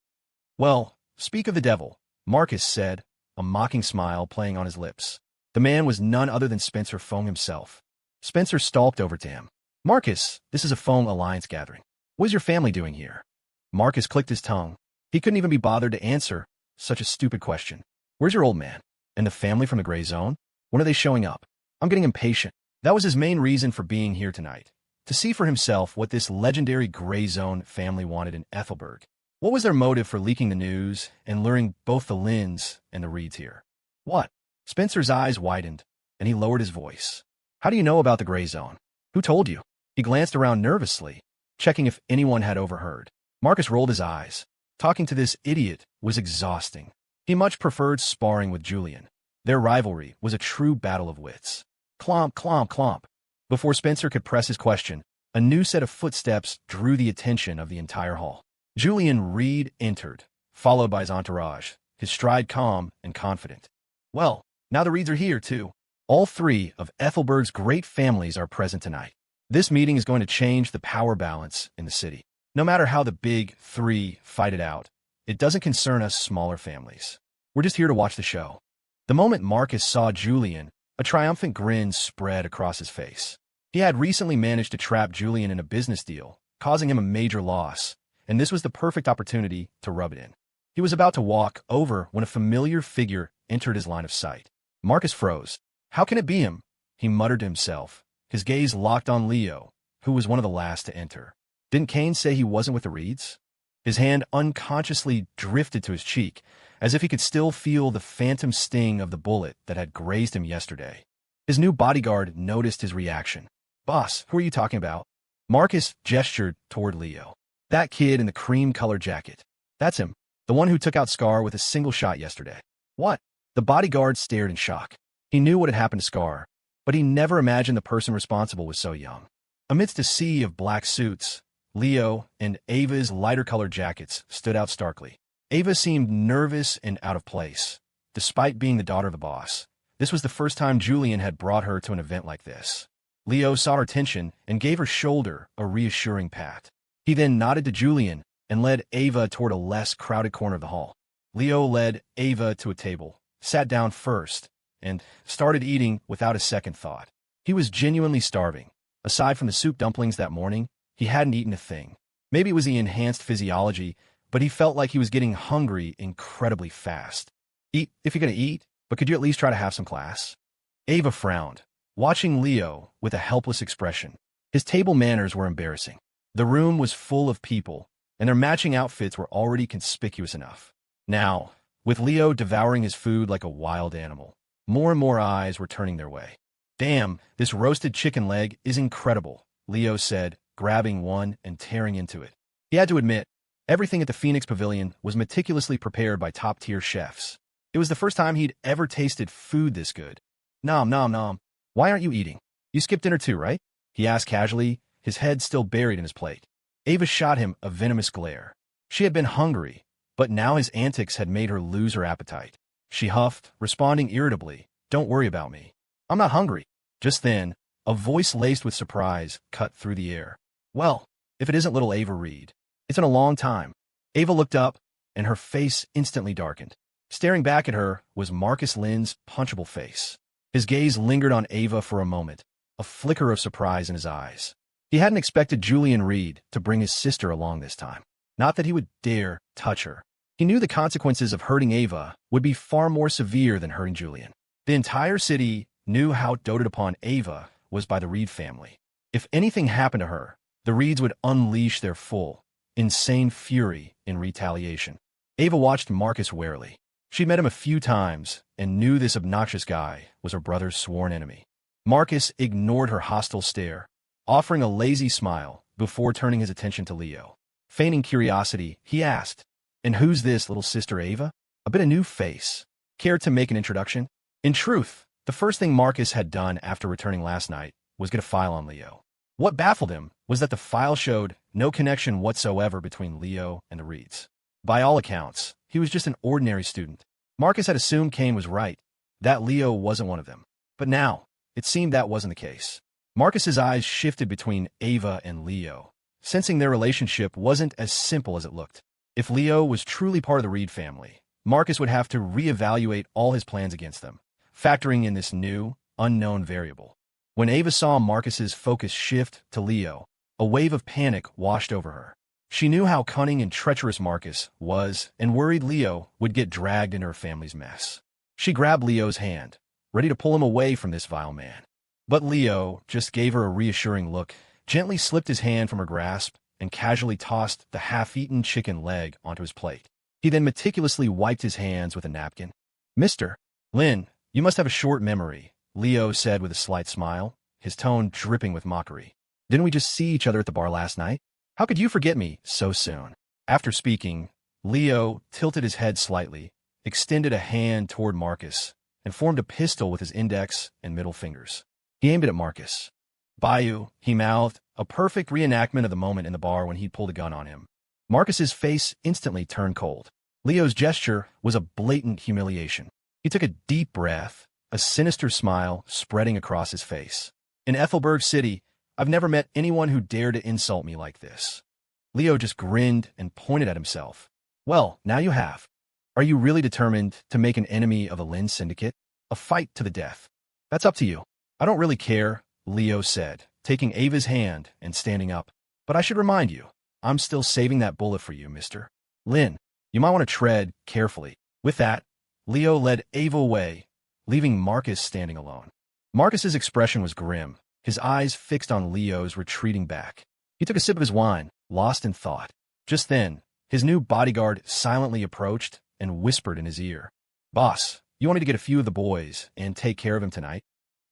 Well, speak of the devil, Marcus said, a mocking smile playing on his lips. The man was none other than Spencer Fong himself. Spencer stalked over to him. Marcus, this is a Fong Alliance gathering. What is your family doing here? Marcus clicked his tongue. He couldn't even be bothered to answer such a stupid question. Where's your old man? And the family from the Gray Zone? When are they showing up? I'm getting impatient. That was his main reason for being here tonight, to see for himself what this legendary Gray Zone family wanted in Ethelberg. What was their motive for leaking the news and luring both the Lynns and the Reeds here? What? Spencer's eyes widened, and he lowered his voice. How do you know about the gray zone? Who told you? He glanced around nervously, checking if anyone had overheard. Marcus rolled his eyes. Talking to this idiot was exhausting. He much preferred sparring with Julian. Their rivalry was a true battle of wits. Clomp, clomp, clomp. Before Spencer could press his question, a new set of footsteps drew the attention of the entire hall. Julian Reed entered, followed by his entourage, his stride calm and confident. Well, now the Reeds are here, too. All three of Ethelberg's great families are present tonight. This meeting is going to change the power balance in the city. No matter how the big three fight it out, it doesn't concern us smaller families. We're just here to watch the show. The moment Marcus saw Julian, a triumphant grin spread across his face. He had recently managed to trap Julian in a business deal, causing him a major loss, and this was the perfect opportunity to rub it in. He was about to walk over when a familiar figure entered his line of sight. Marcus froze. How can it be him? He muttered to himself, his gaze locked on Leo, who was one of the last to enter. Didn't Kane say he wasn't with the Reeds? His hand unconsciously drifted to his cheek, as if he could still feel the phantom sting of the bullet that had grazed him yesterday. His new bodyguard noticed his reaction. Boss, who are you talking about? Marcus gestured toward Leo. That kid in the cream-colored jacket. That's him, the one who took out Scar with a single shot yesterday. What? The bodyguard stared in shock. He knew what had happened to Scar, but he never imagined the person responsible was so young. Amidst a sea of black suits, Leo and Ava's lighter-colored jackets stood out starkly. Ava seemed nervous and out of place. Despite being the daughter of the boss, this was the first time Julian had brought her to an event like this. Leo saw her tension and gave her shoulder a reassuring pat. He then nodded to Julian and led Ava toward a less crowded corner of the hall. Leo led Ava to a table, sat down first, and started eating without a second thought. He was genuinely starving. Aside from the soup dumplings that morning, he hadn't eaten a thing. Maybe it was the enhanced physiology, but he felt like he was getting hungry incredibly fast. Eat if you're going to eat, but could you at least try to have some class? Ava frowned, watching Leo with a helpless expression. His table manners were embarrassing. The room was full of people, and their matching outfits were already conspicuous enough. Now, with Leo devouring his food like a wild animal, more and more eyes were turning their way. Damn, this roasted chicken leg is incredible, Leo said, grabbing one and tearing into it. He had to admit, everything at the Phoenix Pavilion was meticulously prepared by top-tier chefs. It was the first time he'd ever tasted food this good. Nom nom nom. Why aren't you eating? You skipped dinner too, right? He asked casually, his head still buried in his plate. Ava shot him a venomous glare. She had been hungry, but now his antics had made her lose her appetite. She huffed, responding irritably, "Don't worry about me. I'm not hungry." Just then, a voice laced with surprise cut through the air. Well, if it isn't little Ava Reed. It's been a long time. Ava looked up, and her face instantly darkened. Staring back at her was Marcus Lynn's punchable face. His gaze lingered on Ava for a moment, a flicker of surprise in his eyes. He hadn't expected Julian Reed to bring his sister along this time. Not that he would dare touch her. He knew the consequences of hurting Ava would be far more severe than hurting Julian. The entire city knew how doted upon Ava was by the Reed family. If anything happened to her, the Reeds would unleash their full, insane fury in retaliation. Ava watched Marcus warily. She'd met him a few times and knew this obnoxious guy was her brother's sworn enemy. Marcus ignored her hostile stare, offering a lazy smile before turning his attention to Leo. Feigning curiosity, he asked, "And who's this little sister Ava? A bit of new face. Care to make an introduction?" In truth, the first thing Marcus had done after returning last night was get a file on Leo. What baffled him was that the file showed no connection whatsoever between Leo and the Reeds. By all accounts, he was just an ordinary student. Marcus had assumed Kane was right, that Leo wasn't one of them. But now, it seemed that wasn't the case. Marcus's eyes shifted between Ava and Leo, sensing their relationship wasn't as simple as it looked. If Leo was truly part of the Reed family, Marcus would have to reevaluate all his plans against them, factoring in this new, unknown variable. When Ava saw Marcus's focus shift to Leo, a wave of panic washed over her. She knew how cunning and treacherous Marcus was and worried Leo would get dragged into her family's mess. She grabbed Leo's hand, ready to pull him away from this vile man. But Leo just gave her a reassuring look, gently slipped his hand from her grasp, and casually tossed the half-eaten chicken leg onto his plate. He then meticulously wiped his hands with a napkin. "Mr. Lin, you must have a short memory," Leo said with a slight smile, his tone dripping with mockery. "Didn't we just see each other at the bar last night? How could you forget me so soon?" After speaking, Leo tilted his head slightly, extended a hand toward Marcus, and formed a pistol with his index and middle fingers. He aimed it at Marcus. "Bayou," he mouthed, a perfect reenactment of the moment in the bar when he'd pulled a gun on him. Marcus's face instantly turned cold. Leo's gesture was a blatant humiliation. He took a deep breath, a sinister smile spreading across his face. "In Ethelberg City, I've never met anyone who dared to insult me like this." Leo just grinned and pointed at himself. "Well, now you have. Are you really determined to make an enemy of a Lin syndicate? A fight to the death? That's up to you." "I don't really care," Leo said, taking Ava's hand and standing up. "But I should remind you, I'm still saving that bullet for you, Mr. Lin. You might want to tread carefully." With that, Leo led Ava away, leaving Marcus standing alone. Marcus's expression was grim, his eyes fixed on Leo's retreating back. He took a sip of his wine, lost in thought. Just then, his new bodyguard silently approached and whispered in his ear, "Boss, you want me to get a few of the boys and take care of him tonight?"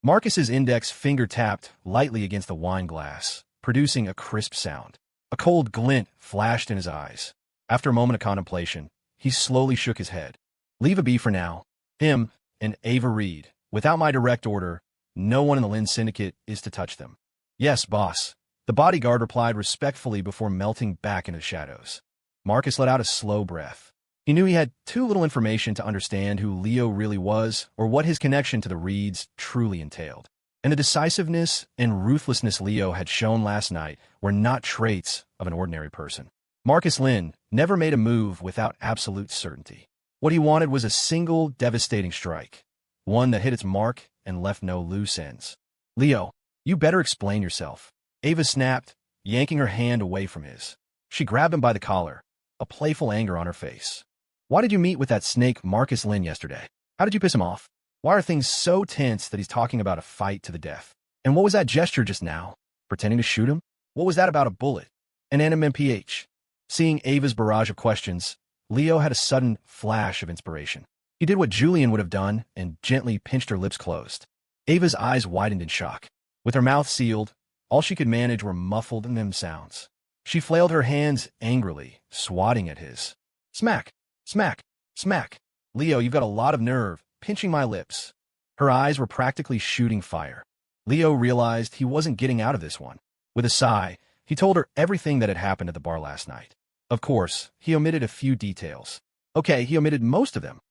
Marcus's index finger tapped lightly against the wine glass, producing a crisp sound. A cold glint flashed in his eyes. After a moment of contemplation, he slowly shook his head. "Leave a be for now. Him and Ava Reed. Without my direct order, no one in the Lin Syndicate is to touch them." "Yes, boss," the bodyguard replied respectfully before melting back into the shadows. Marcus let out a slow breath. He knew he had too little information to understand who Leo really was or what his connection to the Reeds truly entailed. And the decisiveness and ruthlessness Leo had shown last night were not traits of an ordinary person. Marcus Lin never made a move without absolute certainty. What he wanted was a single devastating strike, one that hit its mark and left no loose ends. "Leo, you better explain yourself," Ava snapped, yanking her hand away from his. She grabbed him by the collar, a playful anger on her face. "Why did you meet with that snake Marcus Lin yesterday? How did you piss him off? Why are things so tense that he's talking about a fight to the death? And what was that gesture just now? Pretending to shoot him? What was that about a bullet? An NMPH?" Seeing Ava's barrage of questions, Leo had a sudden flash of inspiration. He did what Julian would have done and gently pinched her lips closed. Ava's eyes widened in shock. With her mouth sealed, all she could manage were muffled sounds. She flailed her hands angrily, swatting at his. "Smack! Smack! Smack! Leo, you've got a lot of nerve, pinching my lips." Her eyes were practically shooting fire. Leo realized he wasn't getting out of this one. With a sigh, he told her everything that had happened at the bar last night. Of course, he omitted a few details. Okay, he omitted most of them.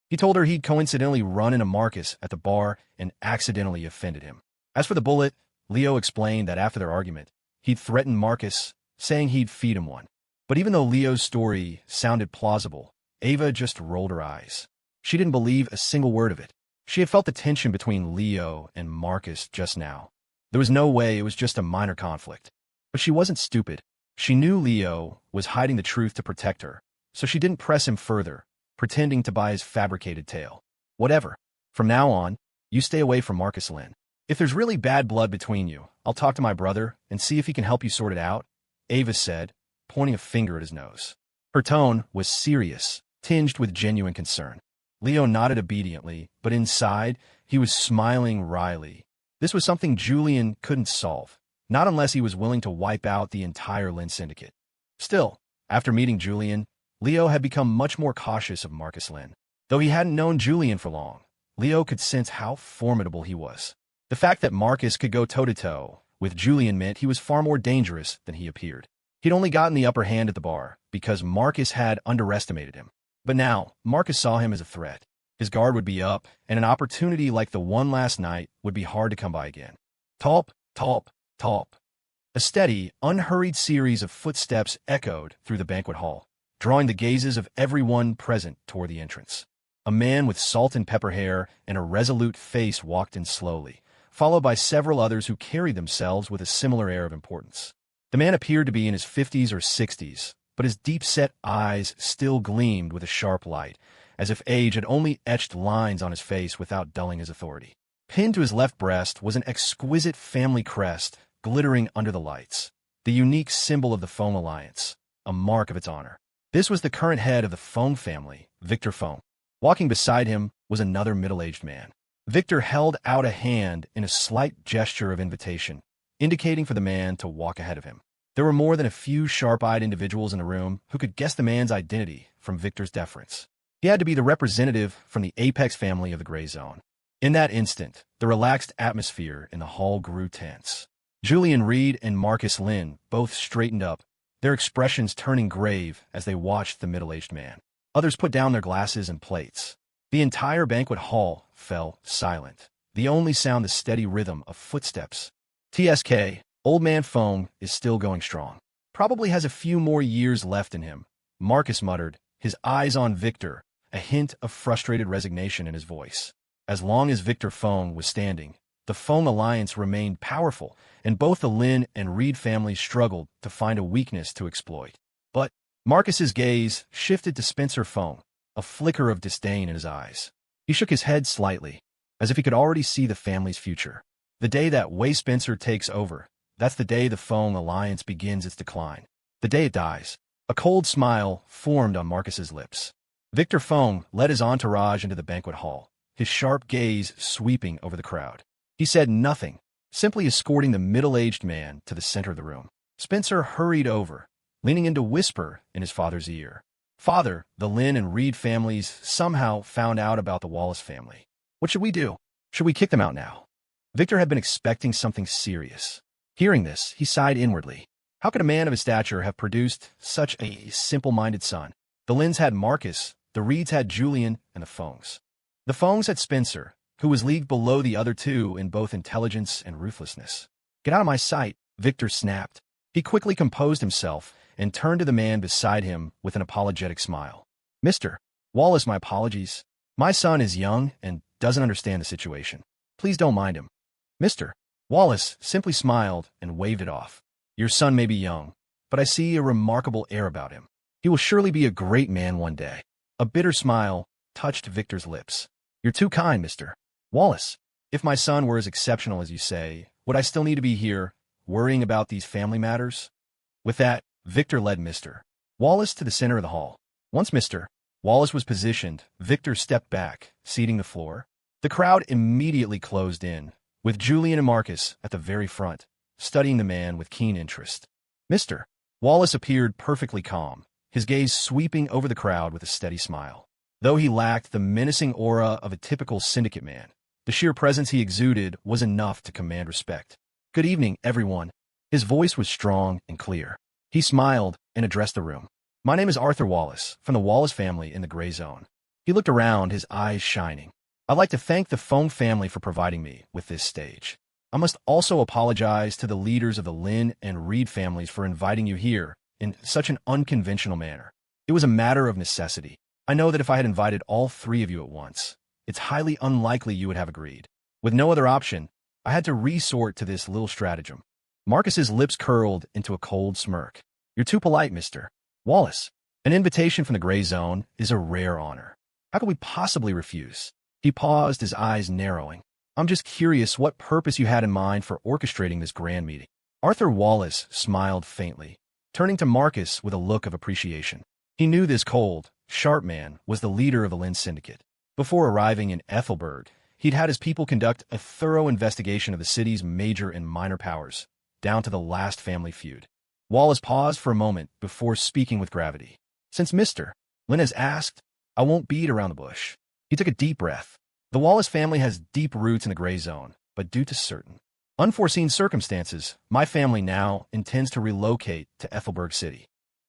He told her he'd coincidentally run into Marcus at the bar and accidentally offended him. As for the bullet, Leo explained that after their argument, he'd threatened Marcus, saying he'd feed him one. But even though Leo's story sounded plausible, Ava just rolled her eyes. She didn't believe a single word of it. She had felt the tension between Leo and Marcus just now. There was no way it was just a minor conflict. But she wasn't stupid. She knew Leo was hiding the truth to protect her, so she didn't press him further, pretending to buy his fabricated tale. "Whatever. From now on, you stay away from Marcus Lin. If there's really bad blood between you, I'll talk to my brother and see if he can help you sort it out," Ava said, pointing a finger at his nose. Her tone was serious, tinged with genuine concern. Leo nodded obediently, but inside, he was smiling wryly. This was something Julian couldn't solve, not unless he was willing to wipe out the entire Lin Syndicate. Still, after meeting Julian, Leo had become much more cautious of Marcus Lin. Though he hadn't known Julian for long, Leo could sense how formidable he was. The fact that Marcus could go toe-to-toe with Julian meant he was far more dangerous than he appeared. He'd only gotten the upper hand at the bar because Marcus had underestimated him. But now, Marcus saw him as a threat. His guard would be up, and an opportunity like the one last night would be hard to come by again. Talp, talp, talp. A steady, unhurried series of footsteps echoed through the banquet hall, drawing the gazes of everyone present toward the entrance. A man with salt and pepper hair and a resolute face walked in slowly, followed by several others who carried themselves with a similar air of importance. The man appeared to be in his 50s or 60s, but his deep-set eyes still gleamed with a sharp light, as if age had only etched lines on his face without dulling his authority. Pinned to his left breast was an exquisite family crest glittering under the lights. the unique symbol of the Fong alliance, a mark of its honor. This was the current head of the Fong family, Victor Fong. Walking beside him was another middle-aged man. Victor held out a hand in a slight gesture of invitation, indicating for the man to walk ahead of him. There were more than a few sharp-eyed individuals in the room who could guess the man's identity from Victor's deference. He had to be the representative from the apex family of the gray zone. In that instant, the relaxed atmosphere in the hall grew tense. Julian Reed and Marcus Lynn both straightened up, their expressions turning grave as they watched the middle-aged man. Others put down their glasses and plates. The entire banquet hall fell silent, the only sound the steady rhythm of footsteps. TSK, Old Man Fong is still going strong. Probably has a few more years left in him, Marcus muttered, his eyes on Victor, a hint of frustrated resignation in his voice. As long as Victor Fong was standing, the Fong alliance remained powerful, and both the Lin and Reed families struggled to find a weakness to exploit. But Marcus's gaze shifted to Spencer Fong, a flicker of disdain in his eyes. He shook his head slightly, as if he could already see the family's future. The day that Wei Spencer takes over, that's the day the Fong alliance begins its decline. The day it dies. A cold smile formed on Marcus's lips. Victor Fong led his entourage into the banquet hall, his sharp gaze sweeping over the crowd. He said nothing, simply escorting the middle-aged man to the center of the room. Spencer hurried over, leaning in to whisper in his father's ear. Father, the Lin and Reed families somehow found out about the Wallace family. What should we do? Should we kick them out now? Victor had been expecting something serious. Hearing this, he sighed inwardly. How could a man of his stature have produced such a simple-minded son? The Lins had Marcus, the Reeds had Julian, and the Fongs. The Fongs had Spencer, who was leagued below the other two in both intelligence and ruthlessness. Get out of my sight, Victor snapped. He quickly composed himself and turned to the man beside him with an apologetic smile. Mr. Wallace, my apologies. My son is young and doesn't understand the situation. Please don't mind him. Mr. Wallace simply smiled and waved it off. Your son may be young, but I see a remarkable air about him. He will surely be a great man one day. A bitter smile touched Victor's lips. You're too kind, Mr. Wallace. If my son were as exceptional as you say, would I still need to be here, worrying about these family matters? With that, Victor led Mr. Wallace to the center of the hall. Once Mr. Wallace was positioned, Victor stepped back, ceding the floor. The crowd immediately closed in, with Julian and Marcus at the very front, studying the man with keen interest. Mr. Wallace appeared perfectly calm, his gaze sweeping over the crowd with a steady smile. Though he lacked the menacing aura of a typical syndicate man, the sheer presence he exuded was enough to command respect. Good evening, everyone. His voice was strong and clear. He smiled and addressed the room. My name is Arthur Wallace, from the Wallace family in the Gray Zone. He looked around, his eyes shining. I'd like to thank the Fong family for providing me with this stage. I must also apologize to the leaders of the Lin and Reed families for inviting you here in such an unconventional manner. It was a matter of necessity. I know that if I had invited all three of you at once, it's highly unlikely you would have agreed. With no other option, I had to resort to this little stratagem. Marcus's lips curled into a cold smirk. You're too polite, Mr. Wallace. An invitation from the Gray Zone is a rare honor. How could we possibly refuse? He paused, his eyes narrowing. I'm just curious what purpose you had in mind for orchestrating this grand meeting. Arthur Wallace smiled faintly, turning to Marcus with a look of appreciation. He knew this cold, sharp man was the leader of the Lynn Syndicate. Before arriving in Ethelberg, he'd had his people conduct a thorough investigation of the city's major and minor powers, down to the last family feud. Wallace paused for a moment before speaking with gravity. Since Mr. Lynn has asked, I won't beat around the bush. He took a deep breath. The Wallace family has deep roots in the Gray Zone, but due to certain unforeseen circumstances, my family now intends to relocate to Ethelberg City.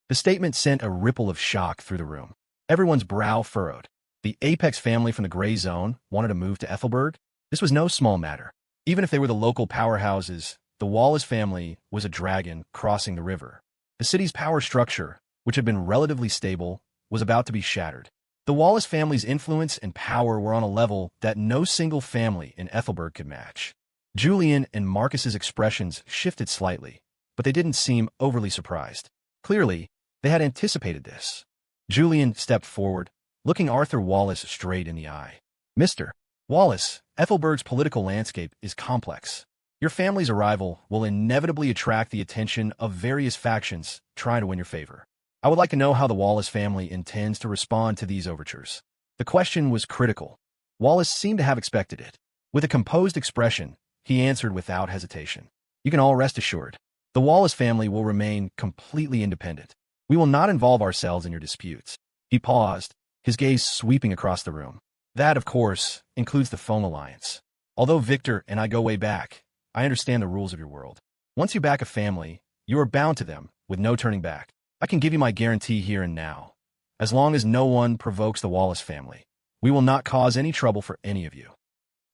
The statement sent a ripple of shock through the room. Everyone's brow furrowed. The Apex family from the Gray Zone wanted to move to Ethelberg? This was no small matter. Even if they were the local powerhouses, the Wallace family was a dragon crossing the river. The city's power structure, which had been relatively stable, was about to be shattered. The Wallace family's influence and power were on a level that no single family in Ethelberg could match. Julian and Marcus's expressions shifted slightly, but they didn't seem overly surprised. Clearly, they had anticipated this. Julian stepped forward, looking Arthur Wallace straight in the eye. Mr. Wallace, Ethelberg's political landscape is complex. Your family's arrival will inevitably attract the attention of various factions trying to win your favor. I would like to know how the Wallace family intends to respond to these overtures. The question was critical. Wallace seemed to have expected it. With a composed expression, he answered without hesitation. You can all rest assured. The Wallace family will remain completely independent. We will not involve ourselves in your disputes. He paused, his gaze sweeping across the room. That, of course, includes the Fong Alliance. Although Victor and I go way back, I understand the rules of your world. Once you back a family, you are bound to them, with no turning back. I can give you my guarantee here and now. As long as no one provokes the Wallace family, we will not cause any trouble for any of you.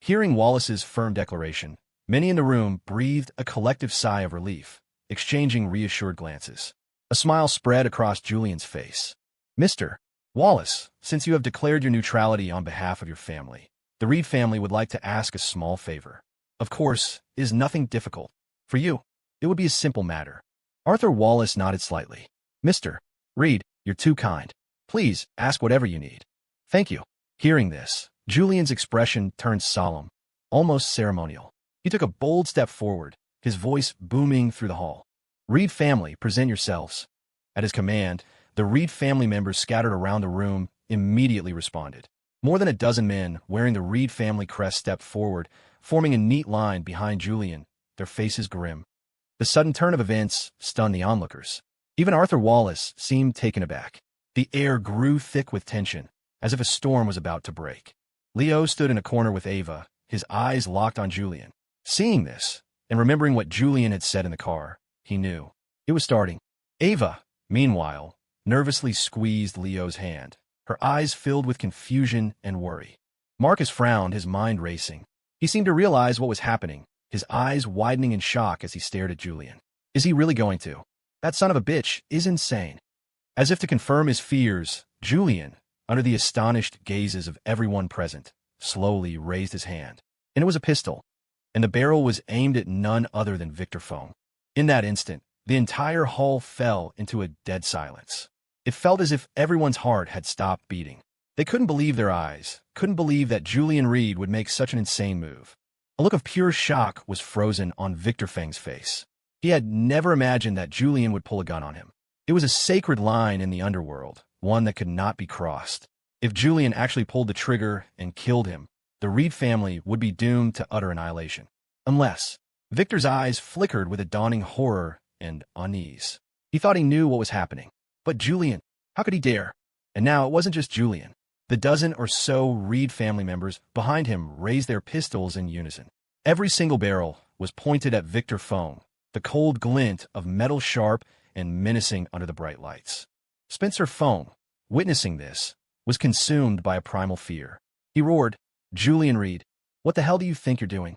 Hearing Wallace's firm declaration, many in the room breathed a collective sigh of relief, exchanging reassured glances. A smile spread across Julian's face. Mr. Wallace, since you have declared your neutrality on behalf of your family, the Reed family would like to ask a small favor. Of course, it is nothing difficult. For you, it would be a simple matter. Arthur Wallace nodded slightly. Mr. Reed, you're too kind. Please, ask whatever you need. Thank you. Hearing this, Julian's expression turned solemn, almost ceremonial. He took a bold step forward, his voice booming through the hall. Reed family, present yourselves. At his command, the Reed family members scattered around the room immediately responded. More than a dozen men wearing the Reed family crest stepped forward, forming a neat line behind Julian, their faces grim. The sudden turn of events stunned the onlookers. Even Arthur Wallace seemed taken aback. The air grew thick with tension, as if a storm was about to break. Leo stood in a corner with Ava, his eyes locked on Julian. Seeing this, and remembering what Julian had said in the car, he knew. It was starting. Ava, meanwhile, nervously squeezed Leo's hand, her eyes filled with confusion and worry. Marcus frowned, his mind racing. He seemed to realize what was happening, his eyes widening in shock as he stared at Julian. Is he really going to? That son of a bitch is insane. As if to confirm his fears, Julian, under the astonished gazes of everyone present, slowly raised his hand. And it was a pistol, and the barrel was aimed at none other than Victor Fong. In that instant, the entire hall fell into a dead silence. It felt as if everyone's heart had stopped beating. They couldn't believe their eyes, couldn't believe that Julian Reed would make such an insane move. A look of pure shock was frozen on Victor Feng's face. He had never imagined that Julian would pull a gun on him. It was a sacred line in the underworld, one that could not be crossed. If Julian actually pulled the trigger and killed him, the Reed family would be doomed to utter annihilation. Unless... Victor's eyes flickered with a dawning horror and unease. He thought he knew what was happening. But Julian, how could he dare? And now it wasn't just Julian. The dozen or so Reed family members behind him raised their pistols in unison. Every single barrel was pointed at Victor Fong, the cold glint of metal sharp and menacing under the bright lights. Spencer Fong, witnessing this, was consumed by a primal fear. He roared, Julian Reed, what the hell do you think you're doing?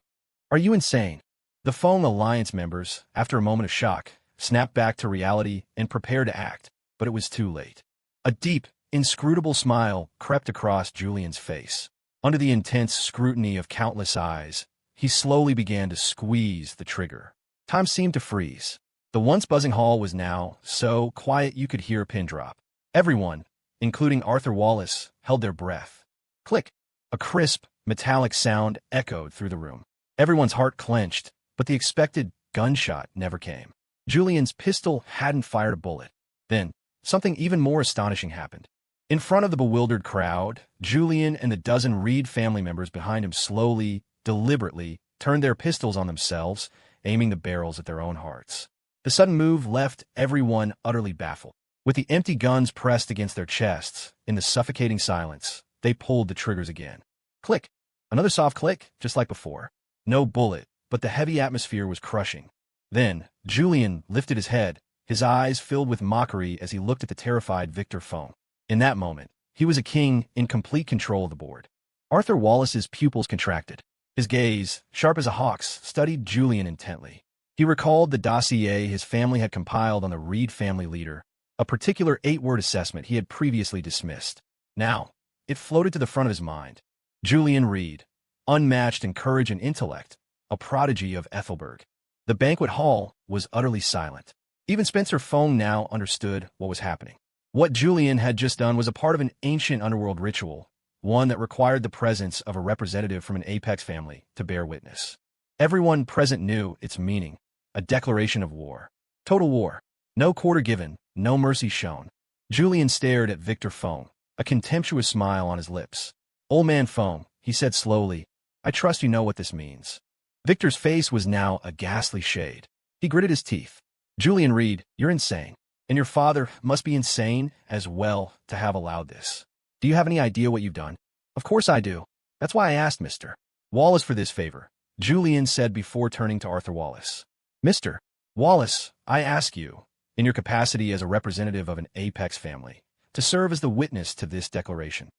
Are you insane? The Fong Alliance members, after a moment of shock, snapped back to reality and prepared to act, but it was too late. A deep, inscrutable smile crept across Julian's face. Under the intense scrutiny of countless eyes, he slowly began to squeeze the trigger. Time seemed to freeze. The once buzzing hall was now so quiet you could hear a pin drop. Everyone, including Arthur Wallace, held their breath. Click! A crisp, metallic sound echoed through the room. Everyone's heart clenched, but the expected gunshot never came. Julian's pistol hadn't fired a bullet. Then, something even more astonishing happened. In front of the bewildered crowd, Julian and the dozen Reed family members behind him slowly, deliberately, turned their pistols on themselves, aiming the barrels at their own hearts. The sudden move left everyone utterly baffled. With the empty guns pressed against their chests, in the suffocating silence, they pulled the triggers again. Click! Another soft click, just like before. No bullet, but the heavy atmosphere was crushing. Then, Julian lifted his head, his eyes filled with mockery as he looked at the terrified Victor Fong. In that moment, he was a king in complete control of the board. Arthur Wallace's pupils contracted. His gaze, sharp as a hawk's, studied Julian intently. He recalled the dossier his family had compiled on the Reed family leader, a particular 8-word assessment he had previously dismissed. Now, it floated to the front of his mind. Julian Reed, unmatched in courage and intellect, a prodigy of Ethelberg. The banquet hall was utterly silent. Even Spencer Fong now understood what was happening. What Julian had just done was a part of an ancient underworld ritual, one that required the presence of a representative from an apex family to bear witness. Everyone present knew its meaning. A declaration of war. Total war. No quarter given, no mercy shown. Julian stared at Victor Foam, a contemptuous smile on his lips. Old man Foam, he said slowly, I trust you know what this means. Victor's face was now a ghastly shade. He gritted his teeth. Julian Reed, you're insane. And your father must be insane as well to have allowed this. Do you have any idea what you've done? Of course I do. That's why I asked Mr. Wallace for this favor, Julian said before turning to Arthur Wallace. Mr. Wallace, I ask you, in your capacity as a representative of an apex family, to serve as the witness to this declaration.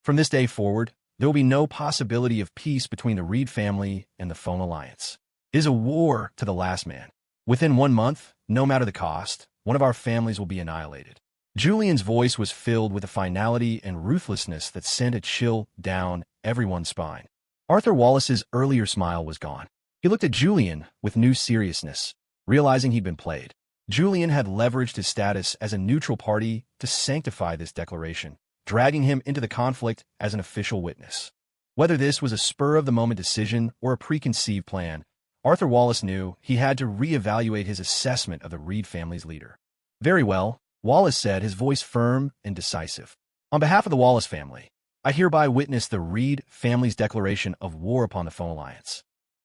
From this day forward, there will be no possibility of peace between the Reed family and the Foam Alliance. It is a war to the last man. Within 1 month, no matter the cost, one of our families will be annihilated. Julian's voice was filled with a finality and ruthlessness that sent a chill down everyone's spine. Arthur Wallace's earlier smile was gone. He looked at Julian with new seriousness, realizing he'd been played. Julian had leveraged his status as a neutral party to sanctify this declaration, dragging him into the conflict as an official witness. Whether this was a spur-of-the-moment decision or a preconceived plan, Arthur Wallace knew he had to reevaluate his assessment of the Reed family's leader. Very well, Wallace said, his voice firm and decisive. On behalf of the Wallace family, I hereby witness the Reed family's declaration of war upon the Foam Alliance.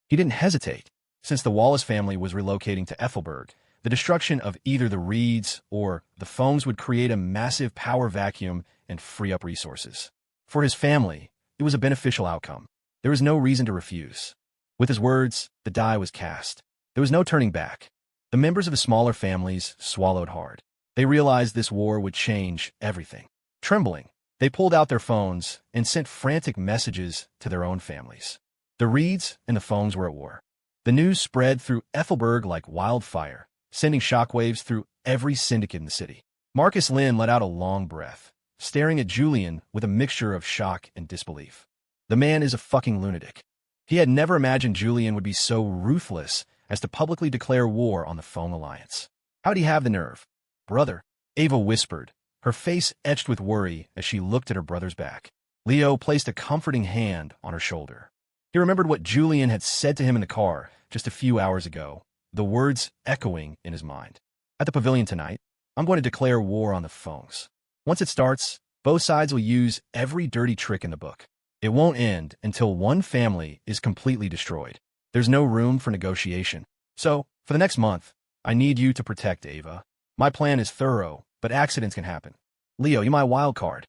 He didn't hesitate. Since the Wallace family was relocating to Ethelberg, the destruction of either the Reeds or the Foams would create a massive power vacuum and free up resources. For his family, it was a beneficial outcome. There was no reason to refuse. With his words, the die was cast. There was no turning back. The members of the smaller families swallowed hard. They realized this war would change everything. Trembling, they pulled out their phones and sent frantic messages to their own families. The Reeds and the Foams were at war. The news spread through Ethelberg like wildfire, sending shockwaves through every syndicate in the city. Marcus Lynn let out a long breath, staring at Julian with a mixture of shock and disbelief. The man is a fucking lunatic. He had never imagined Julian would be so ruthless as to publicly declare war on the Foam Alliance. How'd he have the nerve? Brother, Ava whispered, her face etched with worry as she looked at her brother's back. Leo placed a comforting hand on her shoulder. He remembered what Julian had said to him in the car just a few hours ago, the words echoing in his mind. At the pavilion tonight, I'm going to declare war on the Foams. Once it starts, both sides will use every dirty trick in the book. It won't end until one family is completely destroyed. There's no room for negotiation. So, for the next month, I need you to protect Ava. My plan is thorough, but accidents can happen. Leo, you're my wild card.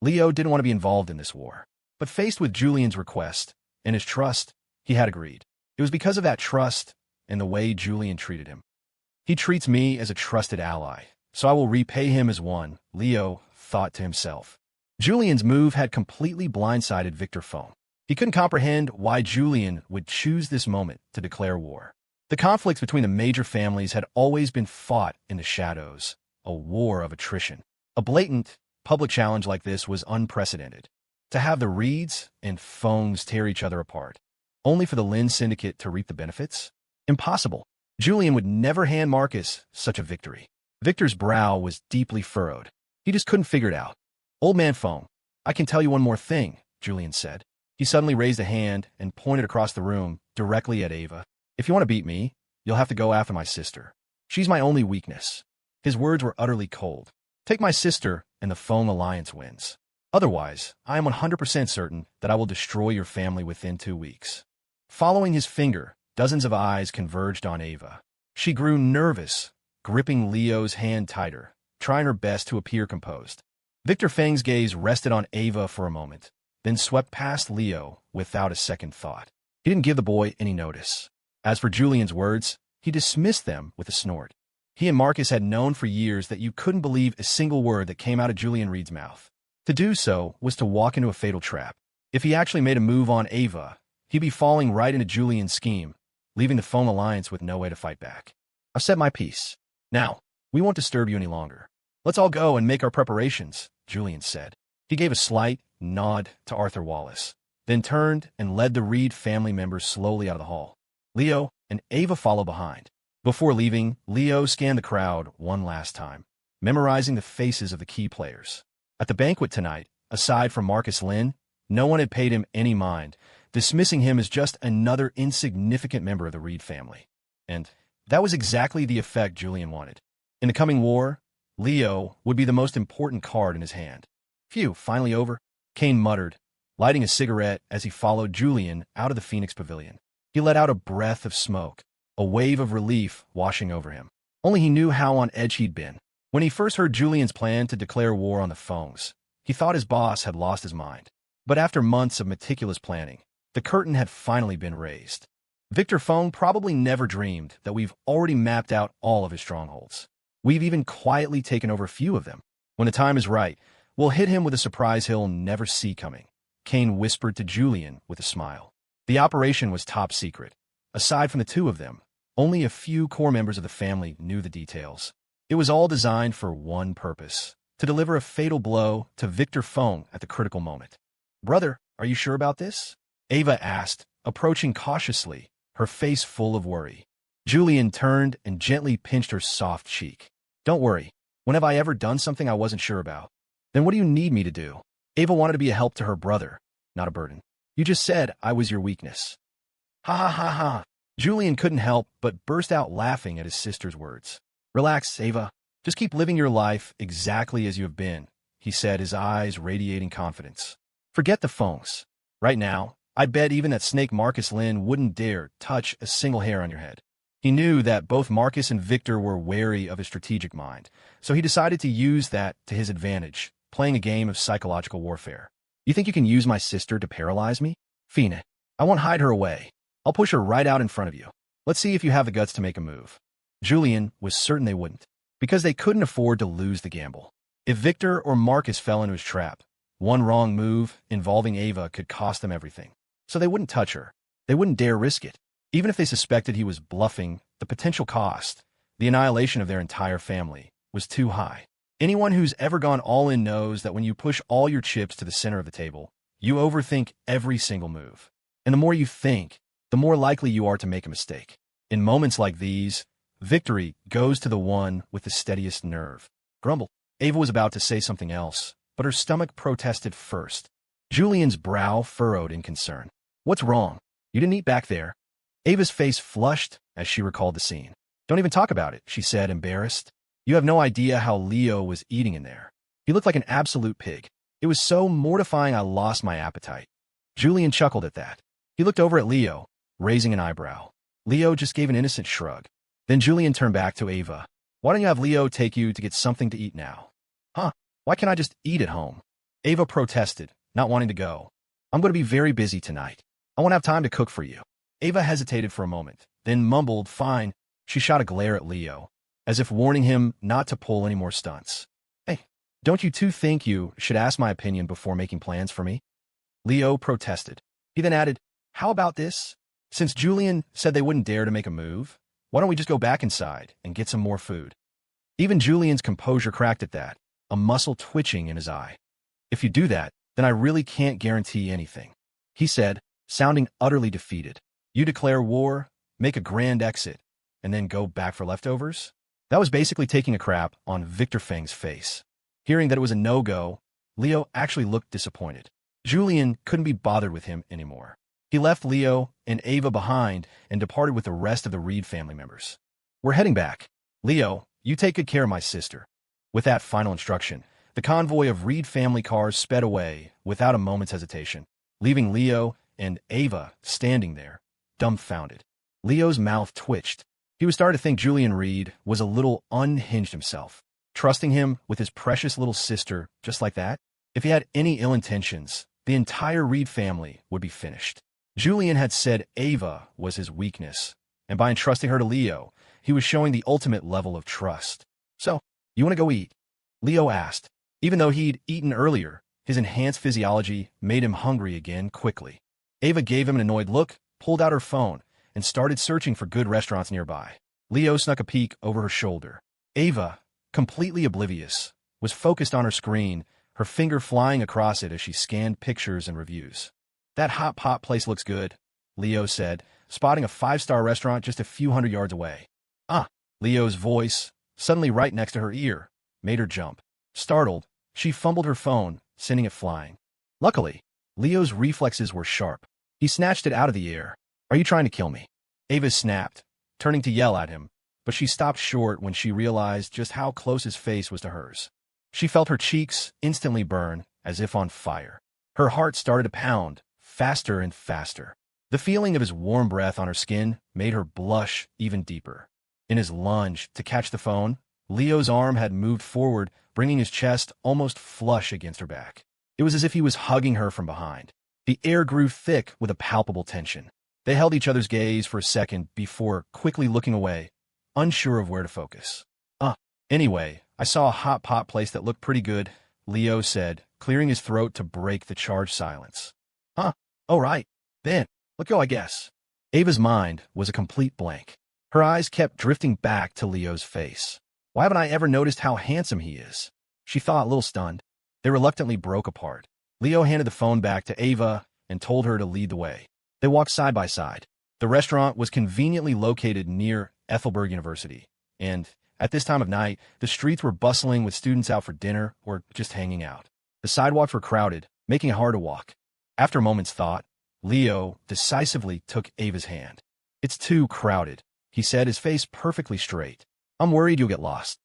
Leo didn't want to be involved in this war, but faced with Julian's request and his trust, he had agreed. It was because of that trust and the way Julian treated him. He treats me as a trusted ally, so I will repay him as one, Leo thought to himself. Julian's move had completely blindsided Victor Foam. He couldn't comprehend why Julian would choose this moment to declare war. The conflicts between the major families had always been fought in the shadows, a war of attrition. A blatant, public challenge like this was unprecedented. To have the Reeds and Foams tear each other apart, only for the Lynn Syndicate to reap the benefits? Impossible. Julian would never hand Marcus such a victory. Victor's brow was deeply furrowed. He just couldn't figure it out. Old man Foam, I can tell you one more thing, Julian said. He suddenly raised a hand and pointed across the room directly at Ava. If you want to beat me, you'll have to go after my sister. She's my only weakness. His words were utterly cold. Take my sister and the Foam Alliance wins. Otherwise, I am 100% certain that I will destroy your family within 2 weeks. Following his finger, dozens of eyes converged on Ava. She grew nervous, gripping Leo's hand tighter, trying her best to appear composed. Victor Fang's gaze rested on Ava for a moment, then swept past Leo without a second thought. He didn't give the boy any notice. As for Julian's words, he dismissed them with a snort. He and Marcus had known for years that you couldn't believe a single word that came out of Julian Reed's mouth. To do so was to walk into a fatal trap. If he actually made a move on Ava, he'd be falling right into Julian's scheme, leaving the Foam Alliance with no way to fight back. I've said my piece. Now, we won't disturb you any longer. Let's all go and make our preparations, Julian said. He gave a slight nod to Arthur Wallace, then turned and led the Reed family members slowly out of the hall. Leo and Ava followed behind. Before leaving, Leo scanned the crowd one last time, memorizing the faces of the key players. At the banquet tonight, aside from Marcus Lynn, no one had paid him any mind, dismissing him as just another insignificant member of the Reed family. And that was exactly the effect Julian wanted. In the coming war, Leo would be the most important card in his hand. Phew, finally over, Kane muttered, lighting a cigarette as he followed Julian out of the Phoenix Pavilion. He let out a breath of smoke, a wave of relief washing over him. Only he knew how on edge he'd been. When he first heard Julian's plan to declare war on the phones, he thought his boss had lost his mind. But after months of meticulous planning, the curtain had finally been raised. Victor Fong probably never dreamed that we've already mapped out all of his strongholds. We've even quietly taken over a few of them. When the time is right, we'll hit him with a surprise he'll never see coming, Kane whispered to Julian with a smile. The operation was top secret. Aside from the two of them, only a few core members of the family knew the details. It was all designed for one purpose: to deliver a fatal blow to Victor Fong at the critical moment. "Brother, are you sure about this?" Ava asked, approaching cautiously, her face full of worry. Julian turned and gently pinched her soft cheek. "Don't worry. When have I ever done something I wasn't sure about?" "Then what do you need me to do?" Ava wanted to be a help to her brother, not a burden. "You just said I was your weakness." Ha ha ha ha. Julian couldn't help but burst out laughing at his sister's words. "Relax, Ava. Just keep living your life exactly as you have been," he said, his eyes radiating confidence. "Forget the phones. Right now, I bet even that snake Marcus Lynn wouldn't dare touch a single hair on your head." He knew that both Marcus and Victor were wary of his strategic mind, so he decided to use that to his advantage, playing a game of psychological warfare. "You think you can use my sister to paralyze me? Fina, I won't hide her away. I'll push her right out in front of you. Let's see if you have the guts to make a move." Julian was certain they wouldn't, because they couldn't afford to lose the gamble. If Victor or Marcus fell into his trap, one wrong move involving Ava could cost them everything. So they wouldn't touch her. They wouldn't dare risk it. Even if they suspected he was bluffing, the potential cost, the annihilation of their entire family, was too high. Anyone who's ever gone all in knows that when you push all your chips to the center of the table, you overthink every single move. And the more you think, the more likely you are to make a mistake. In moments like these, victory goes to the one with the steadiest nerve. Grumble. Ava was about to say something else, but her stomach protested first. Julian's brow furrowed in concern. "What's wrong? You didn't eat back there." Ava's face flushed as she recalled the scene. "Don't even talk about it," she said, embarrassed. "You have no idea how Leo was eating in there. He looked like an absolute pig. It was so mortifying I lost my appetite." Julian chuckled at that. He looked over at Leo, raising an eyebrow. Leo just gave an innocent shrug. Then Julian turned back to Ava. "Why don't you have Leo take you to get something to eat now?" "Huh? Why can't I just eat at home?" Ava protested, not wanting to go. "I'm going to be very busy tonight. I won't have time to cook for you." Ava hesitated for a moment, then mumbled, "Fine." She shot a glare at Leo, as if warning him not to pull any more stunts. "Hey, don't you two think you should ask my opinion before making plans for me?" Leo protested. He then added, "How about this? Since Julian said they wouldn't dare to make a move, why don't we just go back inside and get some more food?" Even Julian's composure cracked at that, a muscle twitching in his eye. "If you do that, then I really can't guarantee anything," he said, sounding utterly defeated. "You declare war, make a grand exit, and then go back for leftovers?" That was basically taking a crap on Victor Feng's face. Hearing that it was a no-go, Leo actually looked disappointed. Julian couldn't be bothered with him anymore. He left Leo and Ava behind and departed with the rest of the Reed family members. "We're heading back. Leo, you take good care of my sister." With that final instruction, the convoy of Reed family cars sped away without a moment's hesitation, leaving Leo and Ava standing there, dumbfounded. Leo's mouth twitched. He was starting to think Julian Reed was a little unhinged himself, trusting him with his precious little sister just like that. If he had any ill intentions, the entire Reed family would be finished. Julian had said Ava was his weakness, and by entrusting her to Leo, he was showing the ultimate level of trust. "So, you want to go eat?" Leo asked. Even though he'd eaten earlier, his enhanced physiology made him hungry again quickly. Ava gave him an annoyed look, pulled out her phone, and started searching for good restaurants nearby. Leo snuck a peek over her shoulder. Ava, completely oblivious, was focused on her screen, her finger flying across it as she scanned pictures and reviews. "That hot pot place looks good," Leo said, spotting a 5-star restaurant just a few hundred yards away. "Ah," Leo's voice, suddenly right next to her ear, made her jump. Startled, she fumbled her phone, sending it flying. Luckily, Leo's reflexes were sharp. He snatched it out of the air. Are you trying to kill me? Ava snapped, turning to yell at him, but she stopped short when she realized just how close his face was to hers. She felt her cheeks instantly burn, as if on fire. Her heart started to pound, faster and faster. The feeling of his warm breath on her skin made her blush even deeper. In his lunge to catch the phone, Leo's arm had moved forward, bringing his chest almost flush against her back. It was as if he was hugging her from behind. The air grew thick with a palpable tension. They held each other's gaze for a second before quickly looking away, unsure of where to focus. Anyway, I saw a hot pot place that looked pretty good, Leo said, clearing his throat to break the charged silence. Oh right. Then, let's go I guess. Ava's mind was a complete blank. Her eyes kept drifting back to Leo's face. Why haven't I ever noticed how handsome he is? She thought, a little stunned. They reluctantly broke apart. Leo handed the phone back to Ava and told her to lead the way. They walked side by side. The restaurant was conveniently located near Ethelberg University, and at this time of night, the streets were bustling with students out for dinner or just hanging out. The sidewalks were crowded, making it hard to walk. After a moment's thought, Leo decisively took Ava's hand. It's too crowded, he said, his face perfectly straight. I'm worried you'll get lost.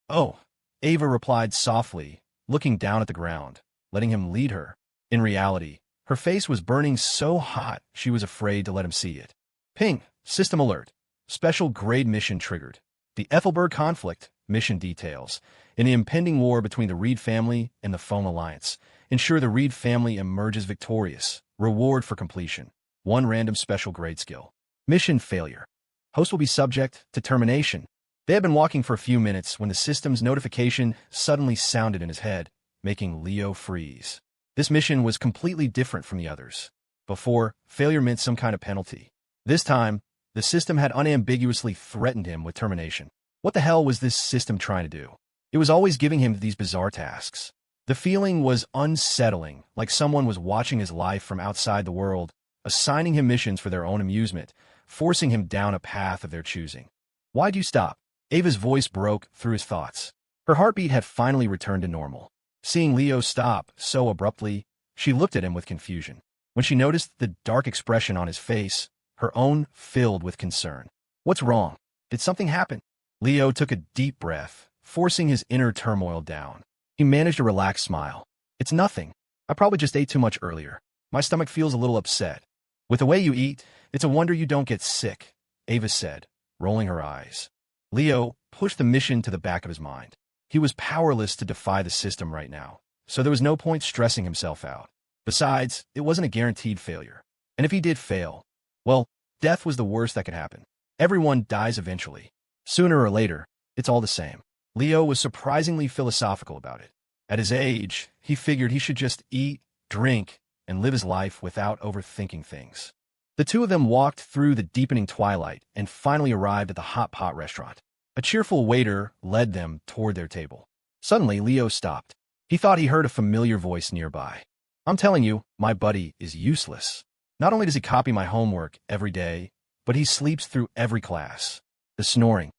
Oh, Ava replied softly, looking down at the ground, letting him lead her. In reality, her face was burning so hot she was afraid to let him see it. Ping, system alert. Special grade mission triggered. The Ethelberg conflict, mission details. In the impending war between the Reed family and the Foam Alliance, ensure the Reed family emerges victorious. Reward for completion. 1 random special grade skill. Mission failure. Host will be subject to termination. They had been walking for a few minutes when the system's notification suddenly sounded in his head, making Leo freeze. This mission was completely different from the others. Before, failure meant some kind of penalty. This time, the system had unambiguously threatened him with termination. What the hell was this system trying to do? It was always giving him these bizarre tasks. The feeling was unsettling, like someone was watching his life from outside the world, assigning him missions for their own amusement, forcing him down a path of their choosing. Why'd you stop? Ava's voice broke through his thoughts. Her heartbeat had finally returned to normal. Seeing Leo stop so abruptly, she looked at him with confusion. When she noticed the dark expression on his face, her own filled with concern. What's wrong? Did something happen? Leo took a deep breath, forcing his inner turmoil down. He managed a relaxed smile. It's nothing. I probably just ate too much earlier. My stomach feels a little upset. With the way you eat, it's a wonder you don't get sick, Ava said, rolling her eyes. Leo pushed the mission to the back of his mind. He was powerless to defy the system right now, so there was no point stressing himself out. Besides, it wasn't a guaranteed failure. And if he did fail, well, death was the worst that could happen. Everyone dies eventually. Sooner or later, it's all the same. Leo was surprisingly philosophical about it. At his age, he figured he should just eat, drink, and live his life without overthinking things. The two of them walked through the deepening twilight and finally arrived at the hot pot restaurant. A cheerful waiter led them toward their table. Suddenly, Leo stopped. He thought he heard a familiar voice nearby. I'm telling you, my buddy is useless. Not only does he copy my homework every day, but he sleeps through every class. The snoring.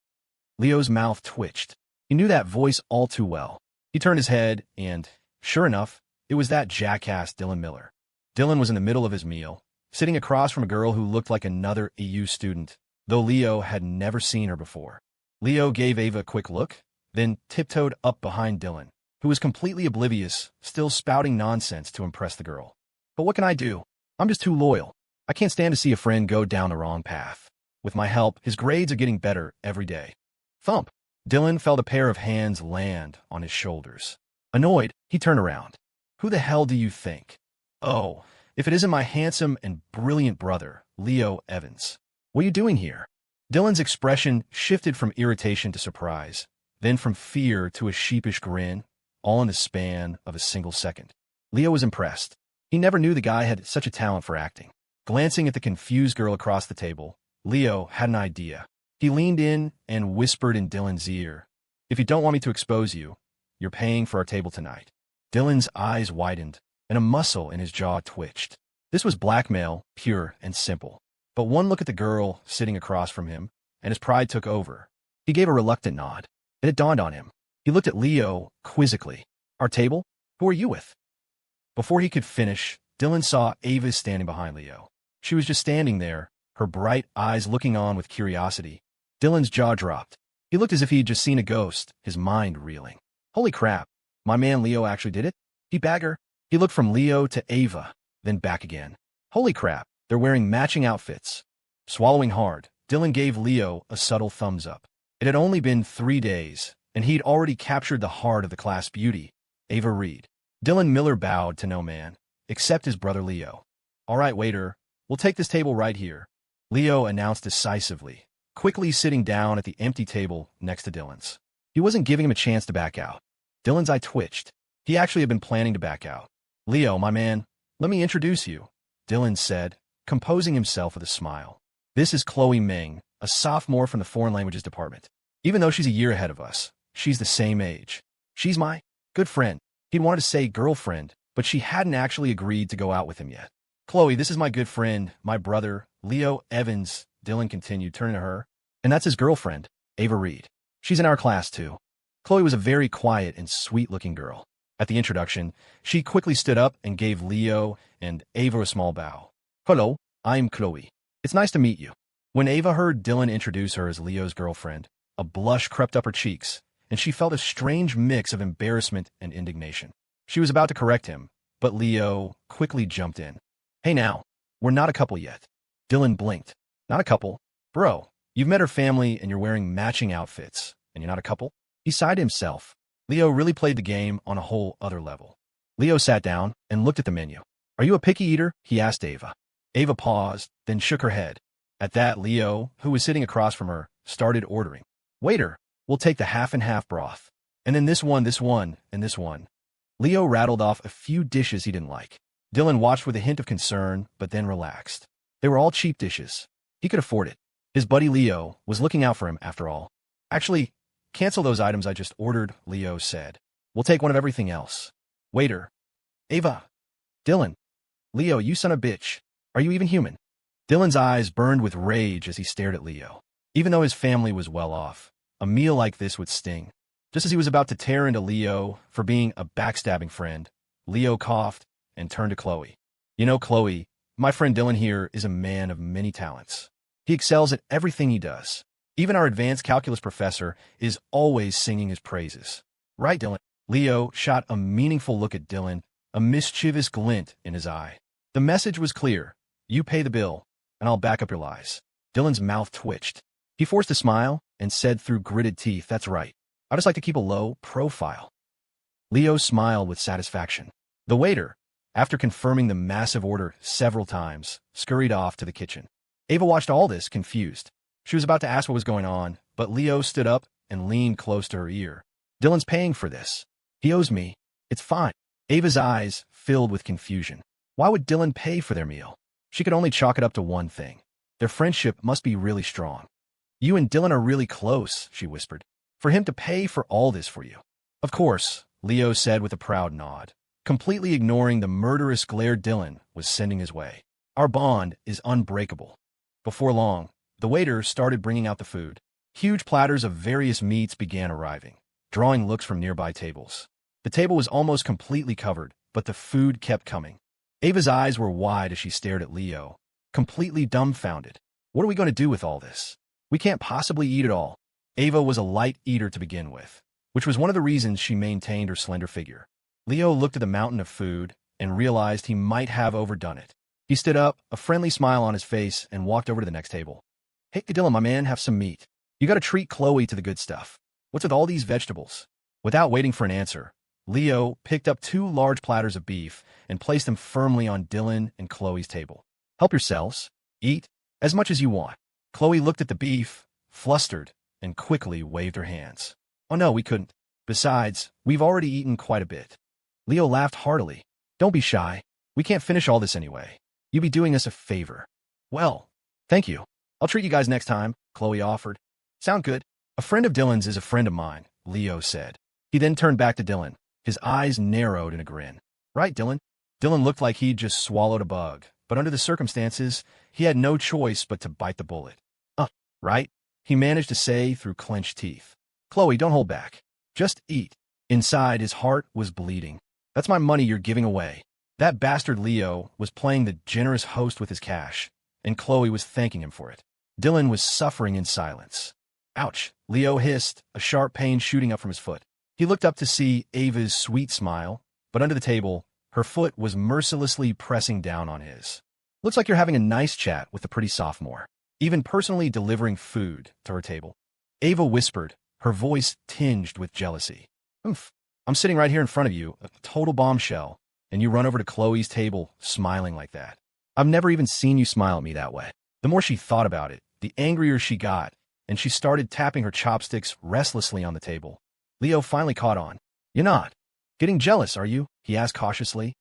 Leo's mouth twitched. He knew that voice all too well. He turned his head, and, sure enough, it was that jackass Dylan Miller. Dylan was in the middle of his meal, sitting across from a girl who looked like another EU student, though Leo had never seen her before. Leo gave Ava a quick look, then tiptoed up behind Dylan, who was completely oblivious, still spouting nonsense to impress the girl. But what can I do? I'm just too loyal. I can't stand to see a friend go down the wrong path. With my help, his grades are getting better every day. Thump! Dylan felt a pair of hands land on his shoulders. Annoyed, he turned around. Who the hell do you think? Oh, if it isn't my handsome and brilliant brother, Leo Evans. What are you doing here? Dylan's expression shifted from irritation to surprise, then from fear to a sheepish grin, all in the span of a single second. Leo was impressed. He never knew the guy had such a talent for acting. Glancing at the confused girl across the table, Leo had an idea. He leaned in and whispered in Dylan's ear, "If you don't want me to expose you, you're paying for our table tonight." Dylan's eyes widened, and a muscle in his jaw twitched. This was blackmail, pure and simple. But one look at the girl sitting across from him, and his pride took over. He gave a reluctant nod, and it dawned on him. He looked at Leo quizzically. "Our table? Who are you with?" Before he could finish, Dylan saw Ava standing behind Leo. She was just standing there, her bright eyes looking on with curiosity. Dylan's jaw dropped. He looked as if he'd just seen a ghost, his mind reeling. Holy crap, my man Leo actually did it? He bagger. He looked from Leo to Ava, then back again. Holy crap, they're wearing matching outfits. Swallowing hard, Dylan gave Leo a subtle thumbs up. It had only been 3 days, and he'd already captured the heart of the class beauty, Ava Reed. Dylan Miller bowed to no man, except his brother Leo. All right, waiter, we'll take this table right here, Leo announced decisively, quickly sitting down at the empty table next to Dylan's. He wasn't giving him a chance to back out. Dylan's eye twitched. He actually had been planning to back out. Leo, my man, let me introduce you, Dylan said, composing himself with a smile. This is Chloe Ming, a sophomore from the Foreign Languages Department. Even though she's a year ahead of us, she's the same age. She's my good friend. He'd wanted to say girlfriend, but she hadn't actually agreed to go out with him yet. Chloe, this is my good friend, my brother, Leo Evans, Dylan continued, turning to her. And that's his girlfriend, Ava Reed. She's in our class, too. Chloe was a very quiet and sweet-looking girl. At the introduction, she quickly stood up and gave Leo and Ava a small bow. Hello, I'm Chloe. It's nice to meet you. When Ava heard Dylan introduce her as Leo's girlfriend, a blush crept up her cheeks, and she felt a strange mix of embarrassment and indignation. She was about to correct him, but Leo quickly jumped in. Hey now, we're not a couple yet. Dylan blinked. Not a couple? Bro, you've met her family and you're wearing matching outfits, and you're not a couple? He sighed to himself. Leo really played the game on a whole other level. Leo sat down and looked at the menu. Are you a picky eater? He asked Ava. Ava paused, then shook her head. At that, Leo, who was sitting across from her, started ordering. Waiter, we'll take the half-and-half broth. And then this one, and this one. Leo rattled off a few dishes he didn't like. Dylan watched with a hint of concern, but then relaxed. They were all cheap dishes. He could afford it. His buddy Leo was looking out for him after all. Actually, cancel those items I just ordered, Leo said. We'll take one of everything else. Waiter. Ava. Dylan. Leo, you son of a bitch. Are you even human? Dylan's eyes burned with rage as he stared at Leo. Even though his family was well off, a meal like this would sting. Just as he was about to tear into Leo for being a backstabbing friend, Leo coughed and turned to Chloe. You know, Chloe, my friend Dylan here is a man of many talents. He excels at everything he does. Even our advanced calculus professor is always singing his praises. Right, Dylan? Leo shot a meaningful look at Dylan, a mischievous glint in his eye. The message was clear. You pay the bill, and I'll back up your lies. Dylan's mouth twitched. He forced a smile and said through gritted teeth, that's right. I just like to keep a low profile. Leo smiled with satisfaction. The waiter, after confirming the massive order several times, scurried off to the kitchen. Ava watched all this, confused. She was about to ask what was going on, but Leo stood up and leaned close to her ear. Dylan's paying for this. He owes me. It's fine. Ava's eyes filled with confusion. Why would Dylan pay for their meal? She could only chalk it up to one thing. Their friendship must be really strong. You and Dylan are really close, she whispered. For him to pay for all this for you. Of course, Leo said with a proud nod, completely ignoring the murderous glare Dylan was sending his way. Our bond is unbreakable. Before long, the waiter started bringing out the food. Huge platters of various meats began arriving, drawing looks from nearby tables. The table was almost completely covered, but the food kept coming. Ava's eyes were wide as she stared at Leo, completely dumbfounded. What are we going to do with all this? We can't possibly eat it all. Ava was a light eater to begin with, which was one of the reasons she maintained her slender figure. Leo looked at the mountain of food and realized he might have overdone it. He stood up, a friendly smile on his face, and walked over to the next table. Hey, Dylan, my man, have some meat. You got to treat Chloe to the good stuff. What's with all these vegetables? Without waiting for an answer, Leo picked up 2 large platters of beef and placed them firmly on Dylan and Chloe's table. Help yourselves. Eat as much as you want. Chloe looked at the beef, flustered, and quickly waved her hands. Oh no, we couldn't. Besides, we've already eaten quite a bit. Leo laughed heartily. Don't be shy. We can't finish all this anyway. You'd be doing us a favor. Well, thank you. I'll treat you guys next time, Chloe offered. Sound good? A friend of Dylan's is a friend of mine, Leo said. He then turned back to Dylan. His eyes narrowed in a grin. Right, Dylan? Dylan looked like he'd just swallowed a bug, but under the circumstances, he had no choice but to bite the bullet. Right? He managed to say through clenched teeth. Chloe, don't hold back. Just eat. Inside, his heart was bleeding. That's my money you're giving away. That bastard Leo was playing the generous host with his cash, and Chloe was thanking him for it. Dylan was suffering in silence. Ouch, Leo hissed, a sharp pain shooting up from his foot. He looked up to see Ava's sweet smile, but under the table, her foot was mercilessly pressing down on his. Looks like you're having a nice chat with the pretty sophomore, even personally delivering food to her table. Ava whispered, her voice tinged with jealousy. Oof, I'm sitting right here in front of you, a total bombshell, and you run over to Chloe's table smiling like that. I've never even seen you smile at me that way. The more she thought about it, the angrier she got, and she started tapping her chopsticks restlessly on the table. Leo finally caught on. You're not getting jealous, are you? He asked cautiously.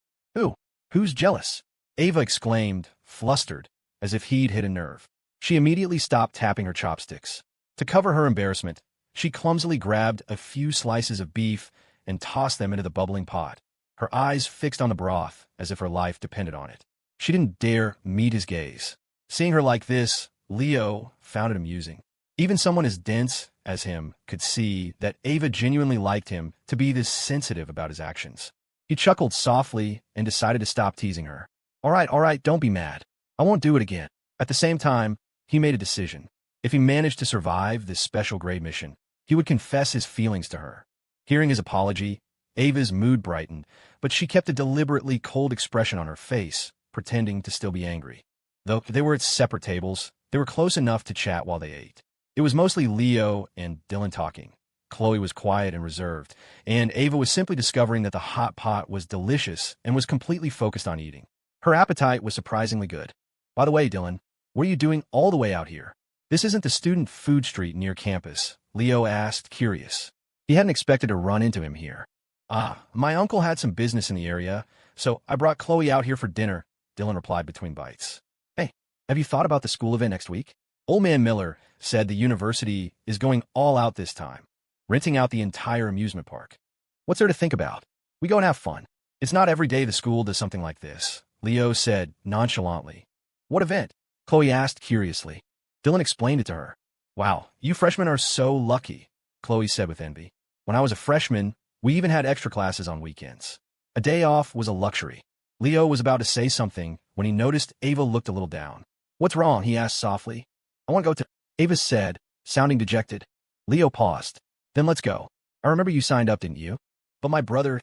Who's jealous? Ava exclaimed, flustered, as if he'd hit a nerve. She immediately stopped tapping her chopsticks. To cover her embarrassment, she clumsily grabbed a few slices of beef and tossed them into the bubbling pot, her eyes fixed on the broth as if her life depended on it. She didn't dare meet his gaze. Seeing her like this, Leo found it amusing. Even someone as dense as him could see that Ava genuinely liked him to be this sensitive about his actions. He chuckled softly and decided to stop teasing her. All right, don't be mad. I won't do it again. At the same time, he made a decision. If he managed to survive this special grade mission, he would confess his feelings to her. Hearing his apology, Ava's mood brightened, but she kept a deliberately cold expression on her face, pretending to still be angry. Though they were at separate tables, they were close enough to chat while they ate. It was mostly Leo and Dylan talking. Chloe was quiet and reserved, and Ava was simply discovering that the hot pot was delicious and was completely focused on eating. Her appetite was surprisingly good. By the way, Dylan, what are you doing all the way out here? This isn't the student food street near campus, Leo asked, curious. He hadn't expected to run into him here. My uncle had some business in the area, so I brought Chloe out here for dinner, Dylan replied between bites. Hey, have you thought about the school event next week? Old Man Miller said the university is going all out this time, renting out the entire amusement park. What's there to think about? We go and have fun. It's not every day the school does something like this, Leo said nonchalantly. What event? Chloe asked curiously. Dylan explained it to her. Wow, you freshmen are so lucky, Chloe said with envy. When I was a freshman, we even had extra classes on weekends. A day off was a luxury. Leo was about to say something when he noticed Ava looked a little down. What's wrong? He asked softly. I want to go to... Ava said, sounding dejected. Leo paused. Then let's go. I remember you signed up, didn't you? But my brother...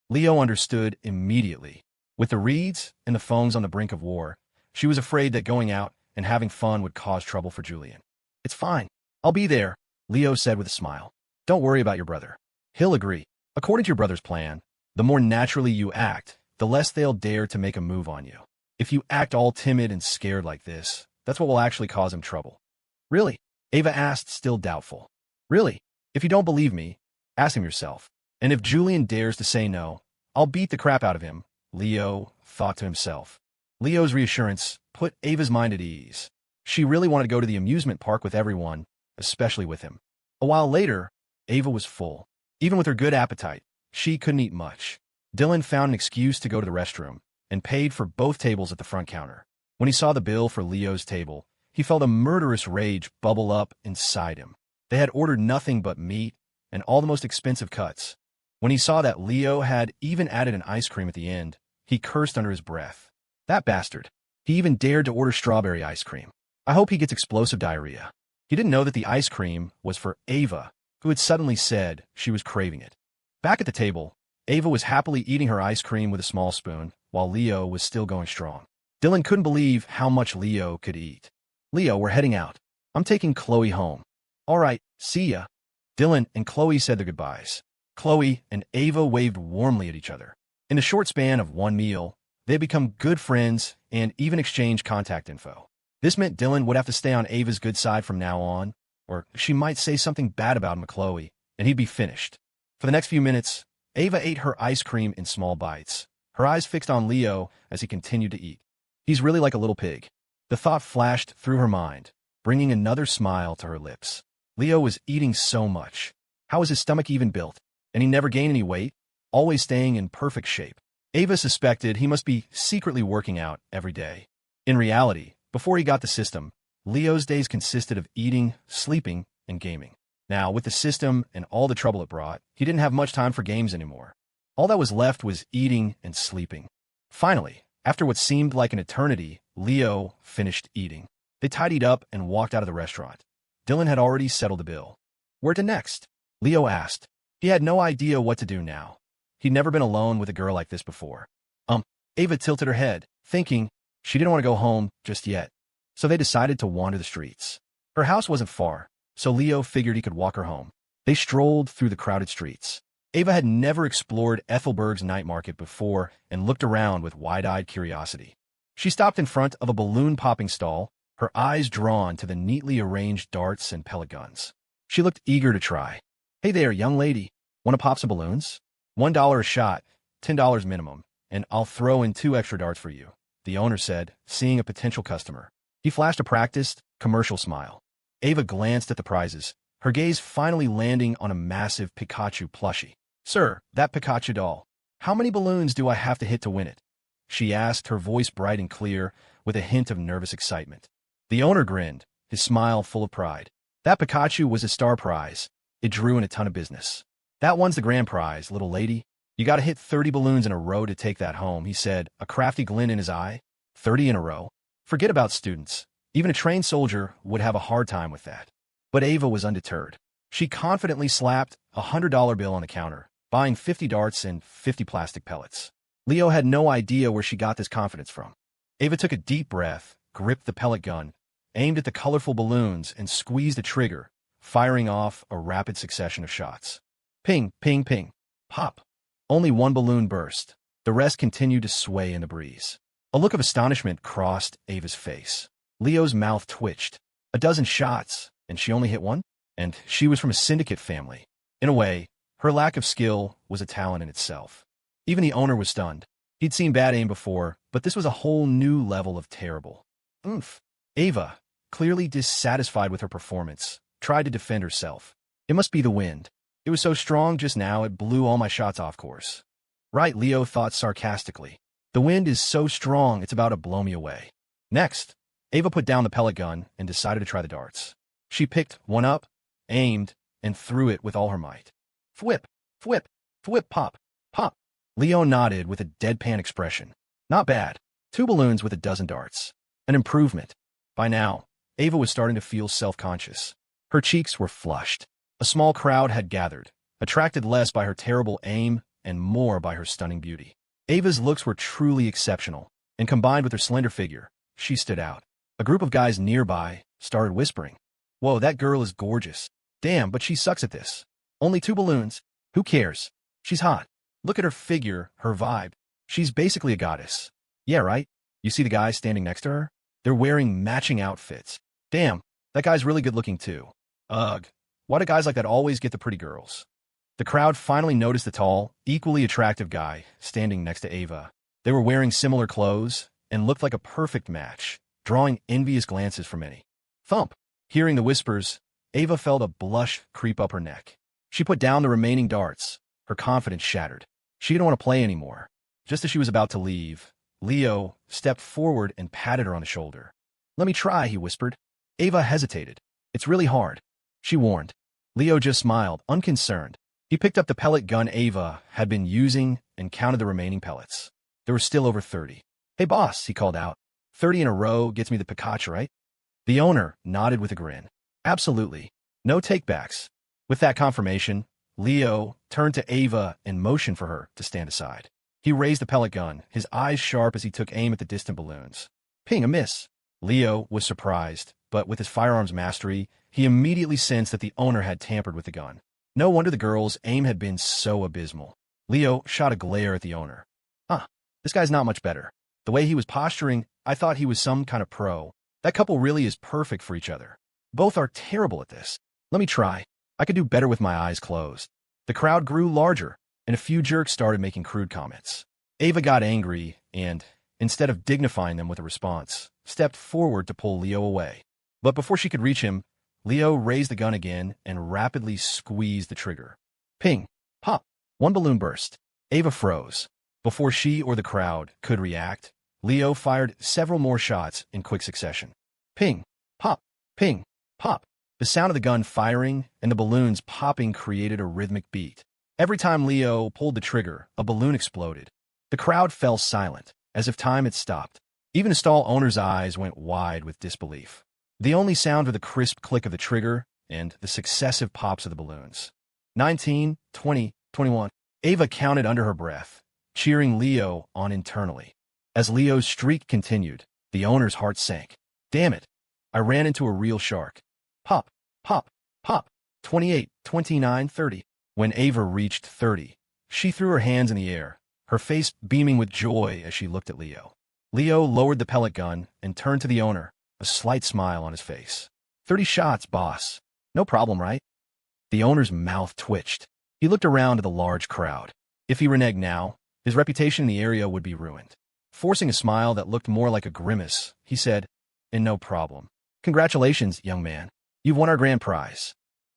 Leo understood immediately. With the Reeds and the phones on the brink of war, she was afraid that going out and having fun would cause trouble for Julian. It's fine. I'll be there, Leo said with a smile. Don't worry about your brother. He'll agree. According to your brother's plan, the more naturally you act, the less they'll dare to make a move on you. If you act all timid and scared like this, that's what will actually cause him trouble. Really? Ava asked, still doubtful. Really? If you don't believe me, ask him yourself. And if Julian dares to say no, I'll beat the crap out of him, Leo thought to himself. Leo's reassurance put Ava's mind at ease. She really wanted to go to the amusement park with everyone, especially with him. A while later, Ava was full. Even with her good appetite, she couldn't eat much. Dylan found an excuse to go to the restroom and paid for both tables at the front counter. When he saw the bill for Leo's table, he felt a murderous rage bubble up inside him. They had ordered nothing but meat and all the most expensive cuts. When he saw that Leo had even added an ice cream at the end, he cursed under his breath. That bastard. He even dared to order strawberry ice cream. I hope he gets explosive diarrhea. He didn't know that the ice cream was for Ava, who had suddenly said she was craving it. Back at the table, Ava was happily eating her ice cream with a small spoon, while Leo was still going strong. Dylan couldn't believe how much Leo could eat. Leo, we're heading out. I'm taking Chloe home. All right, see ya. Dylan and Chloe said their goodbyes. Chloe and Ava waved warmly at each other. In the short span of one meal, they had become good friends and even exchanged contact info. This meant Dylan would have to stay on Ava's good side from now on, or she might say something bad about him to Chloe, and he'd be finished. For the next few minutes, Ava ate her ice cream in small bites, her eyes fixed on Leo as he continued to eat. He's really like a little pig. The thought flashed through her mind, bringing another smile to her lips. Leo was eating so much. How was his stomach even built? And he never gained any weight, always staying in perfect shape. Ava suspected he must be secretly working out every day. In reality, before he got the system, Leo's days consisted of eating, sleeping, and gaming. Now, with the system and all the trouble it brought, he didn't have much time for games anymore. All that was left was eating and sleeping. Finally, after what seemed like an eternity, Leo finished eating. They tidied up and walked out of the restaurant. Dylan had already settled the bill. Where to next? Leo asked. He had no idea what to do now. He'd never been alone with a girl like this before. Ava tilted her head, thinking she didn't want to go home just yet. So they decided to wander the streets. Her house wasn't far, so Leo figured he could walk her home. They strolled through the crowded streets. Ava had never explored Ethelberg's night market before and looked around with wide-eyed curiosity. She stopped in front of a balloon-popping stall, her eyes drawn to the neatly arranged darts and pellet guns. She looked eager to try. Hey there, young lady. Want to pop some balloons? $1 a shot, $10 minimum, and I'll throw in 2 extra darts for you, the owner said, seeing a potential customer. He flashed a practiced, commercial smile. Ava glanced at the prizes, her gaze finally landing on a massive Pikachu plushie. Sir, that Pikachu doll. How many balloons do I have to hit to win it? She asked, her voice bright and clear, with a hint of nervous excitement. The owner grinned, his smile full of pride. That Pikachu was his star prize. It drew in a ton of business. That one's the grand prize, little lady. You gotta hit 30 balloons in a row to take that home, he said, a crafty glint in his eye. 30 in a row? Forget about students. Even a trained soldier would have a hard time with that. But Ava was undeterred. She confidently slapped a $100 bill on the counter, buying 50 darts and 50 plastic pellets. Leo had no idea where she got this confidence from. Ava took a deep breath, gripped the pellet gun, aimed at the colorful balloons, and squeezed the trigger, firing off a rapid succession of shots. Ping, ping, ping. Pop. Only one balloon burst. The rest continued to sway in the breeze. A look of astonishment crossed Ava's face. Leo's mouth twitched. A dozen shots, and she only hit one? And she was from a syndicate family. In a way, her lack of skill was a talent in itself. Even the owner was stunned. He'd seen bad aim before, but this was a whole new level of terrible. Oomph. Ava, clearly dissatisfied with her performance, tried to defend herself. It must be the wind. It was so strong just now it blew all my shots off course. Right, Leo thought sarcastically. The wind is so strong it's about to blow me away. Next, Ava put down the pellet gun and decided to try the darts. She picked one up, aimed, and threw it with all her might. Fwip, fwip, fwip, pop, pop. Leo nodded with a deadpan expression. Not bad. 2 balloons with a dozen darts. An improvement. By now, Ava was starting to feel self-conscious. Her cheeks were flushed. A small crowd had gathered, attracted less by her terrible aim and more by her stunning beauty. Ava's looks were truly exceptional, and combined with her slender figure, she stood out. A group of guys nearby started whispering. Whoa, that girl is gorgeous. Damn, but she sucks at this. Only 2 balloons. Who cares? She's hot. Look at her figure, her vibe. She's basically a goddess. Yeah, right? You see the guys standing next to her? They're wearing matching outfits. Damn, that guy's really good looking too. Ugh. Why do guys like that always get the pretty girls? The crowd finally noticed the tall, equally attractive guy standing next to Ava. They were wearing similar clothes and looked like a perfect match, drawing envious glances from many. Thump. Hearing the whispers, Ava felt a blush creep up her neck. She put down the remaining darts, her confidence shattered. She didn't want to play anymore. Just as she was about to leave, Leo stepped forward and patted her on the shoulder. Let me try, he whispered. Ava hesitated. It's really hard, she warned. Leo just smiled, unconcerned. He picked up the pellet gun Ava had been using and counted the remaining pellets. There were still over 30. Hey, boss, he called out. 30 in a row gets me the Pikachu, right? The owner nodded with a grin. Absolutely. No takebacks. With that confirmation, Leo turned to Ava and motioned for her to stand aside. He raised the pellet gun, his eyes sharp as he took aim at the distant balloons. Ping, a miss. Leo was surprised, but with his firearms mastery, he immediately sensed that the owner had tampered with the gun. No wonder the girl's aim had been so abysmal. Leo shot a glare at the owner. This guy's not much better. The way he was posturing, I thought he was some kind of pro. That couple really is perfect for each other. Both are terrible at this. Let me try. I could do better with my eyes closed. The crowd grew larger, and a few jerks started making crude comments. Ava got angry and, instead of dignifying them with a response, stepped forward to pull Leo away. But before she could reach him, Leo raised the gun again and rapidly squeezed the trigger. Ping. Pop. 1 balloon burst. Ava froze. Before she or the crowd could react, Leo fired several more shots in quick succession. Ping. Pop. Ping. Pop. The sound of the gun firing and the balloons popping created a rhythmic beat. Every time Leo pulled the trigger, a balloon exploded. The crowd fell silent, as if time had stopped. Even the stall owner's eyes went wide with disbelief. The only sound were the crisp click of the trigger and the successive pops of the balloons. 19, 20, 21. Ava counted under her breath, cheering Leo on internally. As Leo's streak continued, the owner's heart sank. Damn it. I ran into a real shark. Pop, pop, pop. 28, 29, 30. When Ava reached 30, she threw her hands in the air, her face beaming with joy as she looked at Leo. Leo lowered the pellet gun and turned to the owner, a slight smile on his face. 30 shots, boss. No problem, right? The owner's mouth twitched. He looked around at the large crowd. If he reneged now, his reputation in the area would be ruined. Forcing a smile that looked more like a grimace, he said, "And no problem. Congratulations, young man. You've won our grand prize."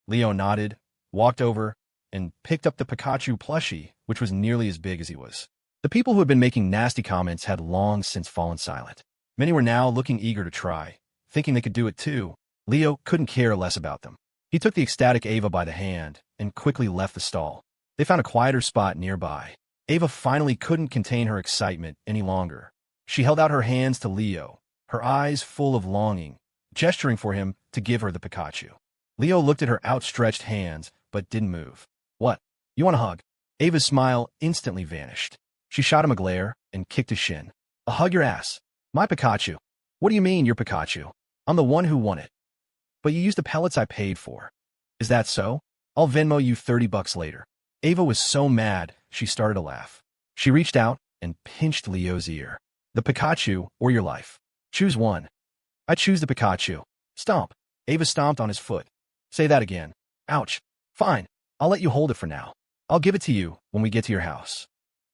Leo nodded, walked over, and picked up the Pikachu plushie, which was nearly as big as he was. The people who had been making nasty comments had long since fallen silent. Many were now looking eager to try, thinking they could do it too. Leo couldn't care less about them. He took the ecstatic Ava by the hand and quickly left the stall. They found a quieter spot nearby. Ava finally couldn't contain her excitement any longer. She held out her hands to Leo, her eyes full of longing, gesturing for him to give her the Pikachu. Leo looked at her outstretched hands, but didn't move. "What? You want a hug?" Ava's smile instantly vanished. She shot him a glare and kicked his shin. "A hug your ass. My Pikachu." "What do you mean, your Pikachu? I'm the one who won it." "But you used the pellets I paid for." "Is that so? I'll Venmo you $30 later." Ava was so mad, she started to laugh. She reached out and pinched Leo's ear. "The Pikachu or your life. Choose one." "I choose the Pikachu." "Stomp." Ava stomped on his foot. "Say that again." "Ouch." "Fine. I'll let you hold it for now. I'll give it to you when we get to your house."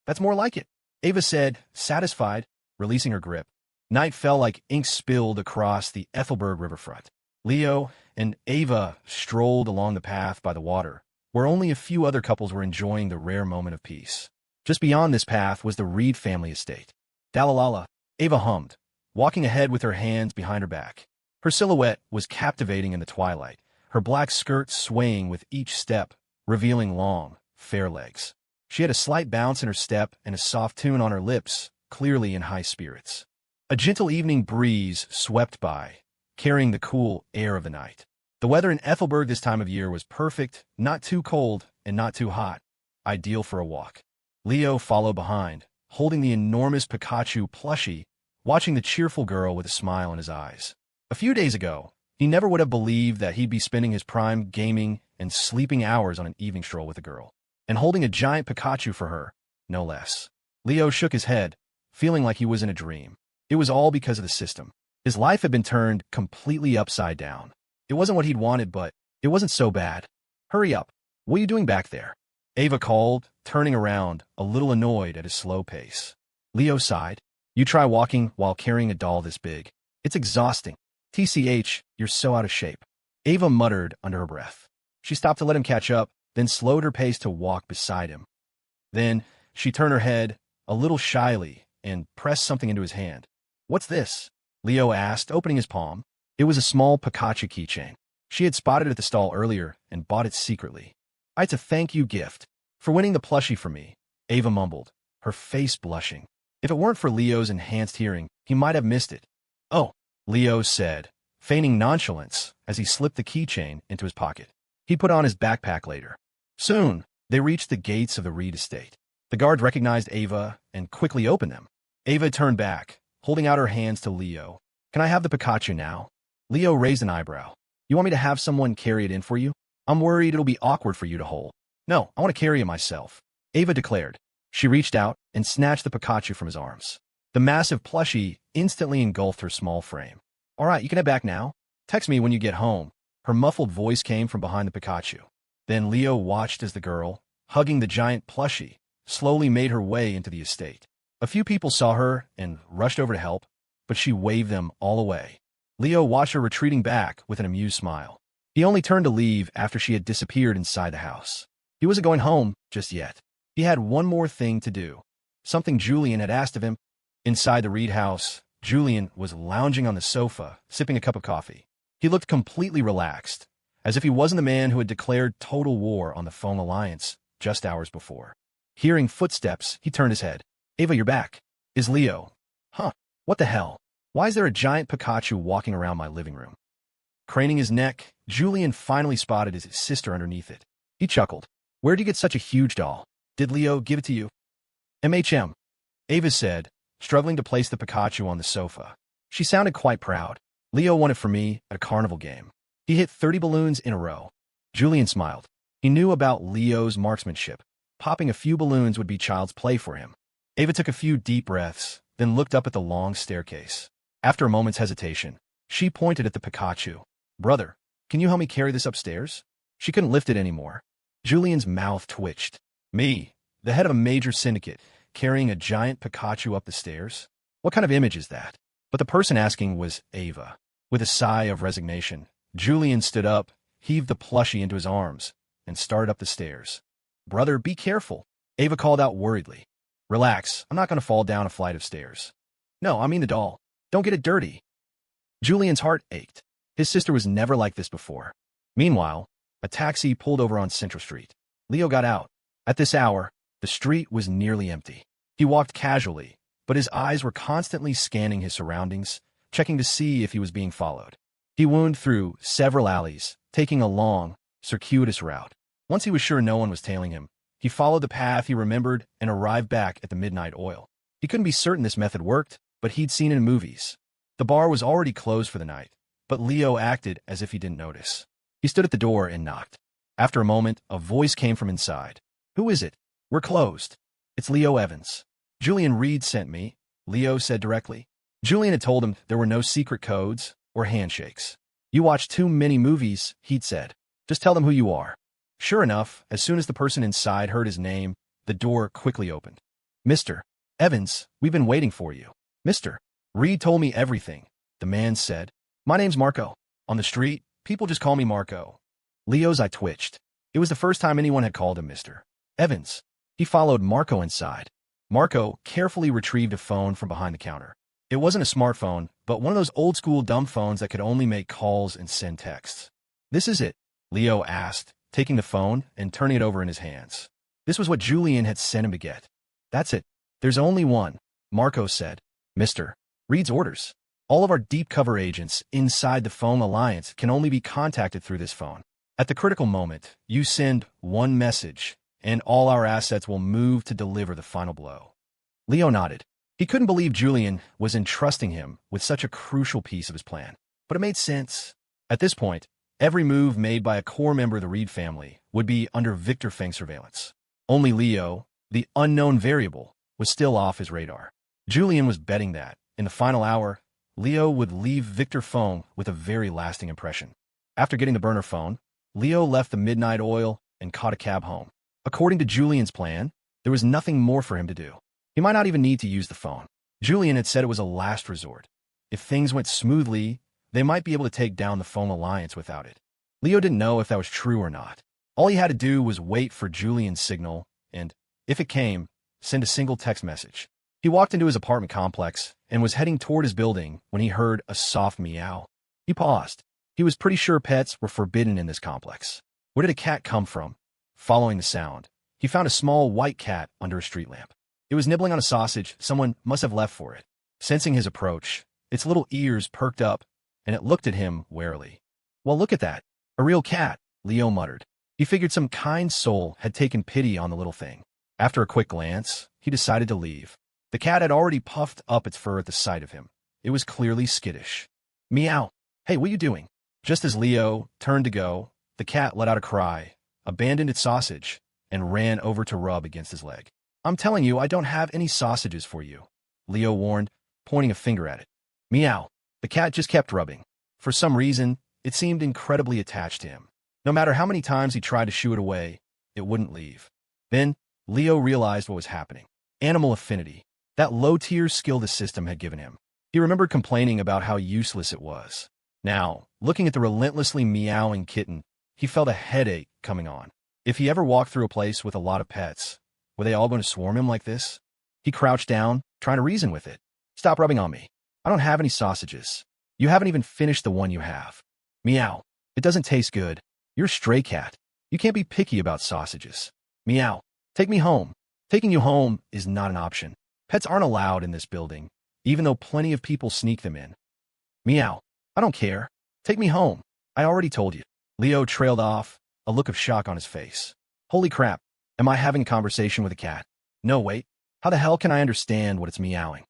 "That's more like it," Ava said, satisfied, releasing her grip. Night fell like ink spilled across the Ethelberg riverfront. Leo and Ava strolled along the path by the water, where only a few other couples were enjoying the rare moment of peace. Just beyond this path was the Reed family estate. "Dalalala," Ava hummed, walking ahead with her hands behind her back. Her silhouette was captivating in the twilight, her black skirt swaying with each step, revealing long, fair legs. She had a slight bounce in her step and a soft tune on her lips, clearly in high spirits. A gentle evening breeze swept by, carrying the cool air of the night. The weather in Ethelberg this time of year was perfect, not too cold and not too hot, ideal for a walk. Leo followed behind, holding the enormous Pikachu plushie, watching the cheerful girl with a smile in his eyes. A few days ago, he never would have believed that he'd be spending his prime gaming and sleeping hours on an evening stroll with a girl, and holding a giant Pikachu for her, no less. Leo shook his head, feeling like he was in a dream. It was all because of the system. His life had been turned completely upside down. It wasn't what he'd wanted, but it wasn't so bad. "Hurry up. What are you doing back there?" Ava called, turning around, a little annoyed at his slow pace. Leo sighed. "You try walking while carrying a doll this big. It's exhausting. TCH, you're so out of shape." Ava muttered under her breath. She stopped to let him catch up, then slowed her pace to walk beside him. Then she turned her head, a little shyly, and pressed something into his hand. "What's this?" Leo asked, opening his palm. It was a small Pikachu keychain. She had spotted it at the stall earlier and bought it secretly. "It's a thank you gift for winning the plushie for me," Ava mumbled, her face blushing. If it weren't for Leo's enhanced hearing, he might have missed it. "Oh," Leo said, feigning nonchalance as he slipped the keychain into his pocket. He'd put on his backpack later. Soon, they reached the gates of the Reed estate. The guard recognized Ava and quickly opened them. Ava turned back, holding out her hands to Leo. "Can I have the Pikachu now?" Leo raised an eyebrow. "You want me to have someone carry it in for you? I'm worried it'll be awkward for you to hold." "No, I want to carry it myself," Ava declared. She reached out and snatched the Pikachu from his arms. The massive plushie instantly engulfed her small frame. "All right, you can head back now. Text me when you get home." Her muffled voice came from behind the Pikachu. Then Leo watched as the girl, hugging the giant plushie, slowly made her way into the estate. A few people saw her and rushed over to help, but she waved them all away. Leo watched her retreating back with an amused smile. He only turned to leave after she had disappeared inside the house. He wasn't going home just yet. He had one more thing to do, something Julian had asked of him. Inside the Reed house, Julian was lounging on the sofa, sipping a cup of coffee. He looked completely relaxed, as if he wasn't the man who had declared total war on the Foam Alliance just hours before. Hearing footsteps, he turned his head. "Ava, you're back." "Is Leo?" Huh, what the hell? Why is there a giant Pikachu walking around my living room? Craning his neck, Julian finally spotted his sister underneath it. He chuckled. Where'd you get such a huge doll? Did Leo give it to you? MHM. Ava said, struggling to place the Pikachu on the sofa. She sounded quite proud. Leo won it for me at a carnival game. He hit 30 balloons in a row. Julian smiled. He knew about Leo's marksmanship. Popping a few balloons would be child's play for him. Ava took a few deep breaths, then looked up at the long staircase. After a moment's hesitation, she pointed at the Pikachu. Brother, can you help me carry this upstairs? She couldn't lift it anymore. Julian's mouth twitched. Me, the head of a major syndicate, carrying a giant Pikachu up the stairs? What kind of image is that? But the person asking was Ava. With a sigh of resignation, Julian stood up, heaved the plushie into his arms, and started up the stairs. Brother, be careful, Ava called out worriedly. Relax, I'm not going to fall down a flight of stairs. No, I mean the doll. Don't get it dirty. Julian's heart ached. His sister was never like this before. Meanwhile, a taxi pulled over on Central Street. Leo got out. At this hour, the street was nearly empty. He walked casually, but his eyes were constantly scanning his surroundings, checking to see if he was being followed. He wound through several alleys, taking a long, circuitous route. Once he was sure no one was tailing him, he followed the path he remembered and arrived back at the Midnight Oil. He couldn't be certain this method worked, but he'd seen it in movies. The bar was already closed for the night, but Leo acted as if he didn't notice. He stood at the door and knocked. After a moment, a voice came from inside. Who is it? We're closed. It's Leo Evans. Julian Reed sent me, Leo said directly. Julian had told him there were no secret codes or handshakes. You watch too many movies, he'd said. Just tell them who you are. Sure enough, as soon as the person inside heard his name, the door quickly opened. Mr. Evans, we've been waiting for you. Mr. Reed told me everything, the man said. My name's Marco. On the street, people just call me Marco. Leo's eye twitched. It was the first time anyone had called him Mr. Evans. He followed Marco inside. Marco carefully retrieved a phone from behind the counter. It wasn't a smartphone, but one of those old-school dumb phones that could only make calls and send texts. This is it, Leo asked, taking the phone and turning it over in his hands. This was what Julian had sent him to get. That's it. There's only one, Marco said. Mr. Reed's orders. All of our deep cover agents inside the Phone Alliance can only be contacted through this phone. At the critical moment, you send one message, and all our assets will move to deliver the final blow. Leo nodded. He couldn't believe Julian was entrusting him with such a crucial piece of his plan, but it made sense. At this point, every move made by a core member of the Reed family would be under Victor Feng's surveillance. Only Leo, the unknown variable, was still off his radar. Julian was betting that, in the final hour, Leo would leave Victor Feng with a very lasting impression. After getting the burner phone, Leo left the Midnight Oil and caught a cab home. According to Julian's plan, there was nothing more for him to do. He might not even need to use the phone. Julian had said it was a last resort. If things went smoothly, they might be able to take down the Phone Alliance without it. Leo didn't know if that was true or not. All he had to do was wait for Julian's signal and, if it came, send a single text message. He walked into his apartment complex and was heading toward his building when he heard a soft meow. He paused. He was pretty sure pets were forbidden in this complex. Where did a cat come from? Following the sound, he found a small white cat under a street lamp. It was nibbling on a sausage someone must have left for it. Sensing his approach, its little ears perked up, and it looked at him warily. Well, look at that. A real cat, Leo muttered. He figured some kind soul had taken pity on the little thing. After a quick glance, he decided to leave. The cat had already puffed up its fur at the sight of him. It was clearly skittish. Meow. Hey, what are you doing? Just as Leo turned to go, the cat let out a cry, abandoned its sausage, and ran over to rub against his leg. I'm telling you, I don't have any sausages for you, Leo warned, pointing a finger at it. Meow. The cat just kept rubbing. For some reason, it seemed incredibly attached to him. No matter how many times he tried to shoo it away, it wouldn't leave. Then, Leo realized what was happening. Animal affinity. That low-tier skill the system had given him. He remembered complaining about how useless it was. Now, looking at the relentlessly meowing kitten, he felt a headache coming on. If he ever walked through a place with a lot of pets, were they all going to swarm him like this? He crouched down, trying to reason with it. Stop rubbing on me. I don't have any sausages. You haven't even finished the one you have. Meow. It doesn't taste good. You're a stray cat. You can't be picky about sausages. Meow. Take me home. Taking you home is not an option. Pets aren't allowed in this building, even though plenty of people sneak them in. Meow. I don't care. Take me home. I already told you. Leo trailed off, a look of shock on his face. Holy crap. Am I having a conversation with a cat? No, wait. How the hell can I understand what it's meowing?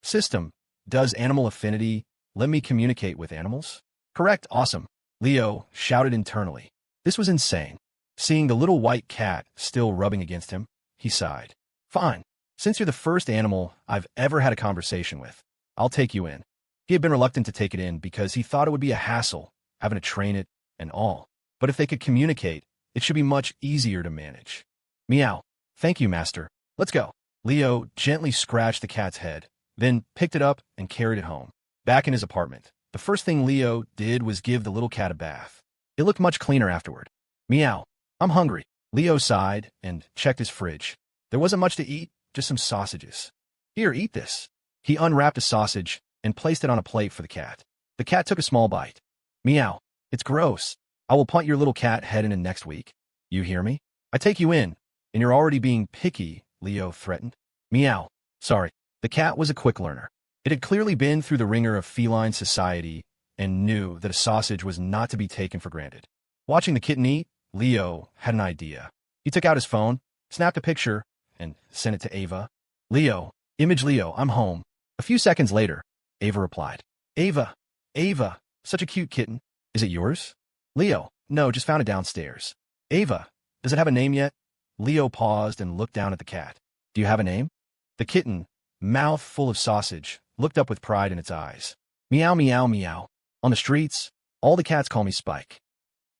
System. Does animal affinity let me communicate with animals? Correct. Awesome. Leo shouted internally. This was insane. Seeing the little white cat still rubbing against him, he sighed. Fine. Since you're the first animal I've ever had a conversation with, I'll take you in. He had been reluctant to take it in because he thought it would be a hassle, having to train it and all. But if they could communicate, it should be much easier to manage. Meow. Thank you, master. Let's go. Leo gently scratched the cat's head, then picked it up and carried it home. Back in his apartment, the first thing Leo did was give the little cat a bath. It looked much cleaner afterward. Meow. I'm hungry. Leo sighed and checked his fridge. There wasn't much to eat, just some sausages. Here, eat this. He unwrapped a sausage and placed it on a plate for the cat. The cat took a small bite. Meow. It's gross. I will punt your little cat head in next week. You hear me? I take you in, and you're already being picky, Leo threatened. Meow. Sorry. The cat was a quick learner. It had clearly been through the ringer of feline society and knew that a sausage was not to be taken for granted. Watching the kitten eat, Leo had an idea. He took out his phone, snapped a picture, and sent it to Ava. Leo, image Leo, I'm home. A few seconds later, Ava replied. Ava, such a cute kitten. Is it yours? Leo, no, just found it downstairs. Ava, does it have a name yet? Leo paused and looked down at the cat. Do you have a name? The kitten, mouth full of sausage, looked up with pride in its eyes. Meow, meow, meow. On the streets, all the cats call me Spike.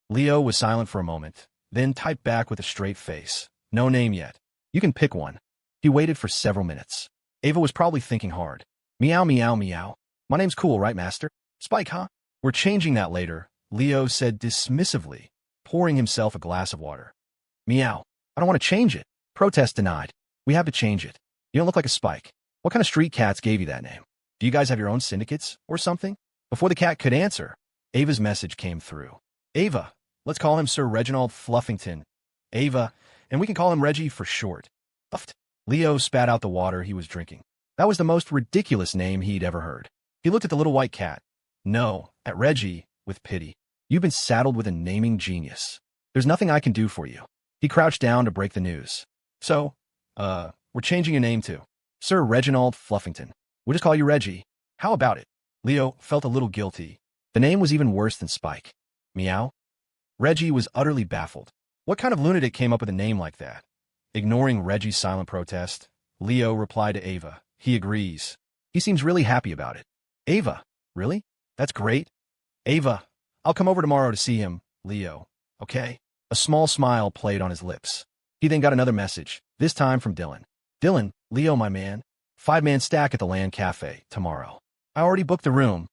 Leo was silent for a moment, then typed back with a straight face. No name yet. You can pick one. He waited for several minutes. Ava was probably thinking hard. Meow, meow, meow. My name's cool, right, master? Spike, huh? We're changing that later, Leo said dismissively, pouring himself a glass of water. Meow. I don't want to change it. Protest denied. We have to change it. You don't look like a Spike. What kind of street cats gave you that name? Do you guys have your own syndicates or something? Before the cat could answer, Ava's message came through. Ava. Let's call him Sir Reginald Fluffington. Ava, and we can call him Reggie for short. Puffed. Leo spat out the water he was drinking. That was the most ridiculous name he'd ever heard. He looked at the little white cat. No, at Reggie, with pity. You've been saddled with a naming genius. There's nothing I can do for you. He crouched down to break the news. So, we're changing your name to Sir Reginald Fluffington. We'll just call you Reggie. How about it? Leo felt a little guilty. The name was even worse than Spike. Meow? Reggie was utterly baffled. What kind of lunatic came up with a name like that? Ignoring Reggie's silent protest, Leo replied to Ava. He agrees. He seems really happy about it. Ava, really? That's great. Ava, I'll come over tomorrow to see him, Leo. Okay? A small smile played on his lips. He then got another message, this time from Dylan. Dylan, Leo, my man. 5-man stack at the Land Cafe, tomorrow. I already booked the room.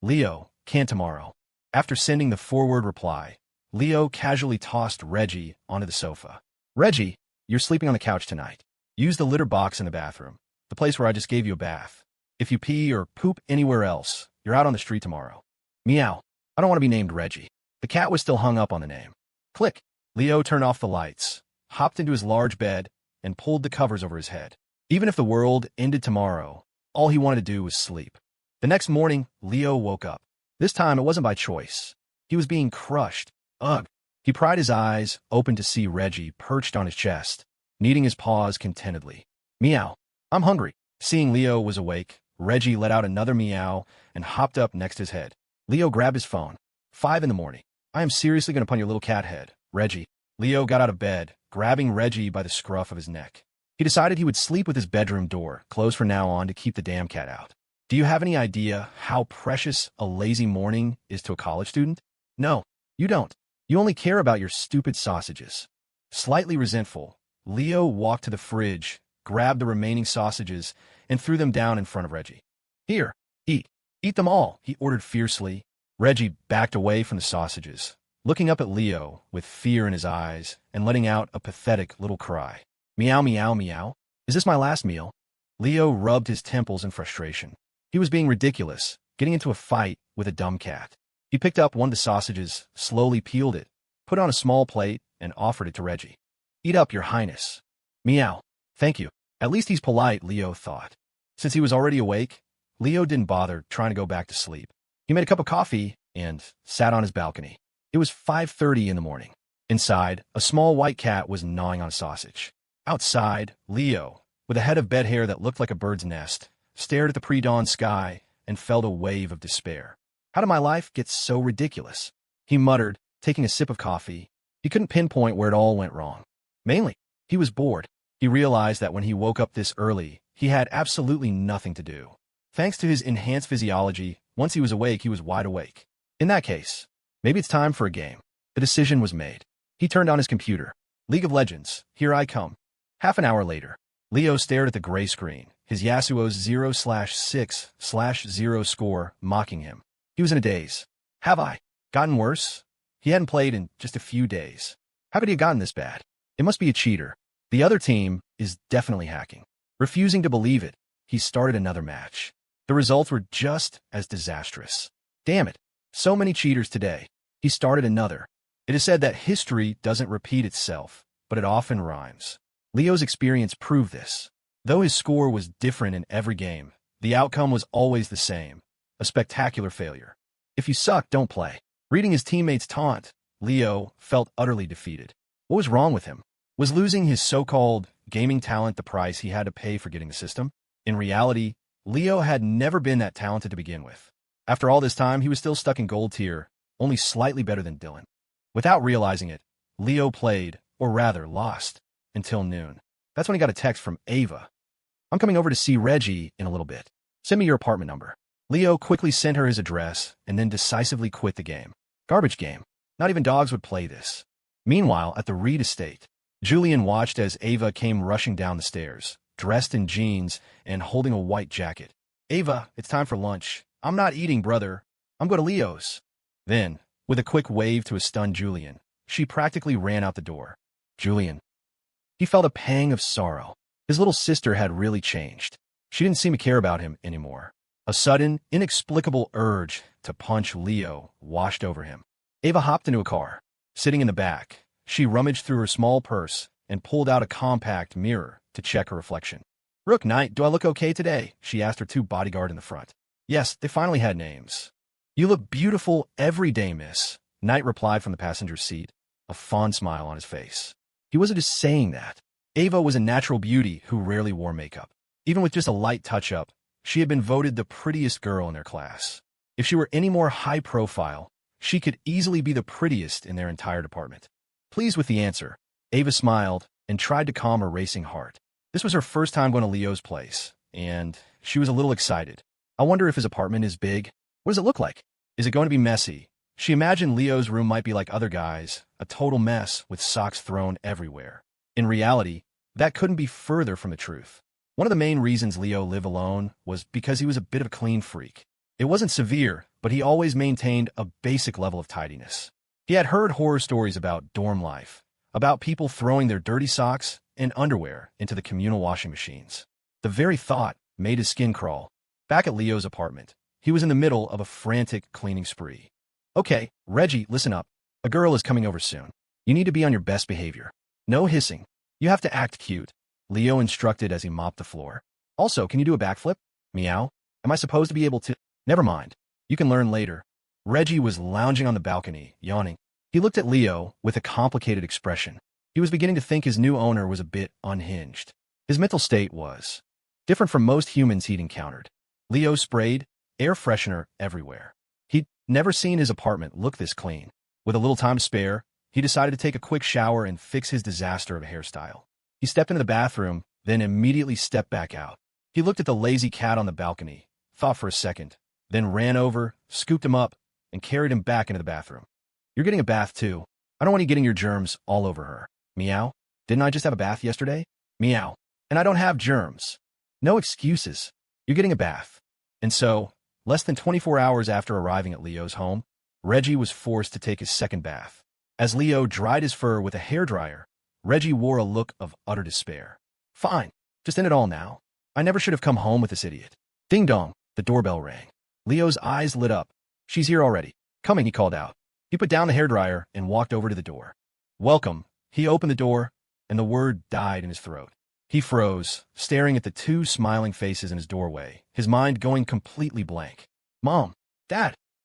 Leo, can tomorrow. After sending the forward reply, Leo casually tossed Reggie onto the sofa. Reggie, you're sleeping on the couch tonight. Use the litter box in the bathroom, the place where I just gave you a bath. If you pee or poop anywhere else, you're out on the street tomorrow. Meow. I don't want to be named Reggie. The cat was still hung up on the name. Click. Leo turned off the lights, hopped into his large bed, and pulled the covers over his head. Even if the world ended tomorrow, all he wanted to do was sleep. The next morning, Leo woke up. This time, it wasn't by choice. He was being crushed. Ugh. He pried his eyes, open to see Reggie perched on his chest, kneading his paws contentedly. Meow. I'm hungry. Seeing Leo was awake, Reggie let out another meow and hopped up next to his head. Leo grabbed his phone. 5 in the morning. I am seriously going to punt your little cat head, Reggie. Leo got out of bed, grabbing Reggie by the scruff of his neck. He decided he would sleep with his bedroom door closed from now on to keep the damn cat out. Do you have any idea how precious a lazy morning is to a college student? No, you don't. You only care about your stupid sausages. Slightly resentful, Leo walked to the fridge, grabbed the remaining sausages, and threw them down in front of Reggie. Here, eat. Eat them all, he ordered fiercely. Reggie backed away from the sausages, looking up at Leo with fear in his eyes and letting out a pathetic little cry. Meow, meow, meow. Is this my last meal? Leo rubbed his temples in frustration. He was being ridiculous, getting into a fight with a dumb cat. He picked up one of the sausages, slowly peeled it, put it on a small plate, and offered it to Reggie. Eat up, your highness. Meow. Thank you. At least he's polite, Leo thought. Since he was already awake, Leo didn't bother trying to go back to sleep. He made a cup of coffee and sat on his balcony. It was 5:30 in the morning. Inside, a small white cat was gnawing on a sausage. Outside, Leo, with a head of bed hair that looked like a bird's nest, stared at the pre-dawn sky and felt a wave of despair. How did my life get so ridiculous? He muttered, taking a sip of coffee. He couldn't pinpoint where it all went wrong. Mainly, he was bored. He realized that when he woke up this early, he had absolutely nothing to do. Thanks to his enhanced physiology, once he was awake, he was wide awake. In that case, maybe it's time for a game. The decision was made. He turned on his computer. League of Legends, here I come. Half an hour later, Leo stared at the gray screen, his Yasuo's 0/6/0 score mocking him. He was in a daze. Have I gotten worse? He hadn't played in just a few days. How could he have gotten this bad? It must be a cheater. The other team is definitely hacking. Refusing to believe it, he started another match. The results were just as disastrous. Damn it. So many cheaters today. He started another. It is said that history doesn't repeat itself, but it often rhymes. Leo's experience proved this. Though his score was different in every game, the outcome was always the same. A spectacular failure. If you suck, don't play. Reading his teammates' taunt, Leo felt utterly defeated. What was wrong with him? Was losing his so-called gaming talent the price he had to pay for getting the system? In reality, Leo had never been that talented to begin with. After all this time, he was still stuck in gold tier, only slightly better than Dylan. Without realizing it, Leo played, or rather lost, until noon. That's when he got a text from Ava. I'm coming over to see Reggie in a little bit. Send me your apartment number. Leo quickly sent her his address and then decisively quit the game. Garbage game. Not even dogs would play this. Meanwhile, at the Reed estate, Julian watched as Ava came rushing down the stairs, dressed in jeans and holding a white jacket. Ava, it's time for lunch. I'm not eating, brother. I'm going to Leo's. Then, with a quick wave to a stunned Julian, she practically ran out the door. Julian. He felt a pang of sorrow. His little sister had really changed. She didn't seem to care about him anymore. A sudden, inexplicable urge to punch Leo washed over him. Ava hopped into a car. Sitting in the back, she rummaged through her small purse and pulled out a compact mirror to check her reflection. Rook Knight, do I look okay today? She asked her two bodyguards in the front. Yes, they finally had names. You look beautiful every day, miss, Knight replied from the passenger seat, a fond smile on his face. He wasn't just saying that. Ava was a natural beauty who rarely wore makeup. Even with just a light touch-up, she had been voted the prettiest girl in their class. If she were any more high-profile, she could easily be the prettiest in their entire department. Pleased with the answer, Ava smiled and tried to calm her racing heart. This was her first time going to Leo's place, and she was a little excited. I wonder if his apartment is big. What does it look like? Is it going to be messy? She imagined Leo's room might be like other guys, a total mess with socks thrown everywhere. In reality, that couldn't be further from the truth. One of the main reasons Leo lived alone was because he was a bit of a clean freak. It wasn't severe, but he always maintained a basic level of tidiness. He had heard horror stories about dorm life, about people throwing their dirty socks and underwear into the communal washing machines. The very thought made his skin crawl. Back at Leo's apartment, he was in the middle of a frantic cleaning spree. Okay, Reggie, listen up. A girl is coming over soon. You need to be on your best behavior. No hissing. You have to act cute, Leo instructed as he mopped the floor. Also, can you do a backflip? Meow. Am I supposed to be able to? Never mind. You can learn later. Reggie was lounging on the balcony, yawning. He looked at Leo with a complicated expression. He was beginning to think his new owner was a bit unhinged. His mental state was different from most humans he'd encountered. Leo sprayed air freshener everywhere. He'd never seen his apartment look this clean. With a little time to spare, he decided to take a quick shower and fix his disaster of a hairstyle. He stepped into the bathroom, then immediately stepped back out. He looked at the lazy cat on the balcony, thought for a second, then ran over, scooped him up, and carried him back into the bathroom. You're getting a bath too. I don't want you getting your germs all over her. Meow. Didn't I just have a bath yesterday? Meow. And I don't have germs. No excuses. You're getting a bath. And so, less than 24 hours after arriving at Leo's home, Reggie was forced to take his second bath. As Leo dried his fur with a hairdryer, Reggie wore a look of utter despair. Fine. Just end it all now. I never should have come home with this idiot. Ding dong. The doorbell rang. Leo's eyes lit up. She's here already. Coming, he called out. He put down the hairdryer and walked over to the door. Welcome. He opened the door, and the word died in his throat. He froze, staring at the two smiling faces in his doorway, his mind going completely blank. Mom, Dad,